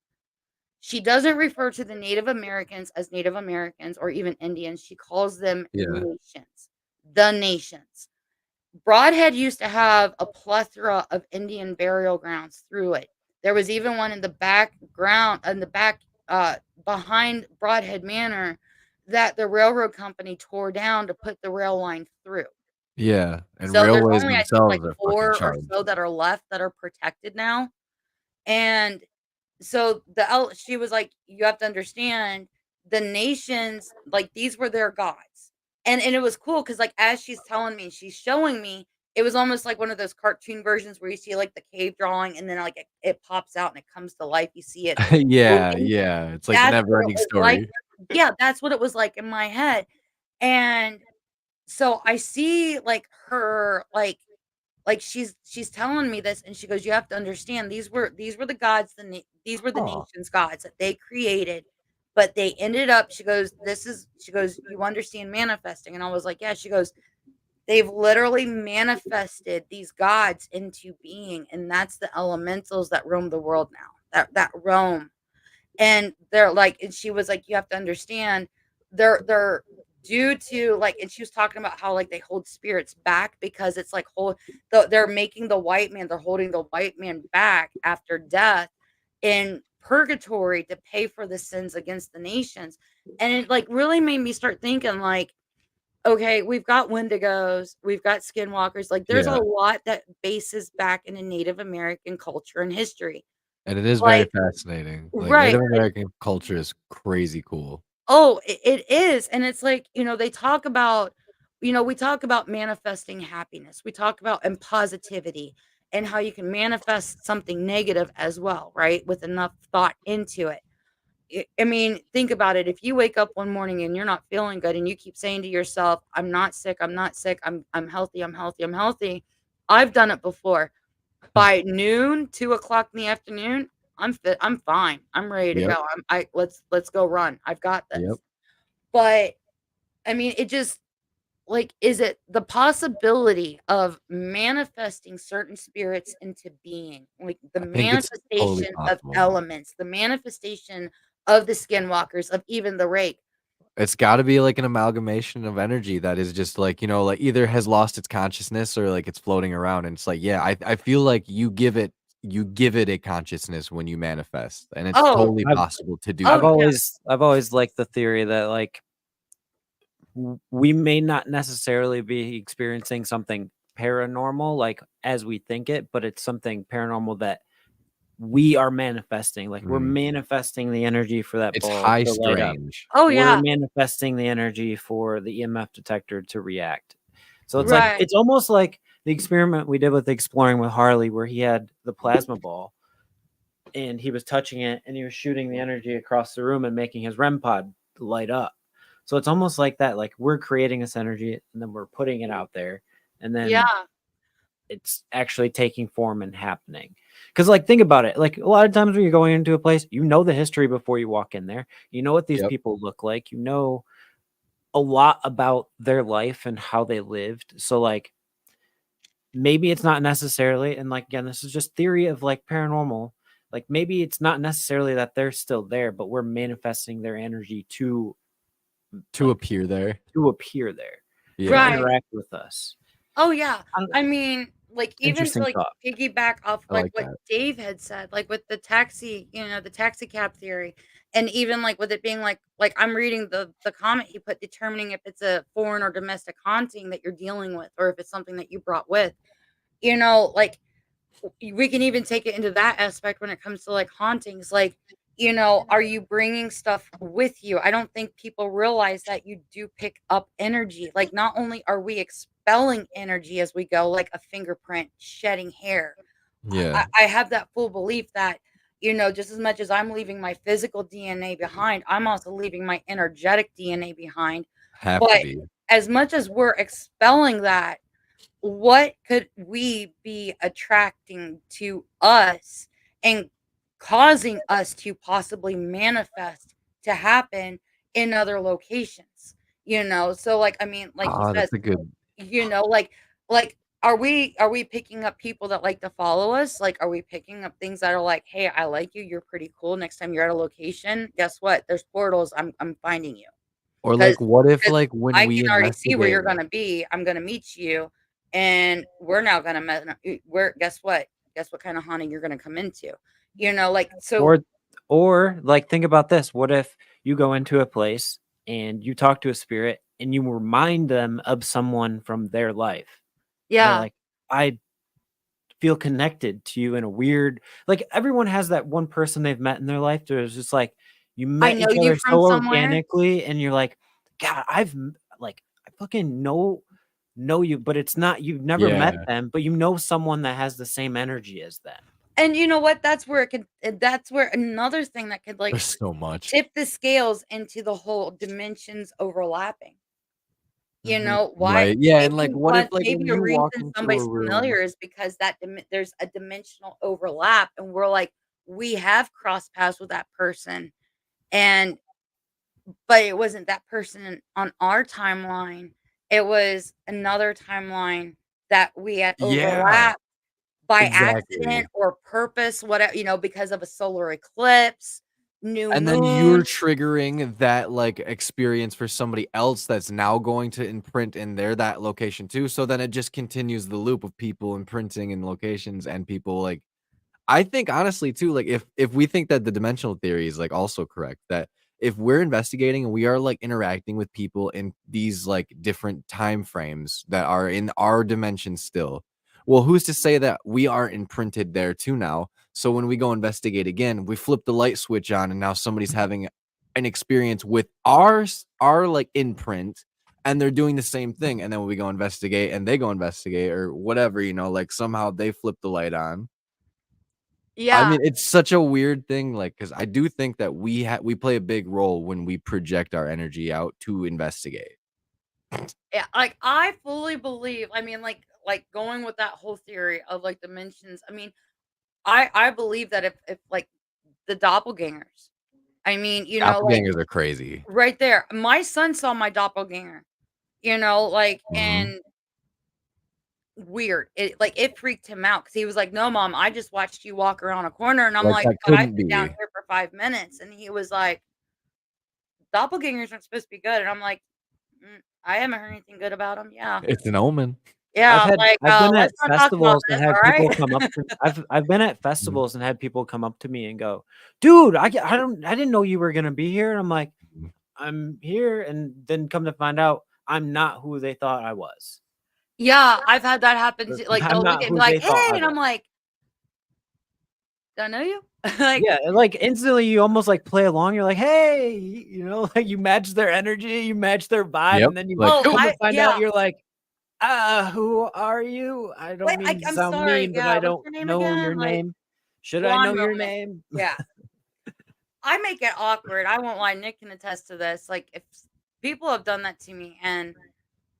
She doesn't refer to the Native Americans as Native Americans or even Indians. She calls them nations, the nations. Broadhead used to have a plethora of Indian burial grounds through it. There was even one in the background, in the back, behind Broadhead Manor, that the railroad company tore down to put the rail line through. Yeah. And So there's railways only, I think, like themselves are fucking 4 or charged. so that are left that are protected now. And so she was like, you have to understand the nations, like these were their gods. And it was cool because like as she's telling me, she's showing me, it was almost like one of those cartoon versions where you see like the cave drawing and then like it pops out and it comes to life. You see it. Yeah. moving. Yeah. It's like the That's never what it ending was story. like. Yeah, that's what it was like in my head. And so I see like her like she's telling me this and she goes, you have to understand these were the gods, these were the nation's gods that they created, but they ended up, she goes, you understand manifesting? And I was like, yeah. She goes, they've literally manifested these gods into being, and that's the elementals that roam the world now, that roam. And they're like, and she was like, you have to understand they're due to like, and she was talking about how like they hold spirits back because it's like they're making the white man, they're holding the white man back after death in purgatory to pay for the sins against the nations. And it like really made me start thinking like, okay, we've got wendigos, we've got skinwalkers, like there's a lot that bases back into Native American culture and history. And it is very Like, fascinating. Like right. Native American culture is crazy cool. Oh, it is. And it's like, they talk about, we talk about manifesting happiness. We talk about and positivity and how you can manifest something negative as well, right? With enough thought into it. I mean, think about it. If you wake up one morning and you're not feeling good and you keep saying to yourself, I'm not sick, I'm not sick, I'm healthy, I'm healthy, I'm healthy. I've done it before. By noon, 2 o'clock in the afternoon, I'm fit. I'm fine. I'm ready to go. Let's go run. I've got this. Yep. But I mean, it just like, is it the possibility of manifesting certain spirits into being, like the I think it's totally manifestation of possible. elements, the manifestation of the skinwalkers, of even the rake? It's gotta be like an amalgamation of energy that is just like, like either has lost its consciousness or like it's floating around. And it's like, yeah, I feel like you give it a consciousness when you manifest. And it's Oh, totally I've- possible to do I've Oh, that. yeah. always liked the theory that like we may not necessarily be experiencing something paranormal like as we think it, but it's something paranormal that we are manifesting. Like we're manifesting the energy for that It's bulb high to light up. strange. Oh, We're yeah. manifesting the energy for the EMF detector to react. So it's Right. like it's almost like the experiment we did with exploring with Harley, where he had the plasma ball. and he was touching it, and he was shooting the energy across the room and making his REM pod light up. So it's almost like that, like we're creating this energy and then we're putting it out there, and then Yeah. it's actually taking form and happening. Because, like, think about it. Like, a lot of times when you're going into a place, you know the history before you walk in there. You know what these Yep. people look like. You know a lot about their life and how they lived. So, like, maybe it's not necessarily, and like, again, this is just theory of like paranormal. Like, maybe it's not necessarily that they're still there, but we're manifesting their energy to appear there. appear there, Yeah. Right. interact with us. Oh yeah. I don't- I mean, like even to Interesting like thought. piggyback off I like like what that. Dave had said, like with the taxi, the taxi cab theory, and even like with it being like I'm reading the comment he put, determining if it's a foreign or domestic haunting that you're dealing with, or if it's something that you brought with. Like we can even take it into that aspect when it comes to like hauntings. Like, are you bringing stuff with you? I don't think people realize that you do pick up energy. Like, not only are we expelling energy as we go, like a fingerprint, shedding hair. Yeah. I have that full belief that, just as much as I'm leaving my physical DNA behind, I'm also leaving my energetic DNA behind. Have to But be. as much as we're expelling that, what could we be attracting to us and causing us to possibly manifest to happen in other locations? So like, I mean, like he says, That's a good. like are we picking up people that like to follow us? Like, are we picking up things that are like, hey, I like you, you're pretty cool, next time you're at a location, guess what, there's portals, I'm finding you. Or 'Cause like, what if 'cause like when I we can already see where you're investigate? gonna be. I'm gonna meet you, and we're now gonna where guess what? Guess what kind of haunting you're gonna come into? Like, so Or like, think about this. What if you go into a place and you talk to a spirit and you remind them of someone from their life? They're yeah. like, I feel connected to you in a weird, like, everyone has that one person they've met in their life. There's just like, you I met know each you other from so somewhere. organically, and you're like, God, like, I fucking know you, but it's not, you've never met Yeah. them, but you know someone that has the same energy as them. And you know what? That's where another thing that could like There's so much. tip the scales into the whole dimensions overlapping. Mhm. Why? Right. Yeah. And like, what if like Maybe when a you walk reason into a somebody's room? familiar is because there's a dimensional overlap, and we're like, we have crossed paths with that person, and but it wasn't that person on our timeline. It was another timeline that we had Yeah. overlapped by Exactly. accident or purpose, whatever, because of a solar eclipse, new And then you're moon. triggering that like experience for somebody else that's now going to imprint in that location too. So then it just continues the loop of people imprinting in locations and people like. I think honestly too, like if we think that the dimensional theory is like also correct, that if we're investigating and we are like interacting with people in these like different time frames that are in our dimension still, well, who's to say that we aren't imprinted there too now? So when we go investigate again, we flip the light switch on and now somebody's having an experience with our like imprint, and they're doing the same thing. And then when we go investigate and they go investigate or whatever, like somehow they flip the light on. I Yeah, mean, it's such a weird thing, like, because I do think that we play a big role when we project our energy out to investigate. yeah. Like, I fully believe. I mean, like going with that whole theory of like dimensions. I mean, I believe that if like the doppelgangers. I mean, like Doppelgangers are crazy. right there. My son saw my doppelganger. Like, Mhm. and weird. It freaked him out because he was like, "No, mom, I just watched you walk around a corner," and I'm Like, like, that "But I've couldn't been down be. here for 5 minutes," and he was like, "Doppelgangers aren't supposed to be good," and I'm like, I haven't heard anything good about them. Yeah, It's an omen. yeah. Like, I've been at let's not talk about festivals and this. had All right. people come up to I've been at Mhm, festivals and had people come up to me and go, "Dude, I didn't know you were gonna be here." And I'm like, mhm. "I'm here," and then come to find out I'm not who they thought I was. Yeah, I've had that happen. Like I'm they'll look not at me who like, they thought "Hey," I and I'm was. like, "Do I know you?" Like, Yeah, and, like, instantly you almost, like, play along. You're like, "Hey," like, you match their energy, you match their vibe, Yep, and then you like, oh, come to find out yeah. you're like, who are you? I don't Wait, mean to I'm sound sorry. mean, but Yeah, I what's don't your name know your again? Like, name." Should I know blonde your moment. name? Yeah. I make it awkward. I won't lie. Nick can attest to this. Like if people have done that to me, and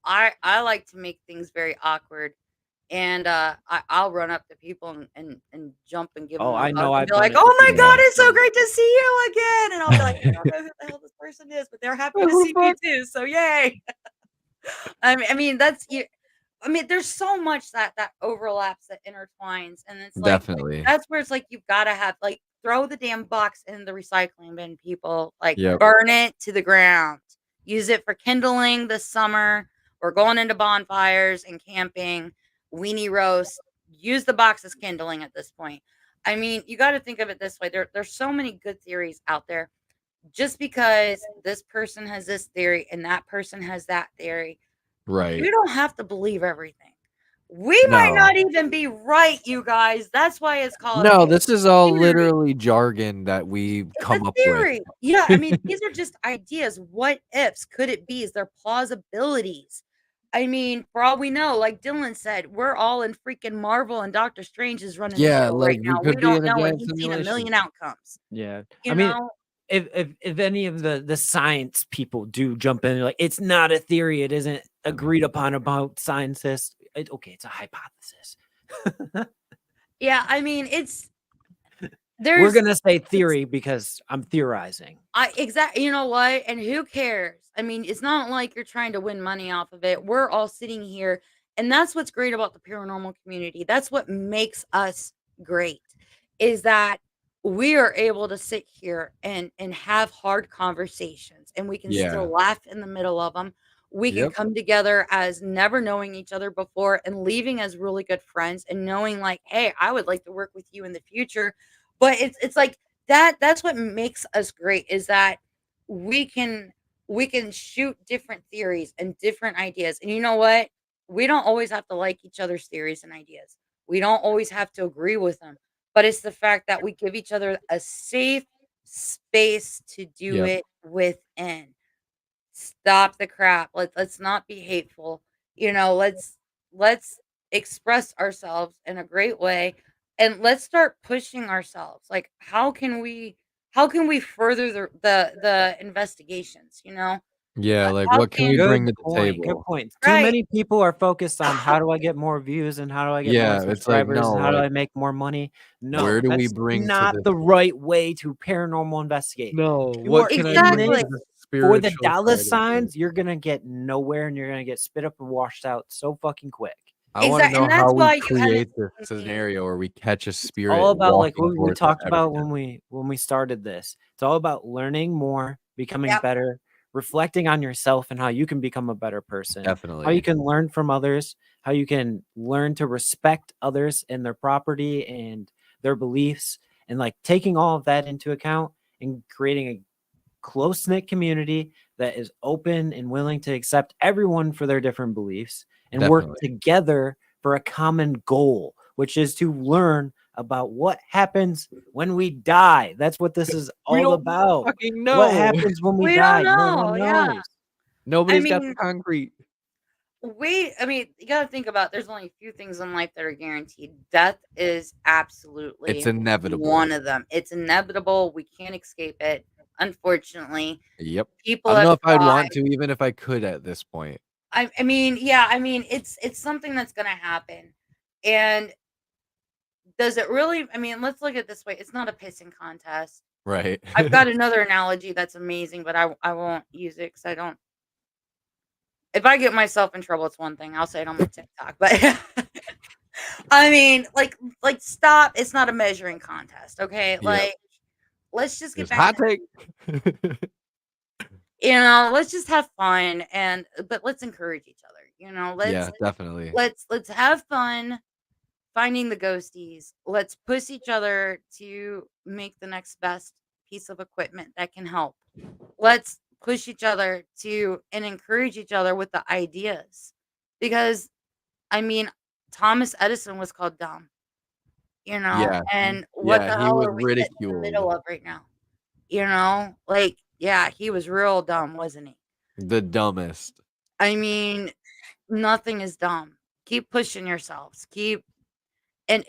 I like to make things very awkward. And I'll run up to people and jump and give them Oh, a I hug know and I've be done like, it to "Oh my people. God, Yeah. it's so great to see you again!" And I'll be like, "I don't know who the hell this person is, but they're happy to Who see me fuck- too. So yay!" I mean that's you. I mean, there's so much that overlaps, that intertwines, and it's like Definitely. that's where it's like you've got to have like throw the damn box in the recycling bin, people. Like Yep. burn it to the ground. Use it for kindling this summer. We're going into bonfires and camping, weenie roast. Use the box as kindling at this point. I mean, you got to think of it this way. There's so many good theories out there. Just because this person has this theory and that person has that theory, Right. you don't have to believe everything. We might No. not even be right, you guys. That's why it's called No, a this is all theory. literally jargon that we It's come a up with. theory. Yeah, I mean, these are just ideas. What ifs could it be? Is there plausibilities? I mean, for all we know, like Dylan said, we're all in freaking Marvel and Doctor Strange is running the Yeah, show like right we now. We could be don't in a know, and giant he's seen a simulation. million outcomes. Yeah. You I mean, know? if any of the science people do jump in, like it's not a theory, it isn't agreed upon about scientists. Okay, it's a hypothesis. Yeah, I mean, We're there's gonna say theory because I'm theorizing. exactly. You know what? And who cares? I mean, it's not like you're trying to win money off of it. We're all sitting here, and that's what's great about the paranormal community. That's what makes us great, is that we are able to sit here and have hard conversations, and we can Yeah. still laugh in the middle of them. We can Yep. come together as never knowing each other before and leaving as really good friends and knowing like, hey, I would like to work with you in the future. But it's like that's what makes us great, is that we can we can shoot different theories and different ideas. And you know what? We don't always have to like each other's theories and ideas. We don't always have to agree with them. But it's the fact that we give each other a safe space to do Yep. it within. Stop the crap. Let's not be hateful. You know, let's express ourselves in a great way, and let's start pushing ourselves. Like how can we further the investigations, you know? Yeah, like How what can we can bring Good to the point. Good table? point. Too right. many people are focused on how do I get more views and how do I get more Yeah, it's like subscribers no, and how do like I make more money. No, where do we that's bring to not this? the right way to paranormal investigate. No, You what are can I in bring Exactly. to this the for the spiritual dollar side of it? signs. You're gonna get nowhere and you're gonna get spit up and washed out so fucking quick. I want to Exactly. know And that's how why we you haven't create this seen me. scenario where we catch a spirit All about like walking we towards us talked every about time. when we started this. It's all about learning more, becoming Yep. better, reflecting on yourself and how you can become a better person. How you Definitely. can learn from others, how you can learn to respect others and their property and their beliefs, and like taking all of that into account and creating a close-knit community that is open and willing to accept everyone for their different beliefs and work Definitely. together for a common goal, which is to learn about what happens when we die. That's what this is We all don't about. fucking What know. happens when we We die? don't No one know. Yeah. knows. Nobody's got the mean, concrete. I mean, you got to think about there's only a few things in life that are guaranteed. Death is absolutely It's inevitable. one of them. It's inevitable. We can't escape it. Unfortunately, Yep. people I don't know have if I'd tried. want to, even if I could at this point. I mean, yeah, I mean, it's something that's going to happen. And does it really? I mean, let's look at it this way. It's not a pissing contest. Right. I've got another analogy that's amazing, but I won't use it because I don't. If I get myself in trouble, it's one thing. I'll say it on my TikTok, but I mean, like stop. It's not a measuring contest, okay? Yep. Like, let's just get Just back hot to, take. let's just have fun, but let's encourage each other. Yeah, definitely. Let's have fun finding the ghosties. Let's push each other to make the next best piece of equipment that can help. Let's push each other to and encourage each other with the ideas. Because I mean, Thomas Edison was called dumb, Yeah. and what Yeah, the he hell was are we sitting in the middle ridiculed. of right now? Like, yeah, he was real dumb, wasn't he? The dumbest. I mean, nothing is dumb. Keep pushing yourselves.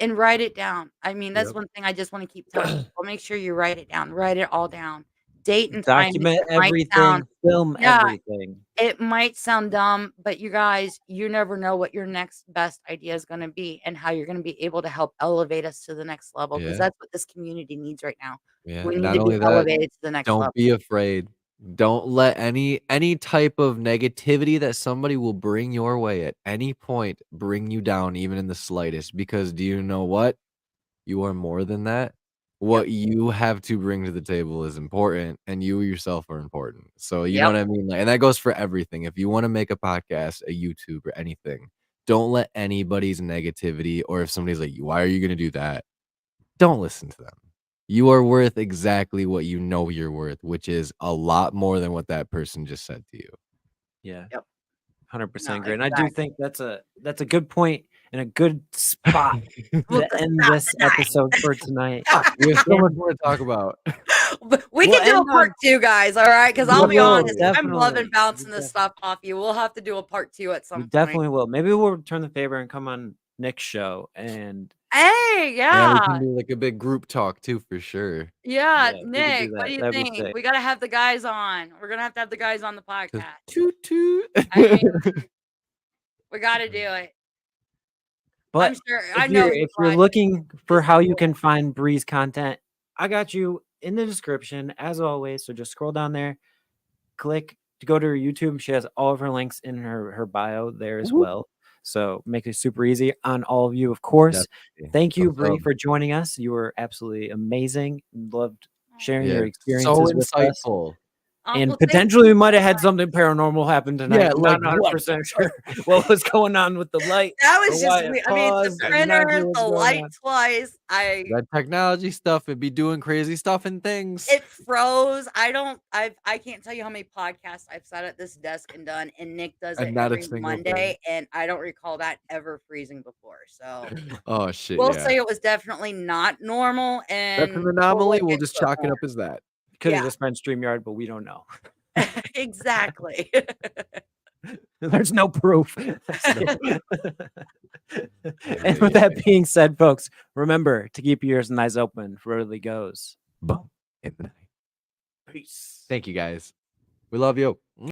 and write it down. I mean, that's Yep. one thing I just want to keep telling people. Make sure you write it down. Write it all down. Date and time. Document It might everything, sound film yeah, everything. it might sound dumb, but you guys, you never know what your next best idea is going to be and how you're going to be able to help elevate us to the next level because Yeah. that's what this community needs right now. Yeah. We need Not to only be that, elevated to the next don't level. be afraid. Don't let any type of negativity that somebody will bring your way at any point bring you down, even in the slightest. Because do you know what? You are more than that. What you have to bring to the table is important, and you yourself are important. So you know Yep. what I mean? Like, and that goes for everything. If you want to make a podcast, a YouTube, or anything, don't let anybody's negativity, or if somebody's like, why are you gonna do that? Don't listen to them. You are worth exactly what you know you're worth, which is a lot more than what that person just said to you. Yeah. Yep. 100% No, agree. And I do exactly. think that's a good point and a good spot We'll to just end stop this tonight. episode for tonight. We have so much more to talk about. But we We'll can do a end on- part 2, guys. All right, because We I'll be will, honest, I'm definitely. loving bouncing We this stuff off you. We'll have to do a part 2 at some We point. definitely will. Maybe we'll return the favor and come on Nick's show and Hey, Yeah, we yeah, can do like a big group talk too, for sure. yeah, yeah, we could do Nick. What that. do you That'd be think? sick. We gotta have the guys on. We're gonna have to have the guys on the podcast. Toot toot. I mean, we gotta do it. I'm But sure. I if know you're he's if you're watching. looking for This how is you cool. can find Bree's content, I got you in the description as always. So just scroll down there, click to go to her YouTube. She has all of her links in her bio there as Woo. well. So make it super easy on all of you, of course. Definitely. Thank you, So, Bree, for joining us. You were absolutely amazing. Loved sharing yeah, your so experiences with us. insightful. And Well, thank potentially we you might so have had much. something paranormal happen tonight. Yeah, I'm like not what? 100% sure what was going on with the light. That or was why just it me. I mean, the paused. I'm not printer, sure what's the going light on. twice. That technology stuff, it'd be doing crazy stuff and things. It froze. I can't tell you how many podcasts I've sat at this desk and done, and Nick does And it not a every single Monday, thing. and I don't recall that ever freezing before. So Oh shit, we'll yeah. say it was definitely not normal, That's and an we'll anomaly. look We'll into just it chalk it more. up as that. Could have Yeah. just been StreamYard, but we don't know. Exactly. There's no proof. Yeah, And with that being said, folks, remember to keep your ears and eyes open for where it really goes. Boom in the night. Peace. Thank you guys. We love you.